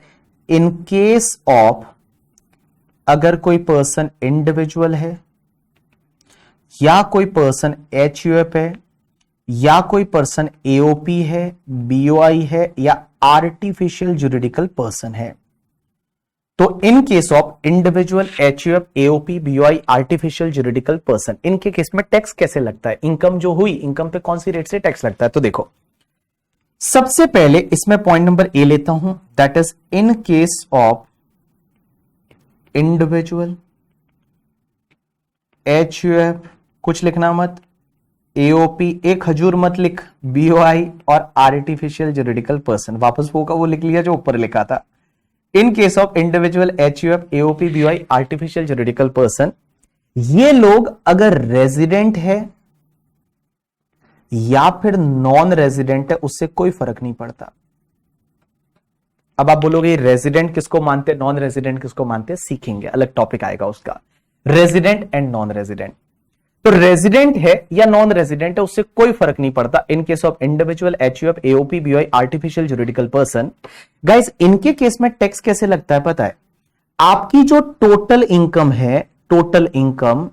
इन केस ऑफ, अगर कोई पर्सन इंडिविजुअल है, या कोई पर्सन एचयूएफ है, या कोई पर्सन एओपी है, बीओआई है, या आर्टिफिशियल जुरिडिकल पर्सन है। तो in case of individual, HUF, AOP, BOI, artificial juridical person, इनके केस में टैक्स कैसे लगता है, इनकम जो हुई, इनकम पे कौन सी रेट से टैक्स लगता है। तो देखो, सबसे पहले इसमें पॉइंट नंबर ए लेता हूं, that is in case of individual, HUF कुछ लिखना मत, एओपी एक हजूर मत लिख, बीओआई और आर्टिफिशियल जुरिडिकल पर्सन, वापस होगा वो लिख लिया जो ऊपर लिखा था। In case of individual, HUF, AOP, BOI, artificial juridical person, ये लोग अगर रेजिडेंट है या फिर नॉन रेजिडेंट है, उससे कोई फर्क नहीं पड़ता। अब आप बोलोगे रेजिडेंट किसको मानते, नॉन रेजिडेंट किसको मानते, सीखेंगे, अलग टॉपिक आएगा उसका। Resident and non resident. तो रेजिडेंट है या नॉन रेजिडेंट है उससे कोई फर्क नहीं पड़ता in case of individual, HUF, AOP, BOI, artificial juridical person. Guys इनके केस में टैक्स कैसे लगता है पता है, आपकी जो टोटल इनकम है, टोटल इनकम,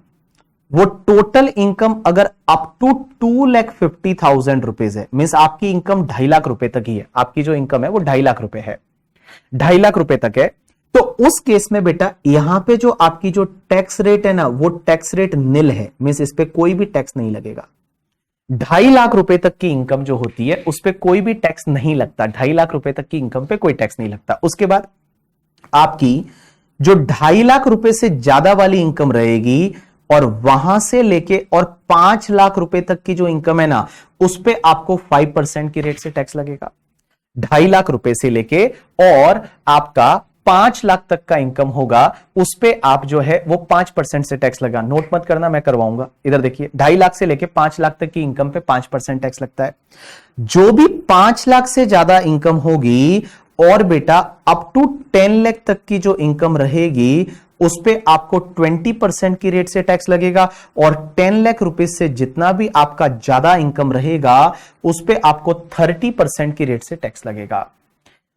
वो टोटल इनकम अगर अप टू 2,50,000 रुपीज है, मीन्स आपकी इनकम 2.5 लाख रुपए तक ही है, आपकी जो इनकम है वो 2.5 लाख रुपए है, 2.5 लाख रुपए तक है, तो उस केस में बेटा यहां पे जो आपकी जो टैक्स रेट है ना, वो टैक्स रेट निल है, मीन्स इस पे कोई भी टैक्स नहीं लगेगा। 2.5 लाख रुपए तक की इनकम जो होती है उस पे कोई भी टैक्स नहीं लगता, 2.5 लाख रुपए तक की इनकम पे कोई टैक्स नहीं लगता। उसके बाद आपकी जो 2.5 लाख रुपए से ज्यादा वाली इनकम रहेगी और वहां से लेके और 5 लाख रुपए तक की जो इनकम है ना, उस पे आपको 5% की रेट से टैक्स लगेगा। 2.5 लाख रुपए से लेके और आपका 5 लाख तक का इनकम होगा, उस पे आप जो है वो 5% से टैक्स लगा। नोट मत करना, मैं करवाऊंगा। इधर देखिए, 2.5 लाख से लेके 5 लाख तक की इनकम पे 5% टैक्स लगता है। जो भी 5 लाख से ज्यादा इनकम होगी और बेटा अप टू 10 लाख तक की जो इनकम रहेगी, उस पे आपको 20% की रेट से टैक्स लगेगा। और 10 लाख रुपीज से जितना भी आपका ज्यादा इनकम रहेगा, उस पे आपको 30% की रेट से टैक्स लगेगा।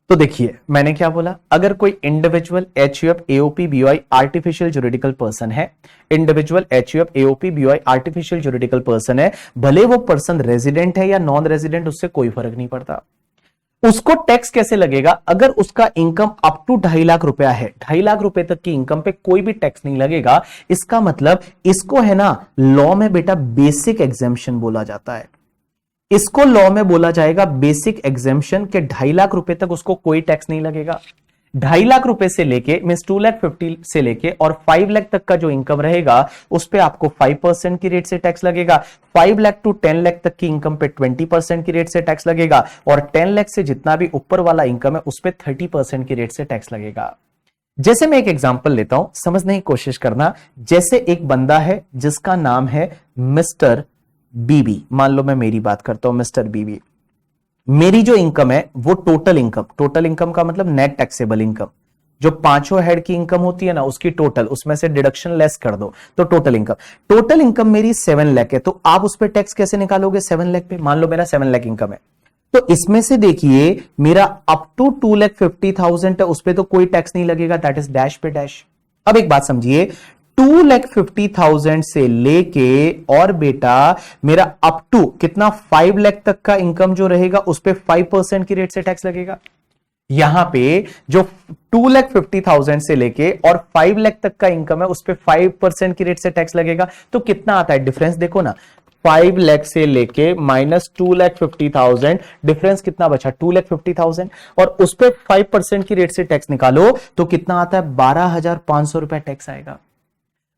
तो देखिए मैंने क्या बोला, अगर कोई individual, HUF, AOP, BOI, artificial juridical person है, individual, HUF, AOP, BOI, artificial juridical person है, भले वो पर्सन रेजिडेंट है या नॉन रेजिडेंट, उससे कोई फर्क नहीं पड़ता। उसको टैक्स कैसे लगेगा, अगर उसका इनकम अप टू 2.5 लाख रुपया है, 2.5 लाख रुपए तक की इनकम पे कोई भी टैक्स नहीं लगेगा। इसका मतलब इसको है ना लॉ में बेटा बेसिक एग्जेम्पशन बोला जाता है। इसको लॉ में बोला जाएगा बेसिक एग्जेम्पशन के 2.5 लाख रुपए तक उसको कोई टैक्स नहीं लगेगा। 2.5 लाख रुपए से लेके मींस 2,50,000 से लेके और 5 लाख तक का जो इनकम रहेगा, उस पे आपको 5% की रेट से टैक्स लगेगा। 5 लाख टू 10 लाख तक की इनकम पे 20% की रेट से टैक्स लगेगा। और 10 लाख से जितना भी ऊपर वाला इनकम है, उस पे 30% की रेट से टैक्स लगेगा। जैसे मैं एक एग्जांपल लेता हूं, समझने की कोशिश करना। जैसे एक बंदा है जिसका नाम है मिस्टर बीबी, मान लो मैं मेरी बात करता हूं, मिस्टर बीबी। मेरी जो इनकम है वो टोटल इनकम, टोटल इनकम का मतलब नेट टैक्सेबल इनकम, जो पांचों हेड की इनकम होती है ना, उसकी टोटल, उसमें से डिडक्शन लेस कर दो तो टोटल इनकम। टोटल इनकम मेरी 7 लाख है, तो आप उस पर टैक्स कैसे निकालोगे 7 लाख पे? मान लो मेरा 7 लाख इनकम है, तो इसमें से देखिए मेरा अप टू 2,50,000 है, उस पर तो कोई टैक्स नहीं लगेगा, दैट इज डैश पे डैश। अब एक बात समझिए, 2,50,000 से लेके और बेटा मेरा अप टू कितना 5 लाख तक का इनकम जो रहेगा, उस पे 5% की रेट से टैक्स लगेगा। यहां पे जो 2,50,000 से लेके और 5 लाख तक का इनकम है, उस पे 5% की रेट से टैक्स लगेगा। तो कितना आता है डिफरेंस, देखो ना, 5 लाख से लेके माइनस 2,50,000, डिफरेंस कितना बचा 2,50,000, और उस पे 5% की रेट से टैक्स निकालो तो कितना आता है 12,500 रुपए टैक्स आएगा।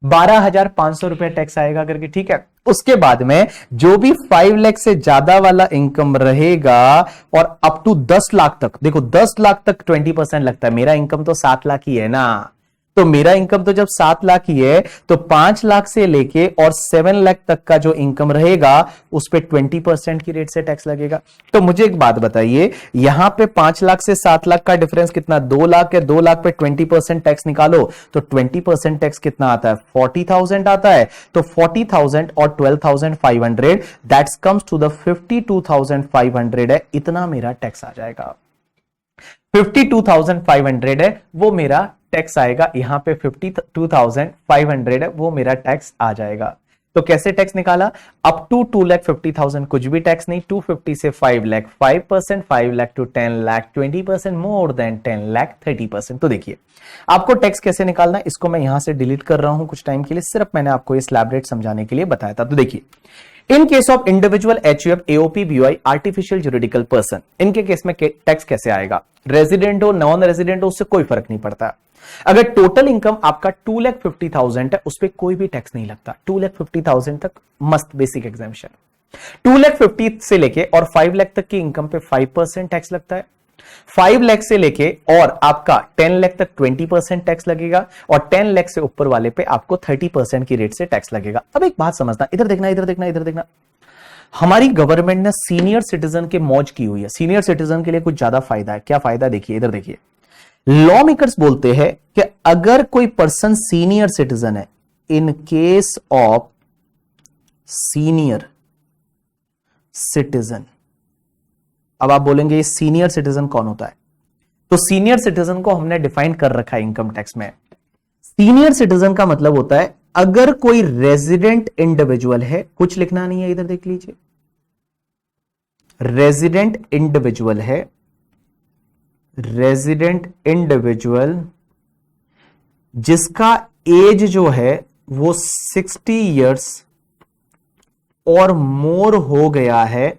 12,500 रुपए टैक्स आएगा करके, ठीक है। उसके बाद में जो भी 5 लाख से ज्यादा वाला इनकम रहेगा और अप टू 10 लाख तक, देखो 10 लाख तक 20% लगता है, मेरा इनकम तो 7 लाख ही है ना, तो मेरा इनकम तो जब 7 लाख ही है, तो 5 लाख से लेके और 7 लाख तक का जो इनकम रहेगा, उस पे 20% की रेट से टैक्स लगेगा। तो मुझे एक बात बताइए, यहां पे 5 लाख से 7 लाख का डिफरेंस कितना, 2 लाख है, 2 लाख पे 20% टैक्स निकालो तो 20% टैक्स कितना आता है 40,000 आता है। तो 40,000 और 12,500 दैट्स कम्स टू द 52,500 है, इतना मेरा टैक्स आ जाएगा। 52,500 है वो मेरा टैक्स आएगा, यहां पे 52,500 है वो मेरा टैक्स आ जाएगा। तो कैसे टैक्स निकाला, अप टू 2,50,000 कुछ भी टैक्स नहीं, 250 से 5 lakh 5%, 5 lakh to 10 lakh 20%, more than 10 lakh 30%। तो देखिए आपको टैक्स कैसे निकालना है, इसको मैं यहां से डिलीट कर रहा हूं कुछ टाइम के लिए, सिर्फ मैंने आपको ये स्लैब रेट समझाने के लिए बताया था। तो देखिए, in case of individual, HUF, AOP, BOI, artificial juridical person, इनके केस में टैक्स कैसे आएगा, रेजिडेंट हो नॉन रेजिडेंट हो उससे कोई फर्क नहीं पड़ता। अगर टोटल इनकम आपका 2,50,000 है, उस पर कोई भी टैक्स नहीं लगता। 2,50,000 तक मस्त बेसिक एग्जाम्पशन। 2,50,000 से लेके और 5 लाख तक की इनकम पे 5% टैक्स लगता है। 5 लाख से लेके और आपका 10 लाख तक 20% टैक्स लगेगा, और 10 लाख से ऊपर वाले पे आपको 30% की रेट से टैक्स लगेगा। अब एक बात समझना, इधर देखना, इधर देखना, इधर देखना। हमारी गवर्नमेंट ने सीनियर सिटीजन के मौज की हुई है। सीनियर सिटीजन के लिए कुछ ज्यादा फायदा है। क्या फायदा? देखिए, इधर देखिए, लॉ मेकर्स बोलते हैं कि अगर कोई पर्सन सीनियर सिटीजन है, in case of senior citizen, अब आप बोलेंगे सीनियर सिटीजन कौन होता है? तो सीनियर सिटीजन को हमने डिफाइन कर रखा है इनकम टैक्स में। सीनियर सिटीजन का मतलब होता है अगर कोई रेजिडेंट इंडिविजुअल है, कुछ लिखना नहीं है, इधर देख लीजिए, रेजिडेंट इंडिविजुअल है, रेजिडेंट इंडिविजुअल जिसका एज जो है वो 60 इयर्स और मोर हो गया है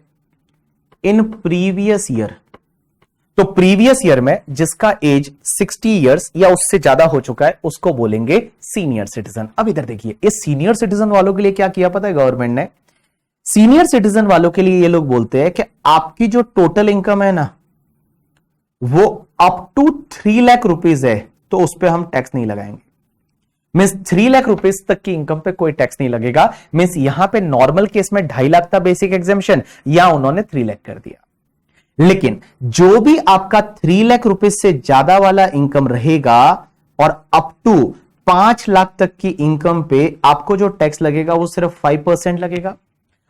इन प्रीवियस ईयर। तो प्रीवियस ईयर में जिसका एज 60 इयर्स या उससे ज्यादा हो चुका है उसको बोलेंगे सीनियर सिटीजन। अब इधर देखिए, इस सीनियर सिटीजन वालों के लिए क्या किया पता है गवर्नमेंट ने? सीनियर सिटीजन वालों के लिए ये लोग बोलते हैं कि आपकी जो टोटल इनकम है ना वो अप टू 3 लाख रुपीज है तो उस पर हम टैक्स नहीं लगाएंगे। मींस 3 लाख रुपीज तक की इनकम पे कोई टैक्स नहीं लगेगा। मींस यहां पे नॉर्मल केस में 2.5 लाख था बेसिक एग्जेम्पशन, या उन्होंने 3 लाख कर दिया। लेकिन जो भी आपका 3 लाख रुपीज से ज्यादा वाला इनकम रहेगा और अप टू 5 लाख तक की इनकम पे आपको जो टैक्स लगेगा वो सिर्फ 5% लगेगा।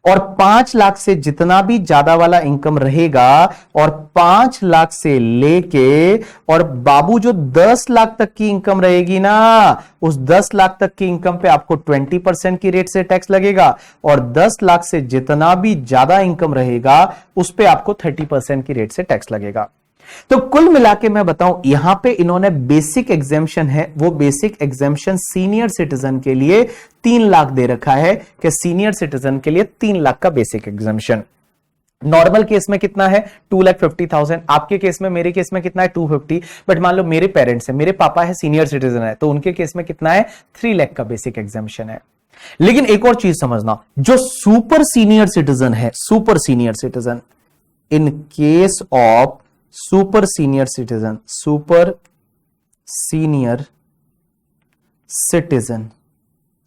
और 5 लाख से जितना भी ज्यादा वाला इनकम रहेगा और 5 लाख से लेके और बाबू जो 10 लाख तक की इनकम रहेगी ना, उस 10 लाख तक की इनकम पे आपको 20% की रेट से टैक्स लगेगा। और 10 लाख से जितना भी ज्यादा इनकम रहेगा उस पे आपको 30% की रेट से टैक्स लगेगा। तो कुल मिला के मैं बताऊं, यहां पे इन्होंने बेसिक एग्जेम्पशन है, वो बेसिक एग्जेम्पशन सीनियर सिटीजन के लिए 3 लाख दे रखा है कि सीनियर सिटीजन के लिए 3 लाख का बेसिक एग्जेम्पशन। नॉर्मल केस में कितना है? 2,50,000। आपके केस में, मेरे केस में कितना है? 250। बट मान लो मेरे पेरेंट्स है, मेरे पापा है सीनियर सिटीजन है, तो उनके केस में कितना है? 3 लाख का बेसिक एग्जेम्पशन है। लेकिन एक और चीज समझना, जो सुपर सीनियर सिटीजन है, super senior citizen, in case of super senior citizen, super senior citizen,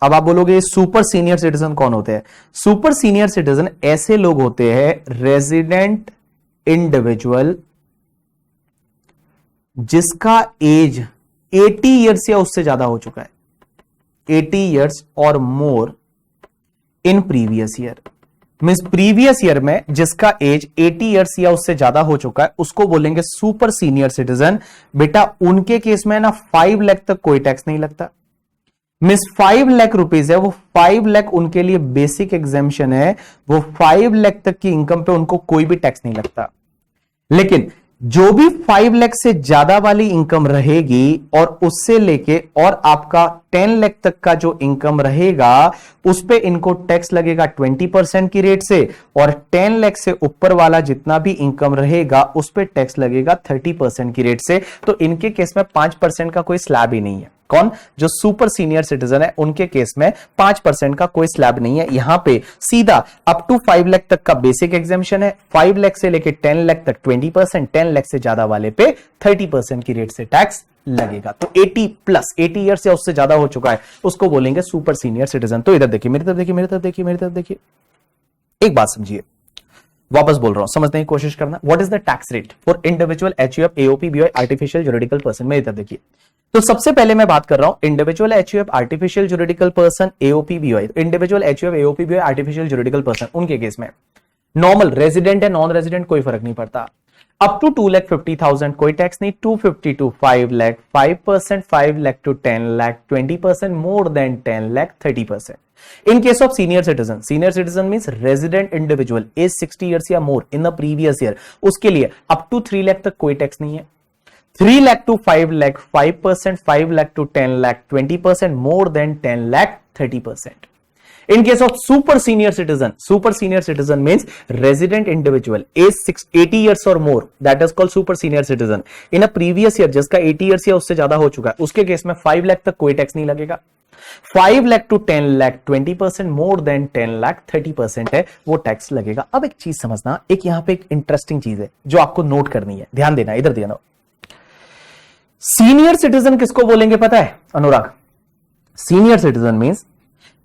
अब आप बोलोगे सुपर सीनियर सिटीजन कौन होते हैं? सुपर सीनियर सिटीजन ऐसे लोग होते हैं रेजिडेंट इंडिविजुअल जिसका एज 80 इयर्स या उससे ज्यादा हो चुका है, 80 इयर्स और more in previous year. Means previous year में जिसका एज 80 इयर्स या उससे ज्यादा हो चुका है उसको बोलेंगे सुपर सीनियर सिटीजन। बेटा उनके केस में ना 5 लाख तक कोई टैक्स नहीं लगता। मींस 5 लाख रुपीज है, वो 5 लाख उनके लिए बेसिक एग्जेम्पशन है, वो 5 लाख तक की इनकम पे उनको कोई भी टैक्स नहीं लगता। लेकिन जो भी 5 लाख से ज्यादा वाली इनकम रहेगी और उससे लेके और आपका 10 लाख तक का जो इनकम रहेगा उस पे इनको टैक्स लगेगा 20% की रेट से, और 10 लाख से ऊपर वाला जितना भी इनकम रहेगा उस पे टैक्स लगेगा 30% की रेट से। तो इनके केस में 5% का कोई स्लैब ही नहीं है। कौन? जो सुपर सीनियर सिटीजन है उनके केस में 5% का कोई स्लैब नहीं है। यहां पे सीधा अप टू 5 लाख तक का बेसिक एग्जेम्पशन है, 5 लाख से लेके 10 लाख तक 20%, 10 लाख से ज्यादा वाले पे 30% की रेट से टैक्स लगेगा। तो 80 प्लस 80 ईयर से उससे ज्यादा हो चुका है उसको बोलेंगे सुपर सीनियर सिटीजन। तो इधर देखिए, मेरी तरफ देखिए, मेरी तरफ देखिए, मेरी तरफ देखिए, एक बात समझिए, वापस बोल रहा हूं, समझने की कोशिश करना। What is the tax rate for individual, HUF, AOP, BOI, artificial juridical person? मेरी तरफ देखिए। तो सबसे पहले मैं बात कर रहा हूं individual, HUF, artificial juridical person, AOP, BOI. Individual, HUF, AOP, BOI, artificial juridical person, उनके केस में नॉर्मल रेजिडेंट है, नॉन रेजिडेंट, कोई फर्क नहीं पड़ता। अप टू 2,50,000 कोई टैक्स नहीं, 250 to 5 lakh 5%, 5 lakh to 10 lakh 20%, more than 10 lakh 30%। In case of senior citizen means resident individual, age 60 years या more in the previous year, उसके लिए up to 3 लाख तक कोई टैक्स नहीं है। 3 lakh to 5 lakh 5%, 5 lakh to 10 lakh 20%, more than 10 lakh 30%. In case of super senior citizen means resident individual age 80 years or more, that is called super senior citizen. In a previous year जिसका 80 years या उससे ज्यादा हो चुका है उसके case में 5 लाख तक कोई टैक्स नहीं लगेगा। 5 lakh to 10 lakh 20%, more than 10 lakh 30% है, वो टैक्स लगेगा। अब एक चीज समझना, एक यहां पे एक इंटरेस्टिंग चीज है जो आपको नोट करनी है, ध्यान देना, इधर देना। सीनियर सिटीजन किसको बोलेंगे पता है अनुराग? सीनियर सिटीजन मींस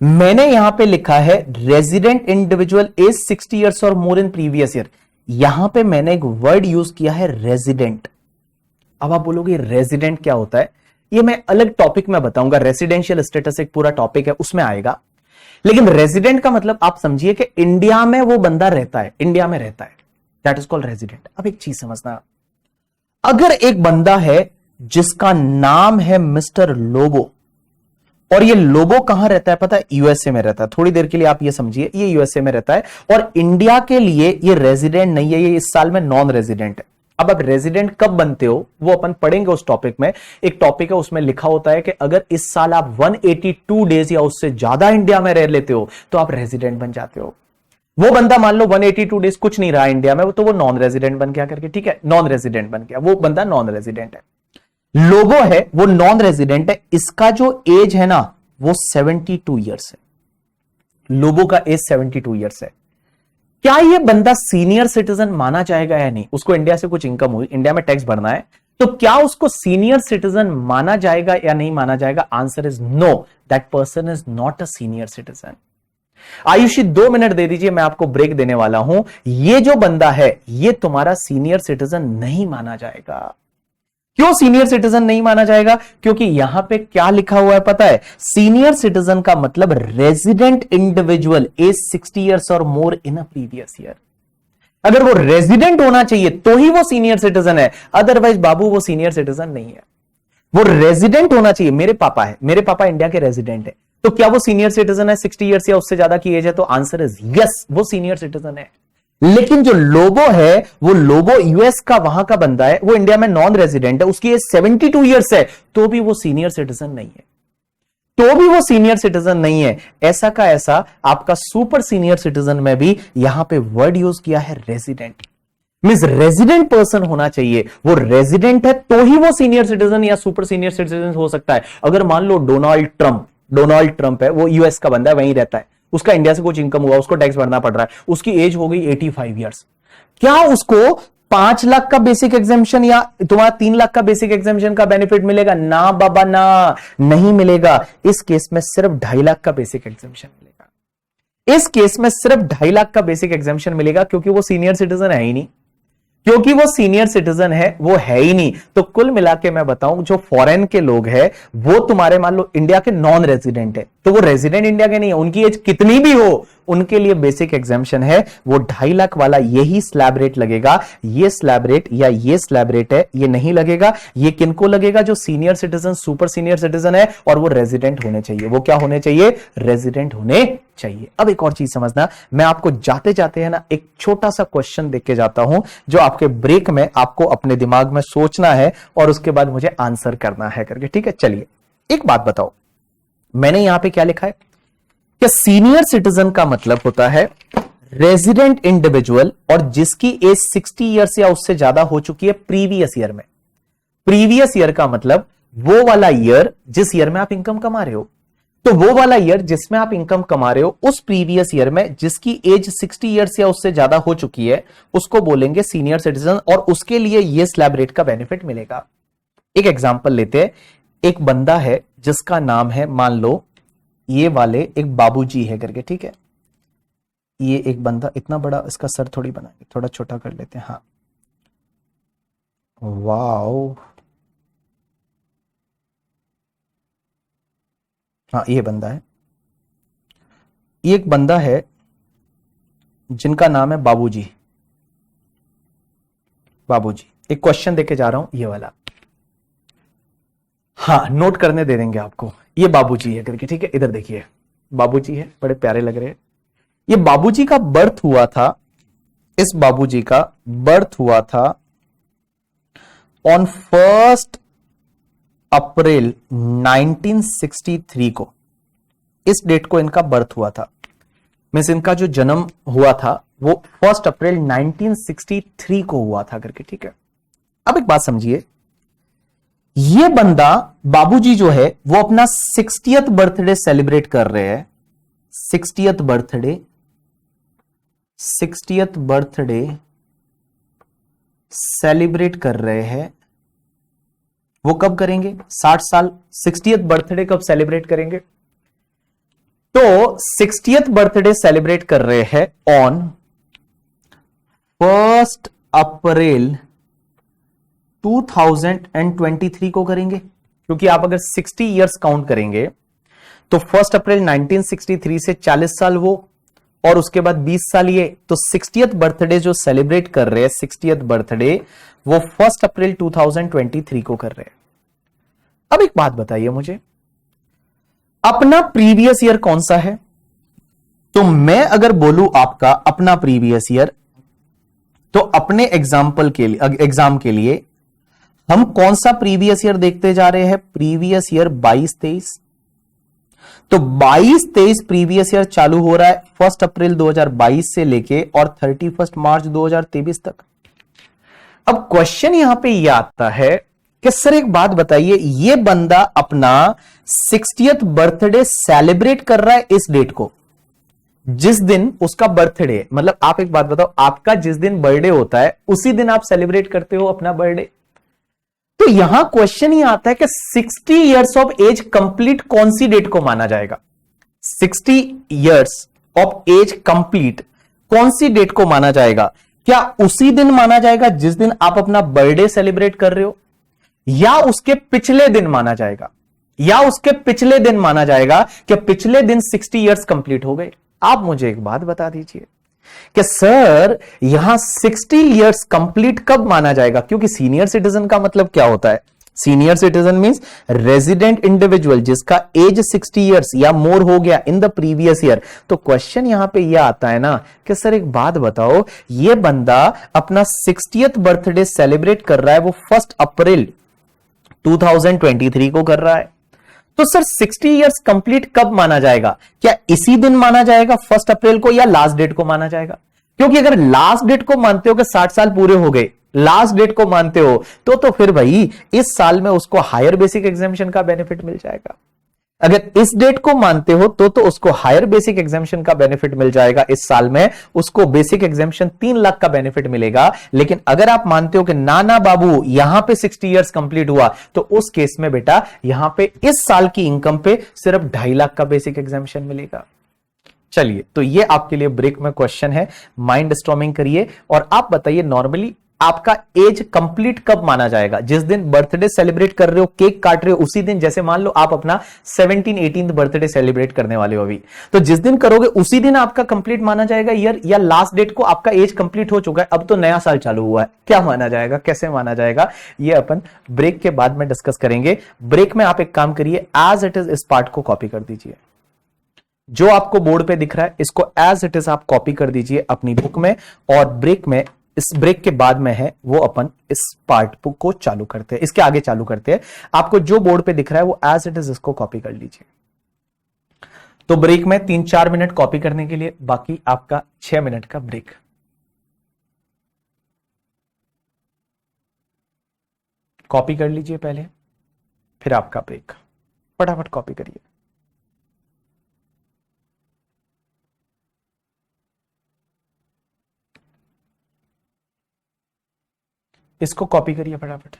मैंने यहां पे लिखा है रेजिडेंट इंडिविजुअल एज 60 ईयर्स और मोर इन प्रीवियस ईयर। यहां पे मैंने एक वर्ड यूज किया है रेजिडेंट। अब आप बोलोगे रेजिडेंट क्या होता है, ये मैं अलग टॉपिक में बताऊंगा, रेसिडेंशियल स्टेटस एक पूरा टॉपिक है उसमें आएगा। लेकिन रेजिडेंट का मतलब आप समझिए कि इंडिया में वो बंदा रहता है, इंडिया में रहता है, दैट इज कॉल्ड रेजिडेंट। अब एक चीज समझना, अगर एक बंदा है जिसका नाम है मिस्टर लोबो, और ये लोबो कहां रहता है पता है, यूएसए में रहता है। थोड़ी देर के लिए आप ये समझिए, ये यूएसए में रहता है और इंडिया के लिए ये रेजिडेंट नहीं है, ये इस साल में नॉन रेजिडेंट है। अब आप रेजिडेंट कब बनते हो वो अपन पढ़ेंगे उस टॉपिक में। एक टॉपिक है उसमें लिखा होता है कि अगर इस साल आप 182 डेज या उससे ज्यादा इंडिया में रह लेते हो तो आप रेजिडेंट बन जाते हो। वो बंदा मान लो 182 डेज कुछ नहीं रहा इंडिया में, तो वो नॉन रेजिडेंट बन गया करके, ठीक है, नॉन रेजिडेंट बन गया, वो बंदा नॉन रेजिडेंट है। लोबो है वो नॉन रेजिडेंट है, इसका जो एज है ना वो 72 ईयर्स है। लोबो का एज 72 ईयर्स है। क्या ये बंदा सीनियर सिटीजन माना जाएगा या नहीं? उसको इंडिया से कुछ इनकम हुई, इंडिया में टैक्स भरना है, तो क्या उसको सीनियर सिटीजन माना जाएगा या नहीं माना जाएगा? Answer is no, that person is not a senior citizen. Ayushi 2 minute दे दीजिए, मैं आपको ब्रेक देने वाला हूं। ये जो बंदा है ये तुम्हारा सीनियर सिटीजन नहीं माना जाएगा। क्यों सीनियर सिटीजन नहीं माना जाएगा? क्योंकि यहां पे क्या लिखा हुआ है पता है, सीनियर सिटीजन का मतलब रेजिडेंट इंडिविजुअल एज 60 ईयर्स और मोर इन अ प्रीवियस ईयर। अगर वो रेजिडेंट होना चाहिए तो ही वो सीनियर सिटीजन है, अदरवाइज बाबू वो सीनियर सिटीजन नहीं है। वो रेजिडेंट होना चाहिए। मेरे पापा है, मेरे पापा इंडिया के रेजिडेंट है, तो क्या वो सीनियर सिटीजन है? 60 ईयर्स या उससे ज्यादा की एज है, तो आंसर इज यस, वो सीनियर सिटीजन है। लेकिन जो लोबो है वो लोबो यूएस का वहां का बंदा है, वो इंडिया में नॉन रेजिडेंट है, उसकी एज 72 ईयर्स है, तो भी वो सीनियर सिटीजन नहीं है, तो भी वो सीनियर सिटीजन नहीं है। ऐसा का ऐसा आपका सुपर सीनियर सिटीजन में भी यहां पे वर्ड यूज किया है रेजिडेंट। मींस रेजिडेंट पर्सन होना चाहिए, वो रेजिडेंट है तो ही वो सीनियर सिटीजन या सुपर सीनियर सिटीजन हो सकता है। अगर मान लो डोनाल्ड ट्रंप है, वो यूएस का बंदा है, वहीं रहता है, उसका इंडिया से कुछ इनकम हुआ, उसको टैक्स भरना पड़ रहा है, उसकी एज हो गई 85 ईयर्स, क्या उसको 5 लाख का बेसिक एग्जेम्पशन या तुम्हारा 3 लाख का बेसिक एग्जेम्पशन का बेनिफिट मिलेगा? ना बाबा ना, नहीं मिलेगा। इस केस में सिर्फ 2.5 लाख का बेसिक एग्जेम्पशन मिलेगा। इस केस में सिर्फ 2.5 लाख का बेसिक एग्जेम्पशन मिलेगा, क्योंकि वो सीनियर सिटीजन है ही नहीं, क्योंकि वो सीनियर सिटीजन है, वो है ही नहीं। तो कुल मिला के मैं बताऊं, जो फॉरेन के लोग हैं वो तुम्हारे मान लो इंडिया के नॉन रेजिडेंट है, तो वो रेजिडेंट इंडिया के नहीं है, उनकी एज कितनी भी हो उनके लिए बेसिक एग्जाम्पशन है, वो 2.5 लाख वाला यही स्लैब रेट लगेगा। ये स्लैब रेट या ये स्लैब रेट है, ये नहीं लगेगा। ये किनको लगेगा? जो senior citizen, super senior citizen है और वो रेजिडेंट होने चाहिए। वो क्या होने चाहिए? रेजिडेंट होने चाहिए। अब एक और चीज समझना, मैं आपको जाते जाते है ना एक छोटा सा क्वेश्चन देख के जाता हूं, जो आपके ब्रेक में आपको अपने दिमाग में सोचना है और उसके बाद मुझे आंसर करना है करके, ठीक है? चलिए एक बात बताओ, मैंने यहां पे क्या लिखा है कि सीनियर सिटीजन का मतलब होता है रेजिडेंट इंडिविजुअल और जिसकी एज 60 ईयर्स या उससे ज्यादा हो चुकी है प्रीवियस ईयर में। प्रीवियस ईयर का मतलब वो वाला ईयर जिस ईयर में आप इनकम कमा रहे हो, तो वो वाला ईयर जिसमें आप इनकम कमा रहे हो उस प्रीवियस ईयर में जिसकी एज 60 ईयर्स या उससे ज्यादा हो चुकी है, उसको बोलेंगे सीनियर सिटीजन, और उसके लिए ये स्लैब रेट का बेनिफिट मिलेगा। एक एग्जांपल लेते हैं, एक बंदा है जिसका नाम है, मान लो ये वाले एक बाबूजी है करके, ठीक है? ये एक बंदा, इतना बड़ा इसका सर थोड़ी बनाएंगे, थोड़ा छोटा कर लेते हैं। हाँ, वाओ, हाँ ये बंदा है, ये एक बंदा है जिनका नाम है बाबूजी। बाबूजी, एक क्वेश्चन देके जा रहा हूं, ये वाला, हाँ नोट करने दे देंगे आपको। ये बाबूजी है करके, ठीक है? इधर देखिए, बाबूजी है, बड़े प्यारे लग रहे हैं। ये बाबूजी का बर्थ हुआ था, इस बाबूजी का बर्थ हुआ था ऑन 1 अप्रैल 1963 को। इस डेट को इनका बर्थ हुआ था, मींस इनका जो जन्म हुआ था वो 1 अप्रैल 1963 को हुआ था करके, ठीक है? अब एक बात समझिए, ये बंदा बाबूजी जो है वो अपना 60th बर्थडे सेलिब्रेट कर रहे हैं। 60th बर्थडे सेलिब्रेट कर रहे हैं। वो कब करेंगे? 60 साल। 60th बर्थडे कब सेलिब्रेट करेंगे? तो 60th बर्थडे सेलिब्रेट कर रहे हैं ऑन 1 अप्रैल 2023 को करेंगे, क्योंकि आप अगर 60 इयर्स काउंट करेंगे तो 1 अप्रैल 1963 से 40 साल वो, और उसके बाद 20 साल ये, तो 60th बर्थडे जो सेलिब्रेट कर रहे हैं 60th बर्थडे वो 1 अप्रैल 2023 को कर रहे हैं। अब एक बात बताइए मुझे, अपना प्रीवियस ईयर कौन सा है? तो मैं अगर बोलूं आपका अपना प्रीवियस ईयर, तो अपने एग्जाम के लिए हम कौन सा प्रीवियस ईयर देखते जा रहे हैं? Previous year 22-23। तो 22-23 प्रीवियस ईयर चालू हो रहा है 1 अप्रैल 2022 से लेके और 31 मार्च 2023 तक। अब क्वेश्चन यहां पे यह आता है कि सर एक बात बताइए, ये बंदा अपना 60th बर्थडे सेलिब्रेट कर रहा है इस डेट को, जिस दिन उसका बर्थडे, मतलब आप एक बात बताओ, आपका जिस दिन बर्थडे होता है उसी दिन आप सेलिब्रेट करते हो अपना बर्थडे। तो यहां क्वेश्चन ये आता है कि 60 इयर्स ऑफ एज कंप्लीट कौन सी डेट को माना जाएगा? 60 इयर्स ऑफ एज कंप्लीट कौन सी डेट को माना जाएगा? क्या उसी दिन माना जाएगा जिस दिन आप अपना बर्थडे सेलिब्रेट कर रहे हो, या उसके पिछले दिन माना जाएगा, या उसके पिछले दिन माना जाएगा कि पिछले दिन 60 इयर्स कंप्लीट हो गए? आप मुझे एक बात बता दीजिए कि सर यहां 60 इयर्स कंप्लीट कब माना जाएगा? क्योंकि सीनियर सिटीजन का मतलब क्या होता है? Senior citizen means resident individual जिसका एज 60 इयर्स या मोर हो गया इन द प्रीवियस ईयर। तो क्वेश्चन यहां पे यह आता है ना कि सर एक बात बताओ, यह बंदा अपना 60th बर्थडे सेलिब्रेट कर रहा है वो 1 अप्रैल 2023 को कर रहा है, तो सर 60 इयर्स कंप्लीट कब माना जाएगा? क्या इसी दिन माना जाएगा 1 अप्रैल को, या लास्ट डेट को माना जाएगा? क्योंकि अगर लास्ट डेट को मानते हो कि 60 साल पूरे हो गए, लास्ट डेट को मानते हो तो फिर भाई इस साल में उसको हायर बेसिक एग्जामिशन का बेनिफिट मिल जाएगा। अगर इस डेट को मानते हो तो उसको हायर बेसिक एग्जामिशन का बेनिफिट मिल जाएगा, इस साल में उसको बेसिक एग्जामिशन 3 लाख का बेनिफिट मिलेगा। लेकिन अगर आप मानते हो कि ना बाबू यहां पे 60 इयर्स कंप्लीट हुआ, तो उस केस में बेटा यहां पे इस साल की इनकम पे सिर्फ 2.5 लाख का बेसिक एग्जामिशन मिलेगा। चलिए, तो ये आपके लिए ब्रेक में क्वेश्चन है, माइंड स्टॉर्मिंग करिए और आप बताइए नॉर्मली आपका एज कंप्लीट कब माना जाएगा? जिस दिन बर्थडे सेलिब्रेट कर रहे हो, केक काट रहे हो, उसी दिन, जैसे मान लो आप अपना 17-18 बर्थडे सेलिब्रेट करने वाले हो अभी, तो जिस दिन करोगे उसी दिन आपका कंप्लीट माना जाएगा ईयर, या लास्ट डेट को आपका एज कंप्लीट हो चुका है, अब तो नया साल चालू हुआ है, क्या माना जाएगा, कैसे माना जाएगा? ये अपन ब्रेक के बाद में डिस्कस करेंगे। ब्रेक में आप एक काम करिए, एज इट इज इस पार्ट को कॉपी कर दीजिए, जो आपको बोर्ड पे दिख रहा है इसको एज इट इज आप कॉपी कर दीजिए अपनी बुक में, और ब्रेक में, इस ब्रेक के बाद में है वो अपन इस पार्ट को चालू करते हैं, इसके आगे चालू करते हैं। आपको जो बोर्ड पे दिख रहा है वो एज इट इज इसको कॉपी कर लीजिए। तो ब्रेक में 3-4 मिनट कॉपी करने के लिए, बाकी आपका 6 मिनट का ब्रेक। कॉपी कर लीजिए पहले, फिर आपका ब्रेक। फटाफट कॉपी करिए। इसको कॉपी करिए फटाफट।